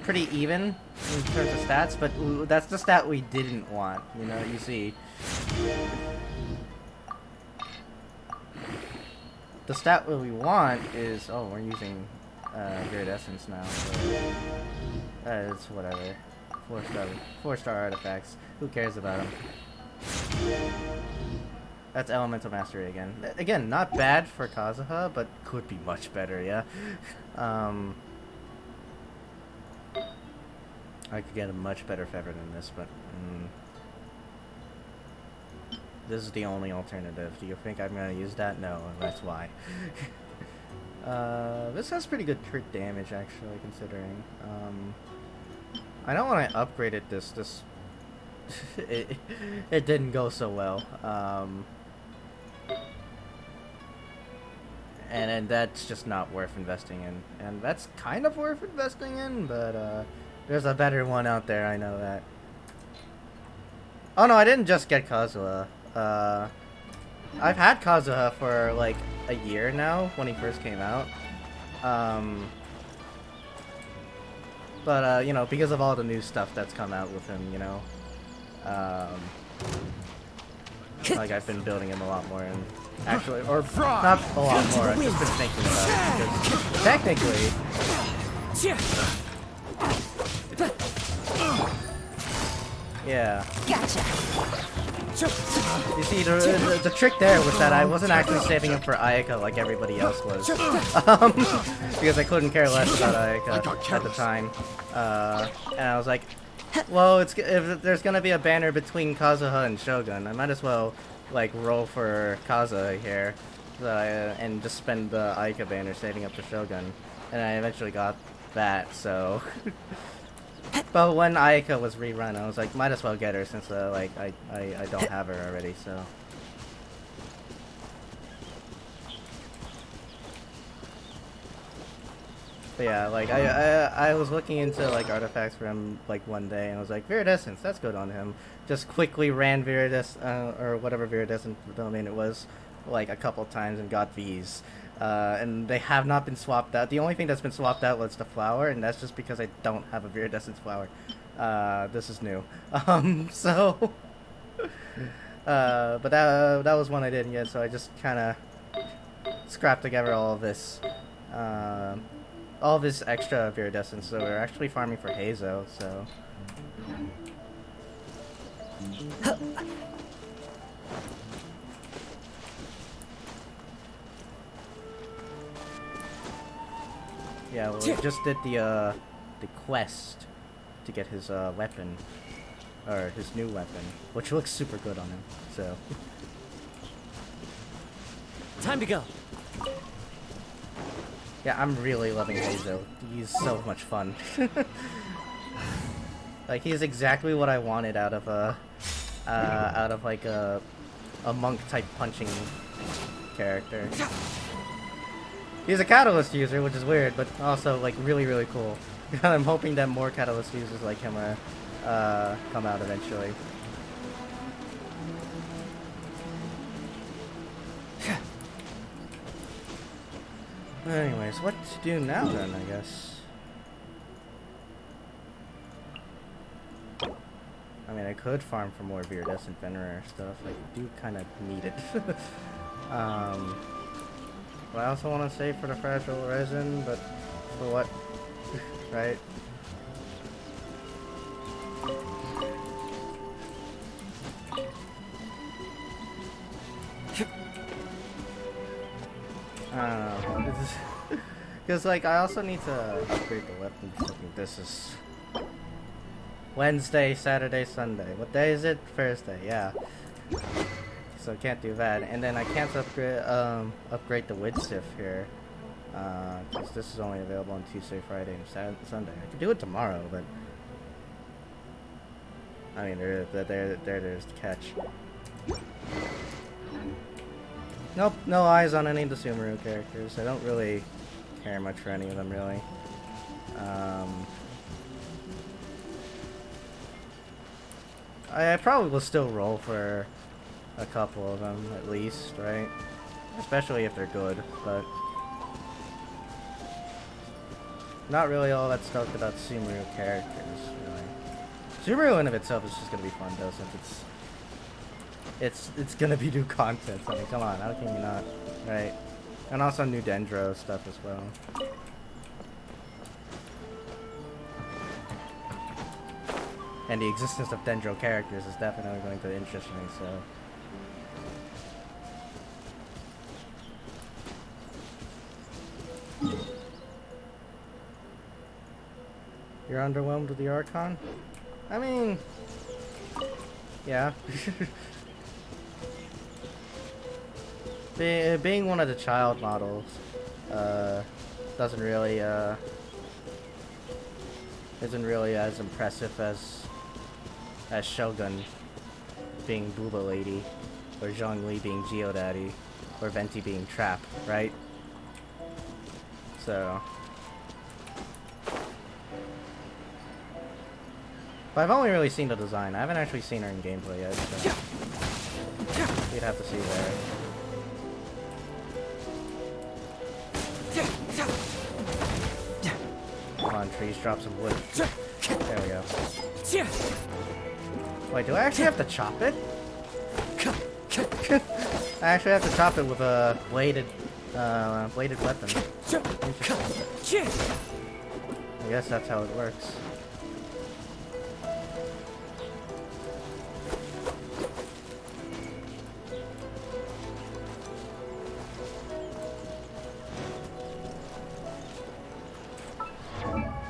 pretty even in terms of stats, but that's the stat we didn't want, you know, you see. The stat we want is, oh, we're using Viridescence now, so it's whatever. 4-star artifacts, who cares about them? That's Elemental Mastery again. Again, not bad for Kazooha, but could be much better, yeah? I could get a much better feather than this, but this is the only alternative. Do you think I'm gonna use that? No, that's why. This has pretty good crit damage, actually, considering. I don't want to upgrade it this it didn't go so well. And that's just not worth investing in. And that's kind of worth investing in, but there's a better one out there, I know that. Oh no, I didn't just get Kazooha. I've had Kazooha for like a year now, when he first came out. But you know, because of all the new stuff that's come out with him, you know. Like I've been building him a lot more, and actually, or not a lot more, I've just been thinking about it, because technically, yeah. Gotcha. You see, the trick there was that I wasn't actually saving him for Ayaka like everybody else was, because I couldn't care less about Ayaka at the time, and I was like, well, if there's gonna be a banner between Kazooha and Shogun, I might as well like roll for Kazooha here, and just spend the Ayaka banner saving up for Shogun, and I eventually got that. So, but when Ayaka was rerun, I was like, might as well get her since like I don't have her already. So. But yeah, like I was looking into like artifacts for him like one day, and I was like, Viridescence, that's good on him. Just quickly ran or whatever Viridescent domain it was, like a couple times and got V's. And they have not been swapped out. The only thing that's been swapped out was the flower, and that's just because I don't have a Viridescence flower. This is new. So but that was one I didn't get, so I just kind of scrapped together all of this. All this extra Viridescence, so we're actually farming for Heizo, so. Yeah, well, we just did the quest to get his weapon, or his new weapon, which looks super good on him, so. Time to go. Yeah, I'm really loving Heizo. He's so much fun. Like, he's exactly what I wanted out of like a monk type punching character. He's a Catalyst user, which is weird, but also like really, really cool. I'm hoping that more Catalyst users like him come out eventually. Anyways, what to do now then, I guess? I mean, I could farm for more Viridescent Venerer stuff. I do kind of need it. But I also want to save for the Fragile Resin, but for what? Right? I don't know. Because, like, I also need to upgrade the weapons. I think this is Wednesday, Saturday, Sunday. What day is it? Thursday, yeah. So I can't do that. And then I can't upgrade the Widsith here. Because this is only available on Tuesday, Friday, and Sunday. I could do it tomorrow, but... I mean, there's the catch. Nope, no eyes on any of the Sumeru characters. I don't really care much for any of them, really. I probably will still roll for a couple of them, at least, right? Especially if they're good, but... Not really all that stoked about Sumeru characters, really. Sumeru in of itself is just gonna be fun, though, since it's gonna be new content. I mean, come on, how can you not, right? And also new Dendro stuff as well. And the existence of Dendro characters is definitely going to interest me, so... You're underwhelmed with the Archon? I mean... Yeah. Being one of the child models, doesn't really, isn't really as impressive as Shogun being Booba Lady, or Zhongli being Geodaddy, or Venti being Trap, right? So... But I've only really seen the design. I haven't actually seen her in gameplay yet, so... We'd have to see there. Come on, trees, drop some wood. There we go. Wait, do I actually have to chop it? I actually have to chop it with a bladed weapon. I guess that's how it works.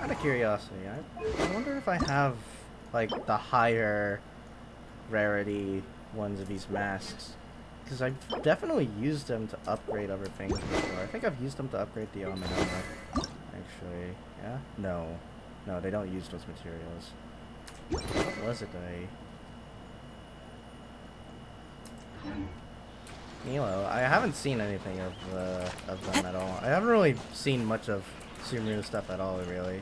Out of curiosity, I wonder if I have like the higher rarity ones of these masks, because I've definitely used them to upgrade other things before. I think I've used them to upgrade the armor. Actually, yeah? No, they don't use those materials. What was it Nilo, I haven't seen anything of them at all. I haven't really seen much of Sumeru stuff at all, really.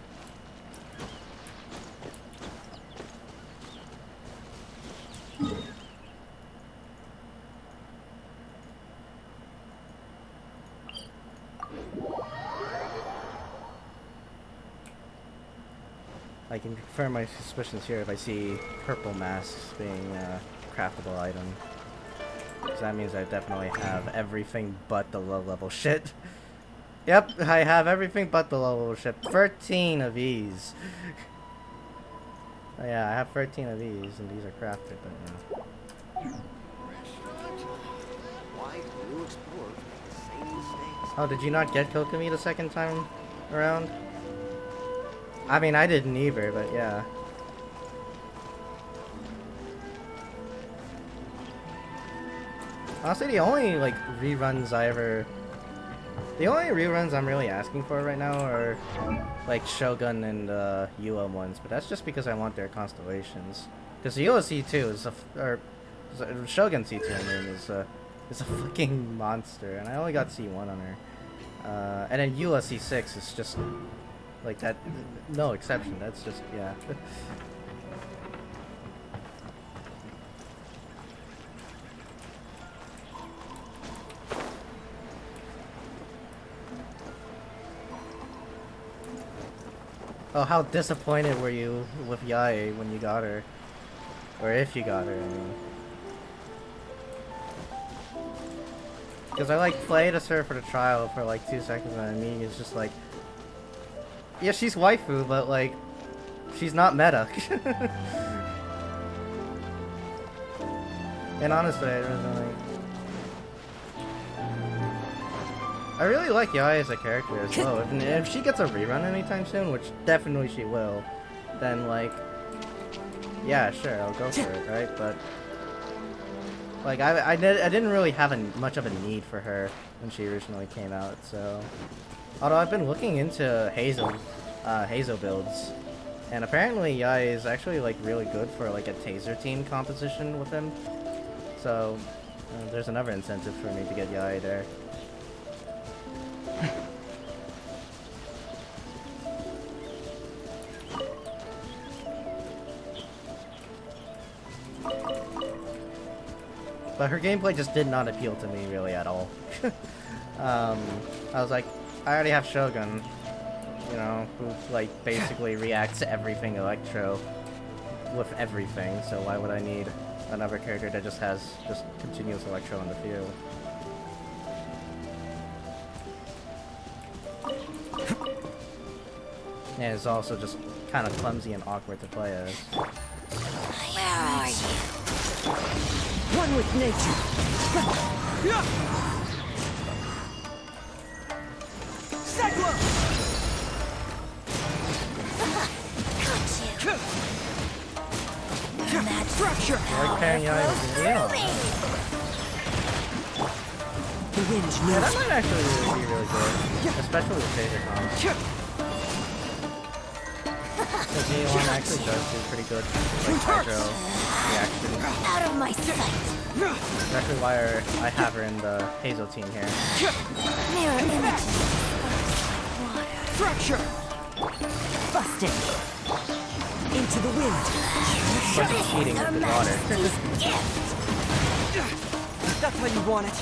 I can confirm my suspicions here if I see purple masks being a craftable item. Because that means I definitely have everything but the low level shit. Yep, I have everything but the low level shit. 13 of these. Oh, yeah, I have 13 of these, and these are crafted, but yeah. Oh, did you not get Kokomi the second time around? I mean, I didn't either, but yeah. Honestly, the only, like, reruns I'm really asking for right now are, like, Shogun and, Yua ones, but that's just because I want their constellations. Because Yua C2 is Shogun C2, I mean, is a fucking monster, and I only got C1 on her. And then Eula C6 is just like that. No exception. That's just, yeah. Oh, how disappointed were you with Yae when you got her? Or if you got her, I mean. Because I like played as her for the trial for like 2 seconds and immediately it's just like... Yeah, she's waifu, but like... She's not meta. And honestly, I really like Yae as a character as well. If she gets a rerun anytime soon, which definitely she will, then like... Yeah, sure, I'll go for it, right? But... Like, I didn't really have much of a need for her when she originally came out, so... Although I've been looking into Hazel builds, and apparently Yae is actually, like, really good for, like, a taser team composition with him. So, there's another incentive for me to get Yae there. But her gameplay just did not appeal to me really at all. I was like, I already have Shogun, you know, who like basically reacts to everything Electro with everything, so why would I need another character that just has just continuous Electro in the field? And it's also just kind of clumsy and awkward to play as. Where are you? One with nature. Cyclone! Got you. Fracture! Like pairing Yae with Neon. The wind Yeah, knows. that might actually be really good. Especially with Phaser comms. So Neon actually does do pretty good like hydro reaction. Out of my sight. That's actually why I have her in the Hazel team here. Mirror image. Fracture! Busted. Into the wind. Plus it's cheating with the water. That's how you want it.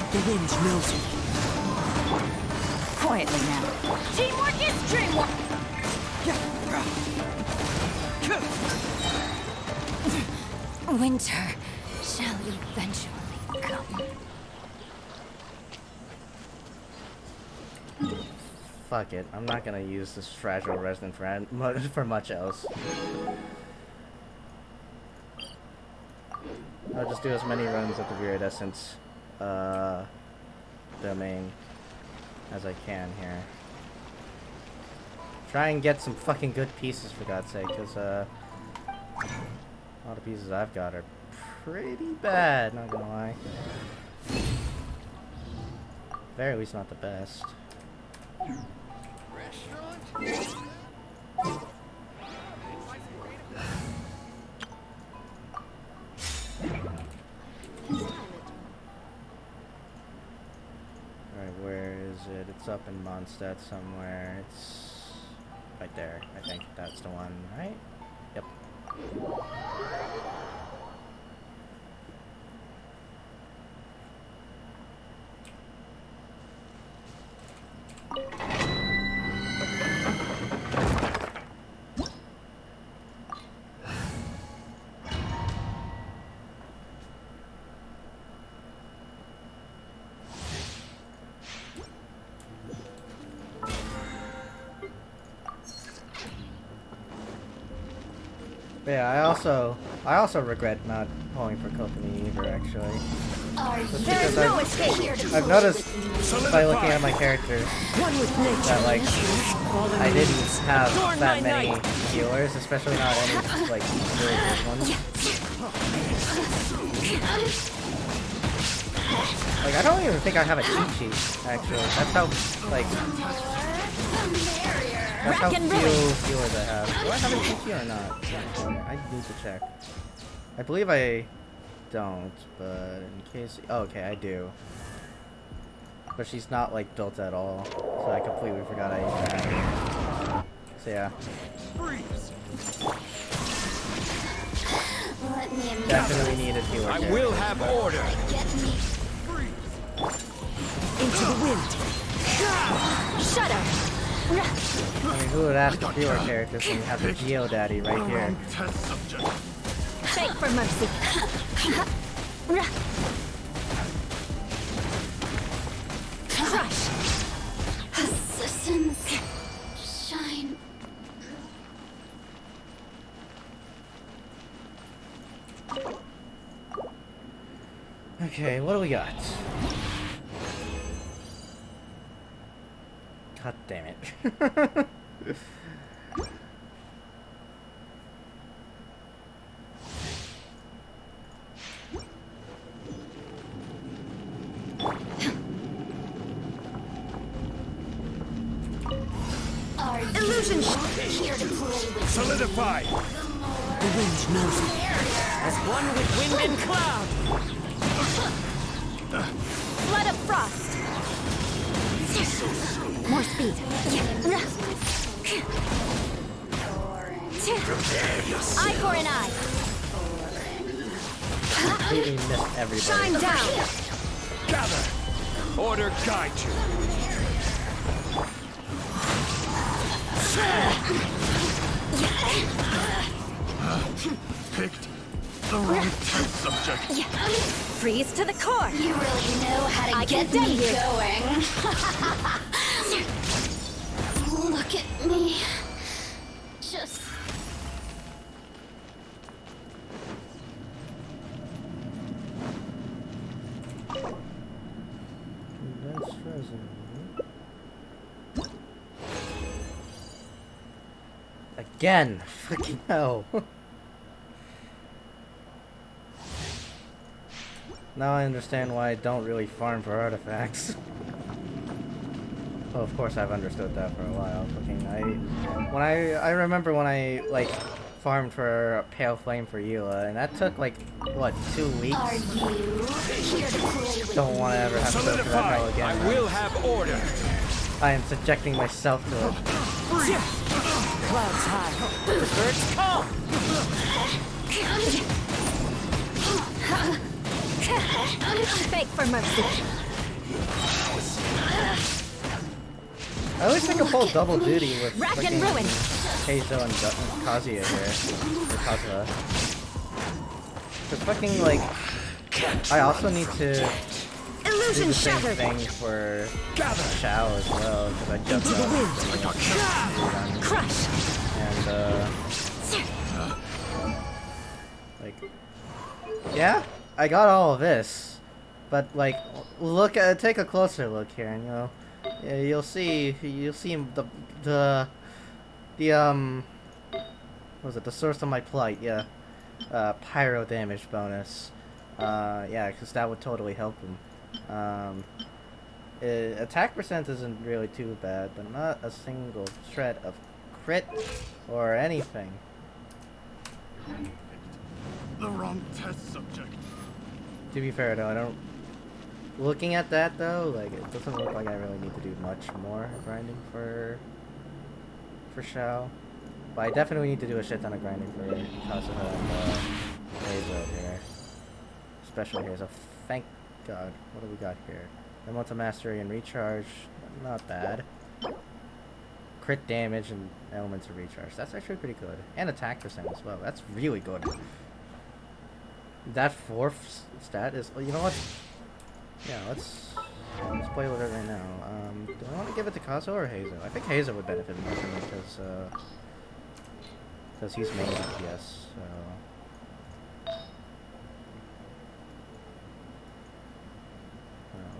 The wind knows you. Quietly now. Teamwork is dreamwork. Winter shall eventually come. Fuck it, I'm not gonna use this fragile resident for much else. I'll just do as many runs at the Viridescence domain as I can here. Try and get some fucking good pieces for God's sake, because all the pieces I've got are pretty bad, not gonna lie. Very least not the best. Alright, where is it? It's up in Mondstadt somewhere. It's right there. I think that's the one, right? Yep. Yeah, I also regret not pulling for Kokomi either, actually. Just because I've noticed by looking at my characters that like I didn't have that many healers, especially not any like really good ones. Like I don't even think I have a cheat sheet, actually. That's how like that's how few healers I have. Do I have a cheat sheet or not? I need to check. I believe I don't, but in case... Oh, okay, I do. But she's not, like, built at all. So I completely forgot I even had her. So, yeah. Definitely need a healer. I will have order. Into the wind. Shudder. I mean, who would ask a healer character when you have the Geo Daddy right here? Beg for mercy. Crush. Assistance. Shine. Okay, what do we got? God damn it. Illusion. Solidify! The wind knows me. As one with wind and cloud. Flood of frost. More speed. Eye for an eye. Completely missed everybody. Shine down. Gather! Order guide you. Picked the wrong test subject. Freeze to the core. You really know how to get me going. Look at me. Just... That's frozen. Again! Fucking hell. Now I understand why I don't really farm for artifacts. Well, of course I've understood that for a while. I remember when I like farmed for Pale Flame for Eula, and that took like what, 2 weeks? Are you here to play with Don't want to ever have to go through that hell again. I will have order. I am subjecting myself to it. Clouds high. The birds calm. Beg for mercy. I always think I pull double duty with Rack and freaking ruin. Keizo and Kazuya here. Or Kazuha. Cause fucking like... I also need to do Illusion the same shattered. thing for Shao as well, because I just Into the wind. Crush. and like, yeah, I got all of this, but like, take a closer look here, and you'll see the what was it, the source of my plight? Yeah, pyro damage bonus. Yeah, because that would totally help him. Attack percent isn't really too bad, but not a single shred of crit or anything. The wrong test subject. To be fair though, I don't... Looking at that though, like, it doesn't look like I really need to do much more grinding for Shao. But I definitely need to do a shit ton of grinding for Kazuha and Heizo here. Especially here, so thank God. What do we got here? Elemental Mastery and Recharge, not bad. Crit damage and Elemental Recharge, that's actually pretty good. And attack percent as well, that's really good. That fourth stat is, you know what? Yeah, let's play with it right now. Do I want to give it to Kazuha or Heizo? I think Heizo would benefit more from it because he's main DPS, so...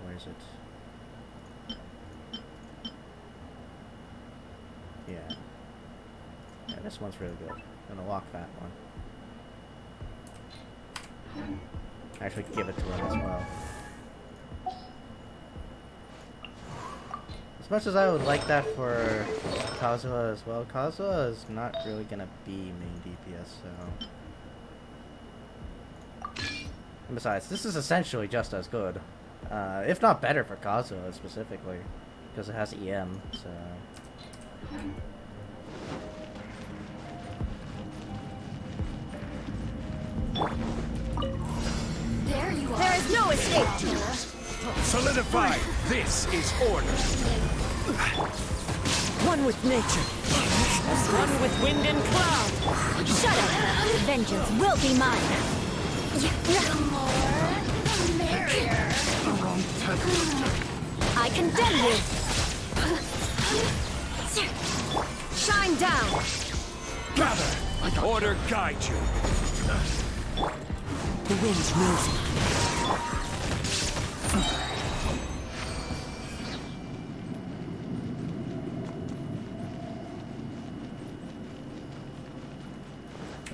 where is it? Yeah. Yeah, this one's really good. I'm gonna lock that one. Actually give it to him as well. As much as I would like that for Kazuha as well, Kazuha is not really gonna be main DPS, so... And besides, this is essentially just as good. If not better for Kazooha specifically. Because it has EM, so... There is no escape! Solidify! This is order! One with nature. As one with wind and cloud. Shut up! Vengeance will be mine! The more, the merrier. I condemn you! Shine down! Gather! Order guide you! The wind knows me.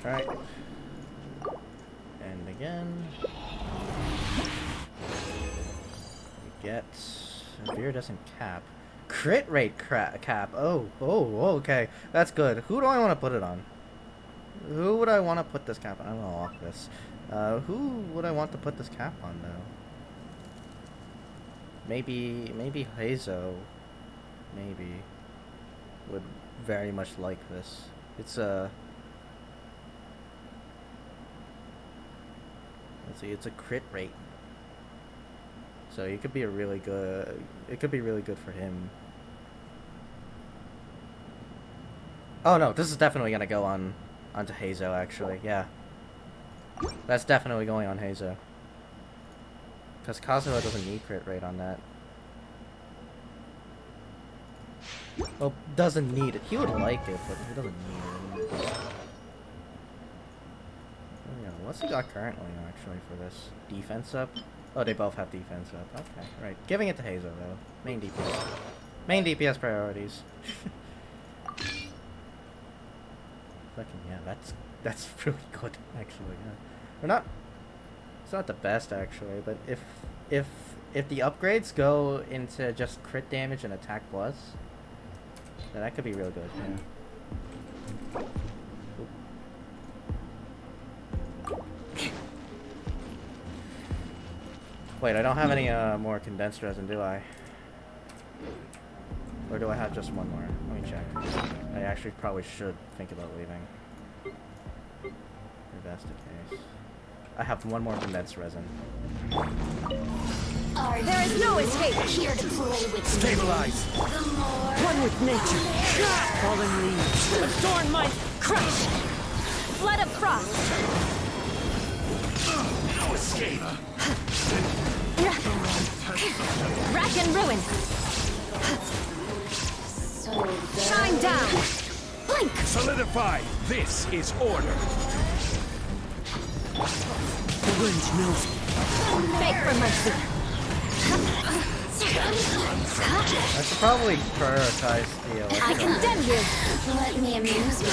Alright. And again. We get a viridescent cap. Crit rate cap. Oh, okay. That's good. Who do I want to put it on? Who would I want to put this cap on? I'm gonna lock this. Who would I want to put this cap on, though? Maybe Hazo. Maybe. Would very much like this. It's let's see, it's a crit rate. So it could be a really good, it could be really good for him. Oh no, this is definitely gonna go onto Hazo actually, yeah. That's definitely going on Hazo. Because Kazooha doesn't need crit rate on that. Well, doesn't need it. He would like it, but he doesn't need it. Oh, yeah, what's he got currently, actually, for this? Defense up? Oh, they both have defense up. Okay, right. Giving it to Hazo, though. Main DPS. Main DPS priorities. Fucking, yeah, that's really good, actually, yeah. Or not... It's not the best, actually, but if the upgrades go into just crit damage and attack plus, then that could be real good, yeah. Wait, I don't have any more condensed resin, do I? Or do I have just one more? Let me check. I actually probably should think about leaving. If that's the case. I have one more condensed resin. There is no escape here to play with. Stabilize! One with nature. Fallen leaves. A thorn might crush. Flood of frost. No escape! Rack and ruin. Shine down. Blink. Solidify! This is order! The wind knows me. Beg for mercy. I should probably prioritize the I condemn you. Let me amuse you.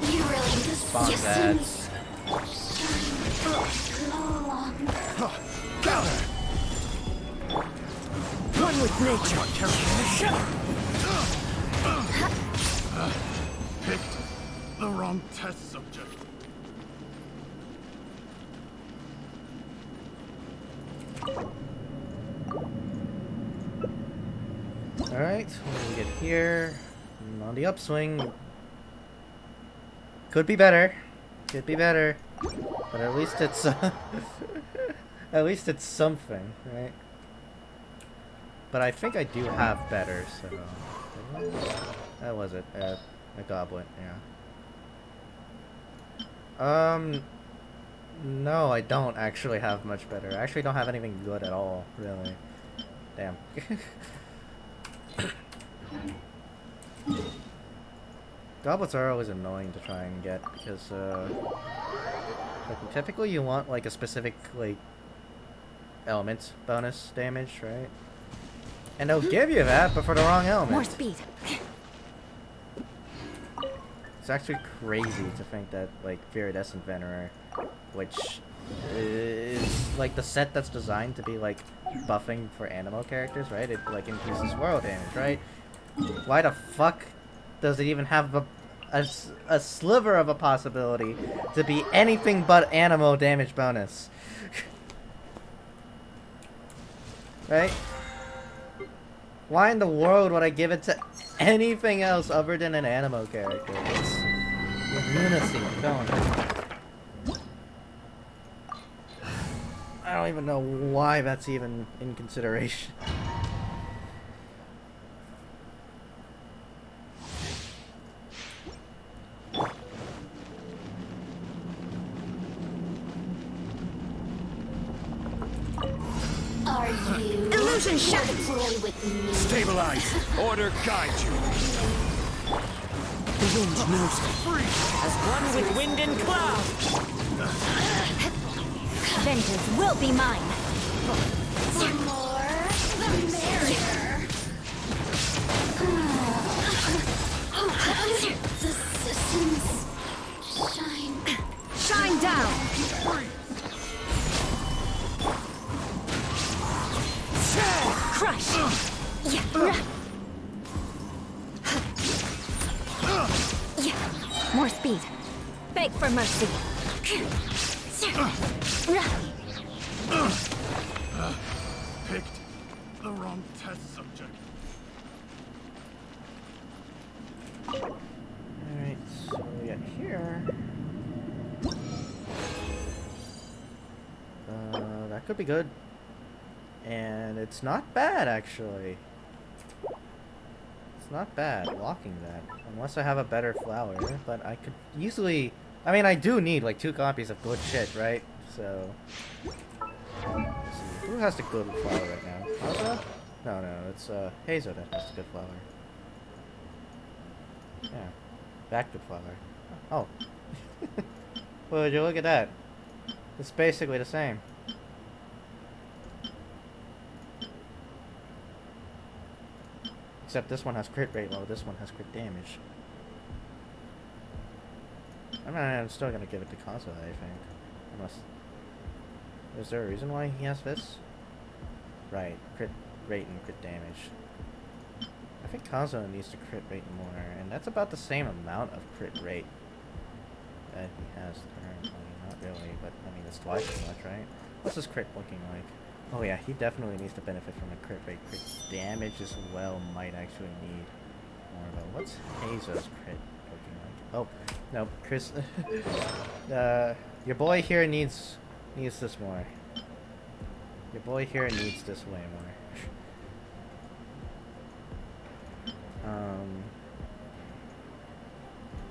You really bomb ads. Gather! One with nature. Picked the wrong test subject. Alright, what do we get here? On the upswing. Could be better. Could be better. But at least it's at least it's something, right? But I think I do have better, so that was it. A goblet, yeah. No, I don't actually have much better. I actually don't have anything good at all, really. Damn. Goblets are always annoying to try and get because, like, typically you want like a specific like element bonus damage, right? And they'll give you that, but for the wrong element. More speed. It's actually crazy to think that like Viridescent Venerer, which is like the set that's designed to be like buffing for animal characters, right? It like increases world damage, right? Why the fuck does it even have a sliver of a possibility to be anything but animal damage bonus. Right? Why in the world would I give it to anything else other than an animo character? It's lunacy, I'm telling you. I don't even know why that's even in consideration. Are you illusion shot play with me? Stabilize. Order guide you. The wind knows me. As one with wind and cloud. Vengeance will be mine. The more, the merrier. The systems shine down. Crush. More speed. Beg for mercy. Picked the wrong test subject. Alright, so we got here. That could be good. And it's not bad, actually. It's not bad walking that. Unless I have a better flower, but I could easily... I mean, I do need like 2 copies of good shit, right? So... Let's see. Who has the good flower right now? Haza? No, it's Hazo that has the good flower. Yeah. That good flower. Oh. Well, would you look at that? It's basically the same. Except this one has crit rate while this one has crit damage. I'm still gonna give it to Kazuha, I think. Unless... Is there a reason why he has this? Right, crit rate and crit damage. I think Kazuha needs to crit rate more, and that's about the same amount of crit rate that he has currently. Not really, but I mean, it's twice as much, right? What's his crit looking like? Oh yeah, he definitely needs to benefit from the crit rate. Crit damage as well might actually need more of a... What's Hazo's crit looking like? Oh, no, Chris... your boy here needs this more. Your boy here needs this way more.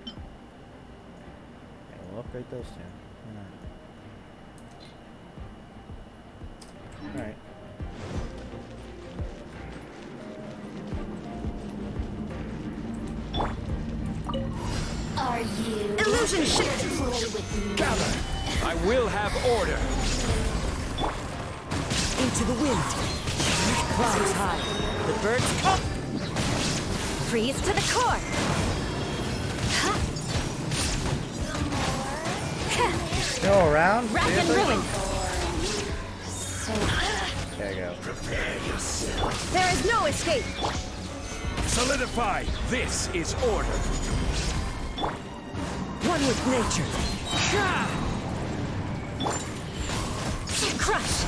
Yeah, we'll upgrade those two. Alright. Are you illusion shit play with me? Gather. I will have order. Into the wind. Clouds high. The birds come. Freeze to the core. Still around? Rack and ruin. There you go. There is no escape. Solidify. This is order. One with nature. Crush.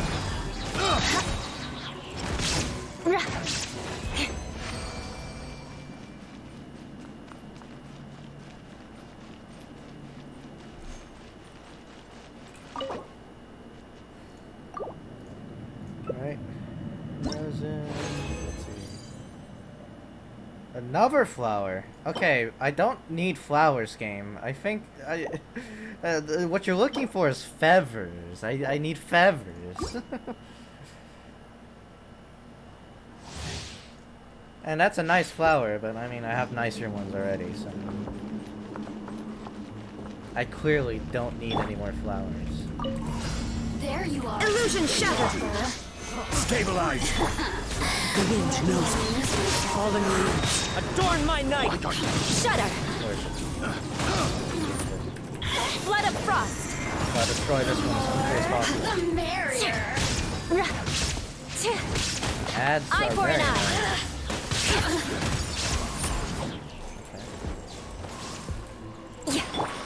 Alright. Let's see. Another flower. Okay, I don't need flowers, game. I think what you're looking for is feathers. I need feathers. And that's a nice flower, but I mean, I have nicer ones already, so... I clearly don't need any more flowers. There you are. Illusion shattered. Stabilize. The wind knows me. Fallen leaves. Adorn my night. Shudder. Flood of frost. I'll destroy this one as quickly as possible. The merrier. Ads Eye are for very an nice. eye.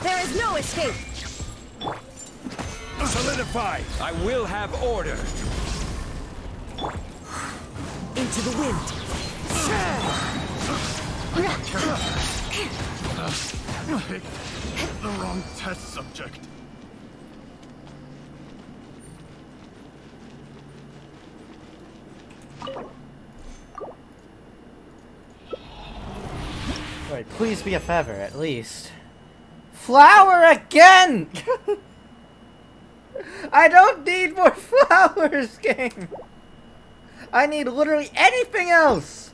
There is no escape! Solidify! I will have order. Into the wind! Picked the wrong test subject. Alright, please be a feather, at least. Flower again! I don't need more flowers, game! I need literally anything else!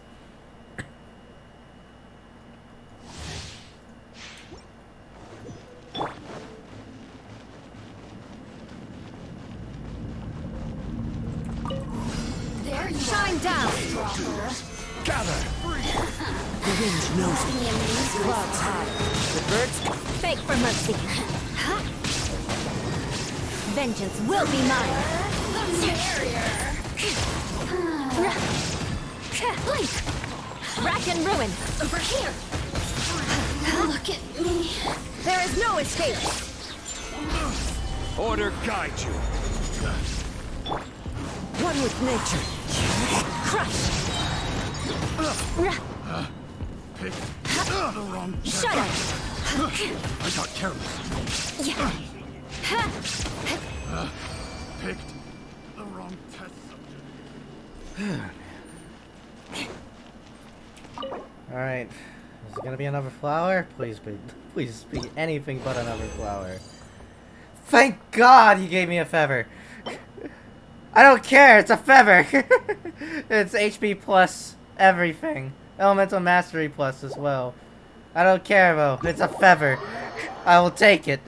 There you Shine down! Gather! The wind knows me. Clouds high. The birds beg for mercy. Vengeance will be mine. Blink! Rack and ruin! over here. Look at me. There is no escape! Order guide you. One with nature. Crush! Picked the wrong test. Shut up! I got careless. Picked the wrong test subject. Alright. Is it gonna be another flower? Please be anything but another flower. Thank God he gave me a feather! I don't care, it's a feather! It's HP plus everything. Elemental Mastery plus as well. I don't care though, it's a feather. I will take it.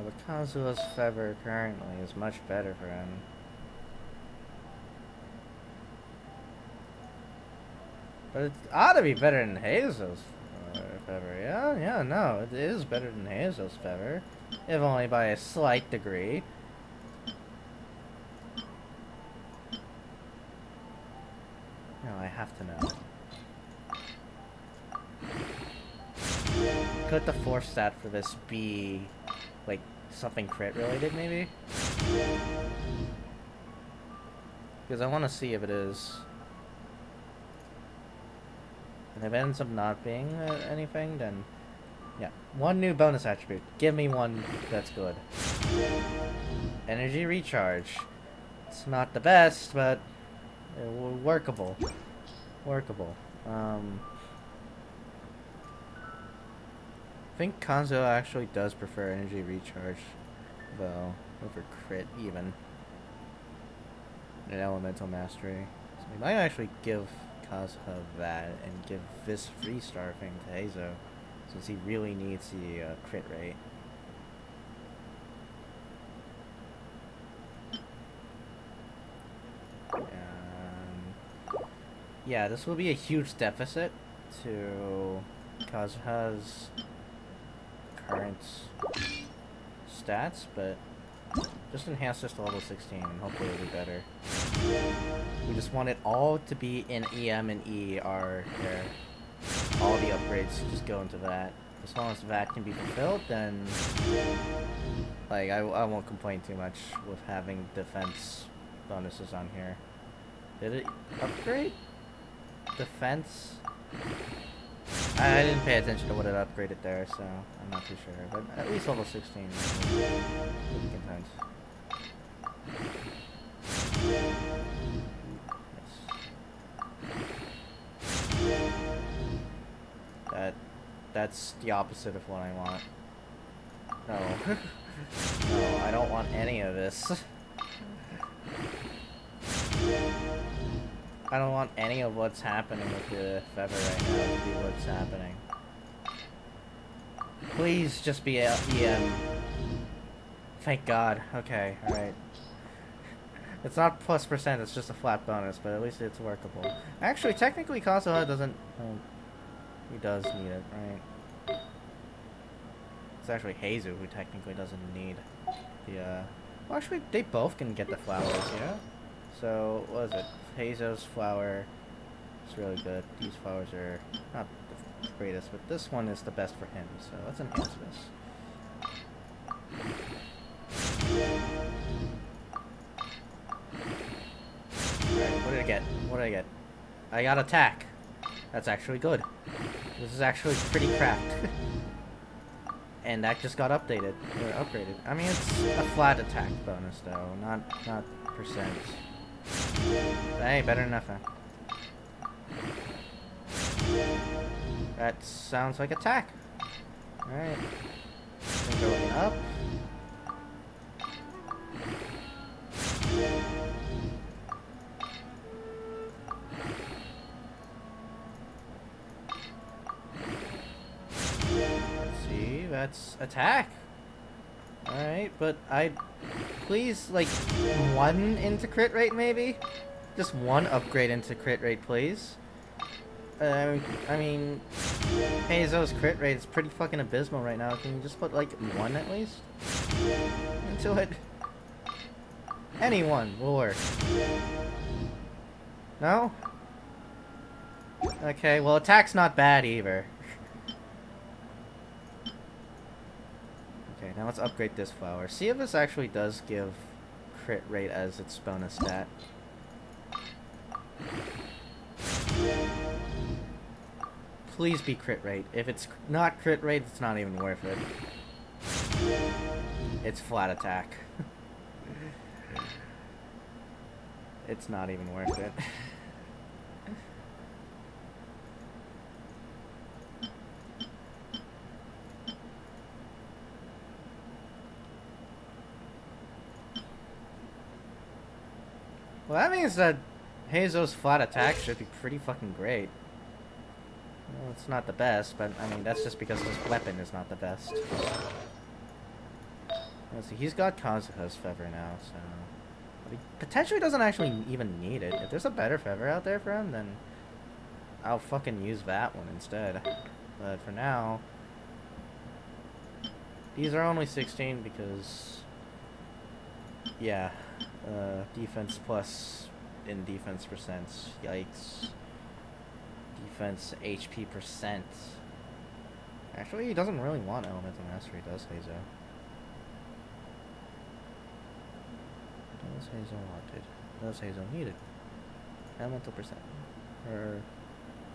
But Kazuha's feather currently is much better for him. But it ought to be better than Hazel's feather. Yeah, no, it is better than Hazel's feather. If only by a slight degree. No, I have to know. Could the force stat for this be, like, something crit related, maybe? Because I want to see if it is. And if it ends up not being anything, then yeah. One new bonus attribute. Give me one that's good. Energy recharge. It's not the best, but workable. Workable. I think Kanzo actually does prefer energy recharge, though, over crit even. And elemental mastery. So we might actually give Kazuha that and give this 3-star thing to Heizo, since he really needs the crit rate. Yeah, this will be a huge deficit to Kazuha's current stats, but just enhance this to level 16 and hopefully it'll be better. We just want it all to be in EM and E are there. All the upgrades just go into that. As long as that can be fulfilled, then like I won't complain too much with having defense bonuses on here. Did it upgrade? Defense? I didn't pay attention to what it upgraded there, so I'm not too sure. But at least level 16 would be content. Yes. That's the opposite of what I want. No. No, I don't want any of this. I don't want any of what's happening with the feather right now to be what's happening. Please just be EM. Thank God. Okay, alright. It's not +%, it's just a flat bonus, but at least it's workable. Actually, technically, Kazuha doesn't... he does need it, right? It's actually Heizu who technically doesn't need the, well, actually, they both can get the flowers, yeah? So, what is it? Hazo's flower is really good. These flowers are not the greatest, but this one is the best for him. So, let's enhance this. Alright, what did I get? What did I get? I got attack. That's actually good. This is actually pretty cracked. And that just got updated, or upgraded. I mean, it's a flat attack bonus, though, not percent. But hey, better than nothing. That sounds like attack. Alright. Going up. That's attack. Alright, but please, like, one into crit rate, maybe? Just one upgrade into crit rate, please. I mean, Hazo's crit rate is pretty fucking abysmal right now. Can you just put, like, one at least into it? Any one will work. No? Okay, well, attack's not bad either. Okay, now let's upgrade this flower. See if this actually does give crit rate as its bonus stat. Please be crit rate. If it's not crit rate, it's not even worth it. It's flat attack. It's not even worth it. Well, that means that Hazo's flat attack should be pretty fucking great. Well, it's not the best, but I mean, that's just because his weapon is not the best. Let's see, he's got Kazuha's feather now, so... But he potentially doesn't actually even need it. If there's a better feather out there for him, then I'll fucking use that one instead. But for now... These are only 16 because... Yeah. Defense plus in defense percents. Yikes. Defense HP percent. Actually, he doesn't really want Elemental Mastery, does Hazo? Does Hazo want it? Does Hazo need it? Elemental percent. Or,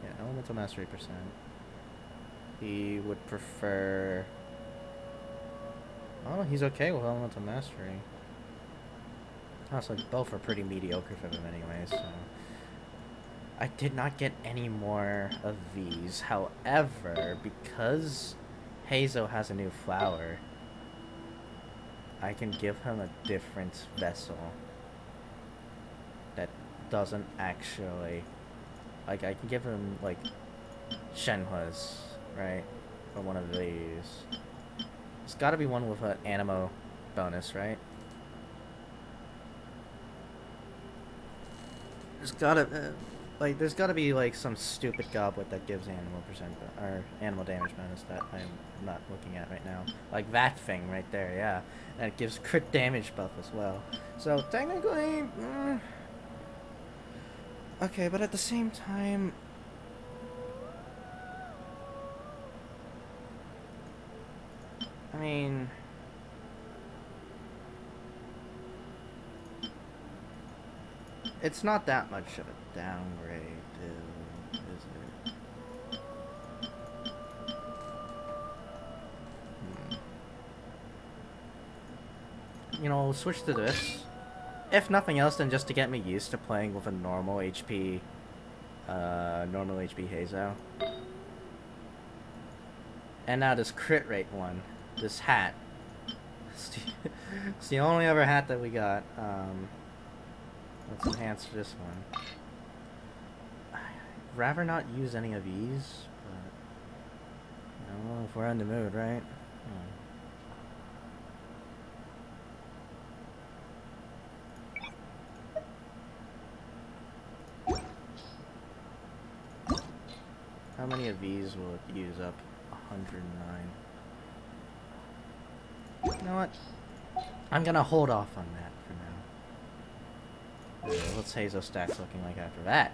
yeah, Elemental Mastery percent. He would prefer... Oh, he's okay with Elemental Mastery. Also, both are pretty mediocre for them anyway, so... I did not get any more of these. However, because Hazo has a new flower, I can give him a different vessel that doesn't actually... Like, I can give him, like, Shenhua's, right? Or one of these. It's gotta be one with an Animo bonus, right? There's gotta... like, there's gotta be, like, some stupid goblet that gives animal percent, or animal damage bonus that I'm not looking at right now. Like that thing right there, yeah. And it gives crit damage buff as well. So, technically, okay, but at the same time... I mean... It's not that much of a downgrade, is it? You know, we'll switch to this. If nothing else, then just to get me used to playing with a normal HP Hazo. And now this crit rate one, this hat. It's the only other hat that we got. Let's enhance this one. I'd rather not use any of these, but... You know, if we're in the mood, right? How many of these will it use up? 109. You know what? I'm gonna hold off on that for now. What's Hazo stacks looking like after that?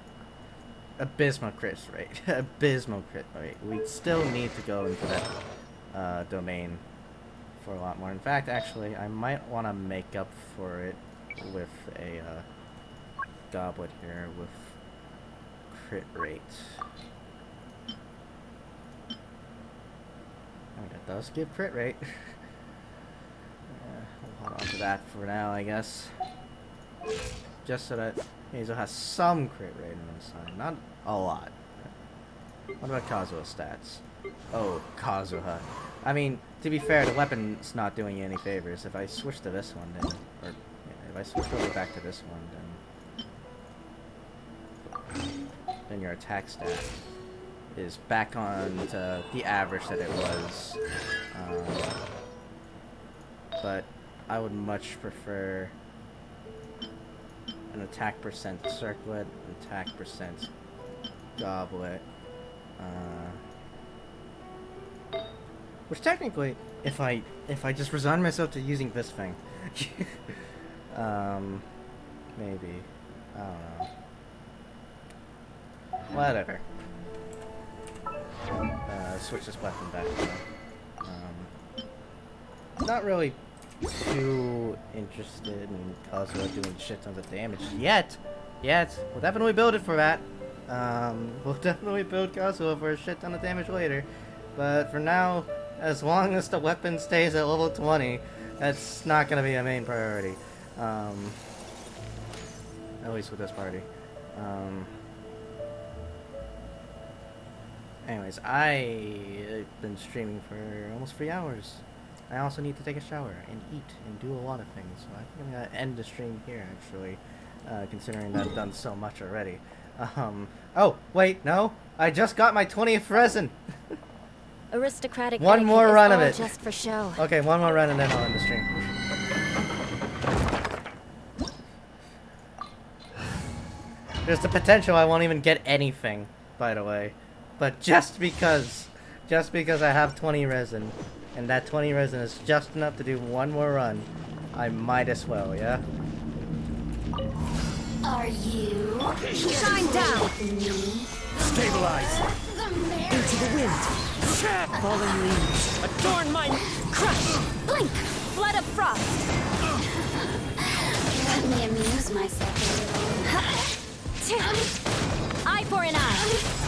Abysmal crit rate. Abysmal crit rate. We still need to go into that domain for a lot more. In fact, actually, I might want to make up for it with a goblet here with crit rate. Oh, that does give crit rate. We'll hold on to that for now, I guess. Just so that Hazel has some crit rate on the side. Not a lot. What about Kazuha stats? Oh, Kazuha. I mean, to be fair, the weapon's not doing you any favors. If I switch to this one, then... Or, yeah, if I switch over back to this one, then your attack stat is back on to the average that it was. But I would much prefer an attack percent circlet, an attack percent goblet. Which technically, if I just resign myself to using this thing, maybe, I don't know. Whatever. Switch this weapon back. Not really too interested in Kazuha doing shit tons of damage yet. We'll definitely build it for that. We'll definitely build Kazuha for a shit ton of damage later. But for now, as long as the weapon stays at level 20, that's not gonna be a main priority. At least with this party. Anyways, I've been streaming for almost 3 hours. I also need to take a shower and eat and do a lot of things. So I think I'm gonna end the stream here, actually, considering that I've done so much already. Oh, wait, no. I just got my 20th resin. Aristocratic one more run of it. Just for show. Okay, one more run and then I'll end the stream. There's the potential I won't even get anything, by the way. But just because I have 20 resin, and that 20 resin is just enough to do one more run, I might as well, yeah? Are you? Shine down! Stabilize! Into the wind! Fallen leaves! Adorn my... Crush! Blink! Flood of frost! Let me amuse myself a little. Eye for an eye!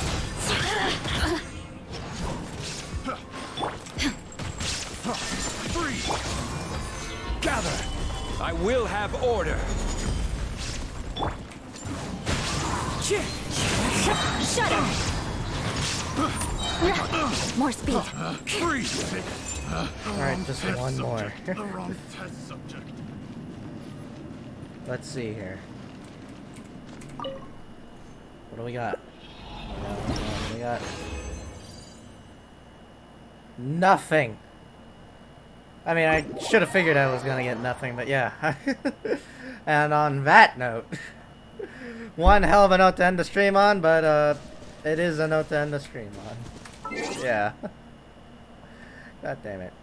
Freeze! Gather! I will have order! Shut him! More speed. Freeze! Alright, just one more. Let's see here. What do we got? What do we got? Nothing! I mean, I should have figured I was gonna get nothing, but yeah. And on that note, one hell of a note to end the stream on, but it is a note to end the stream on. Yeah. God damn it.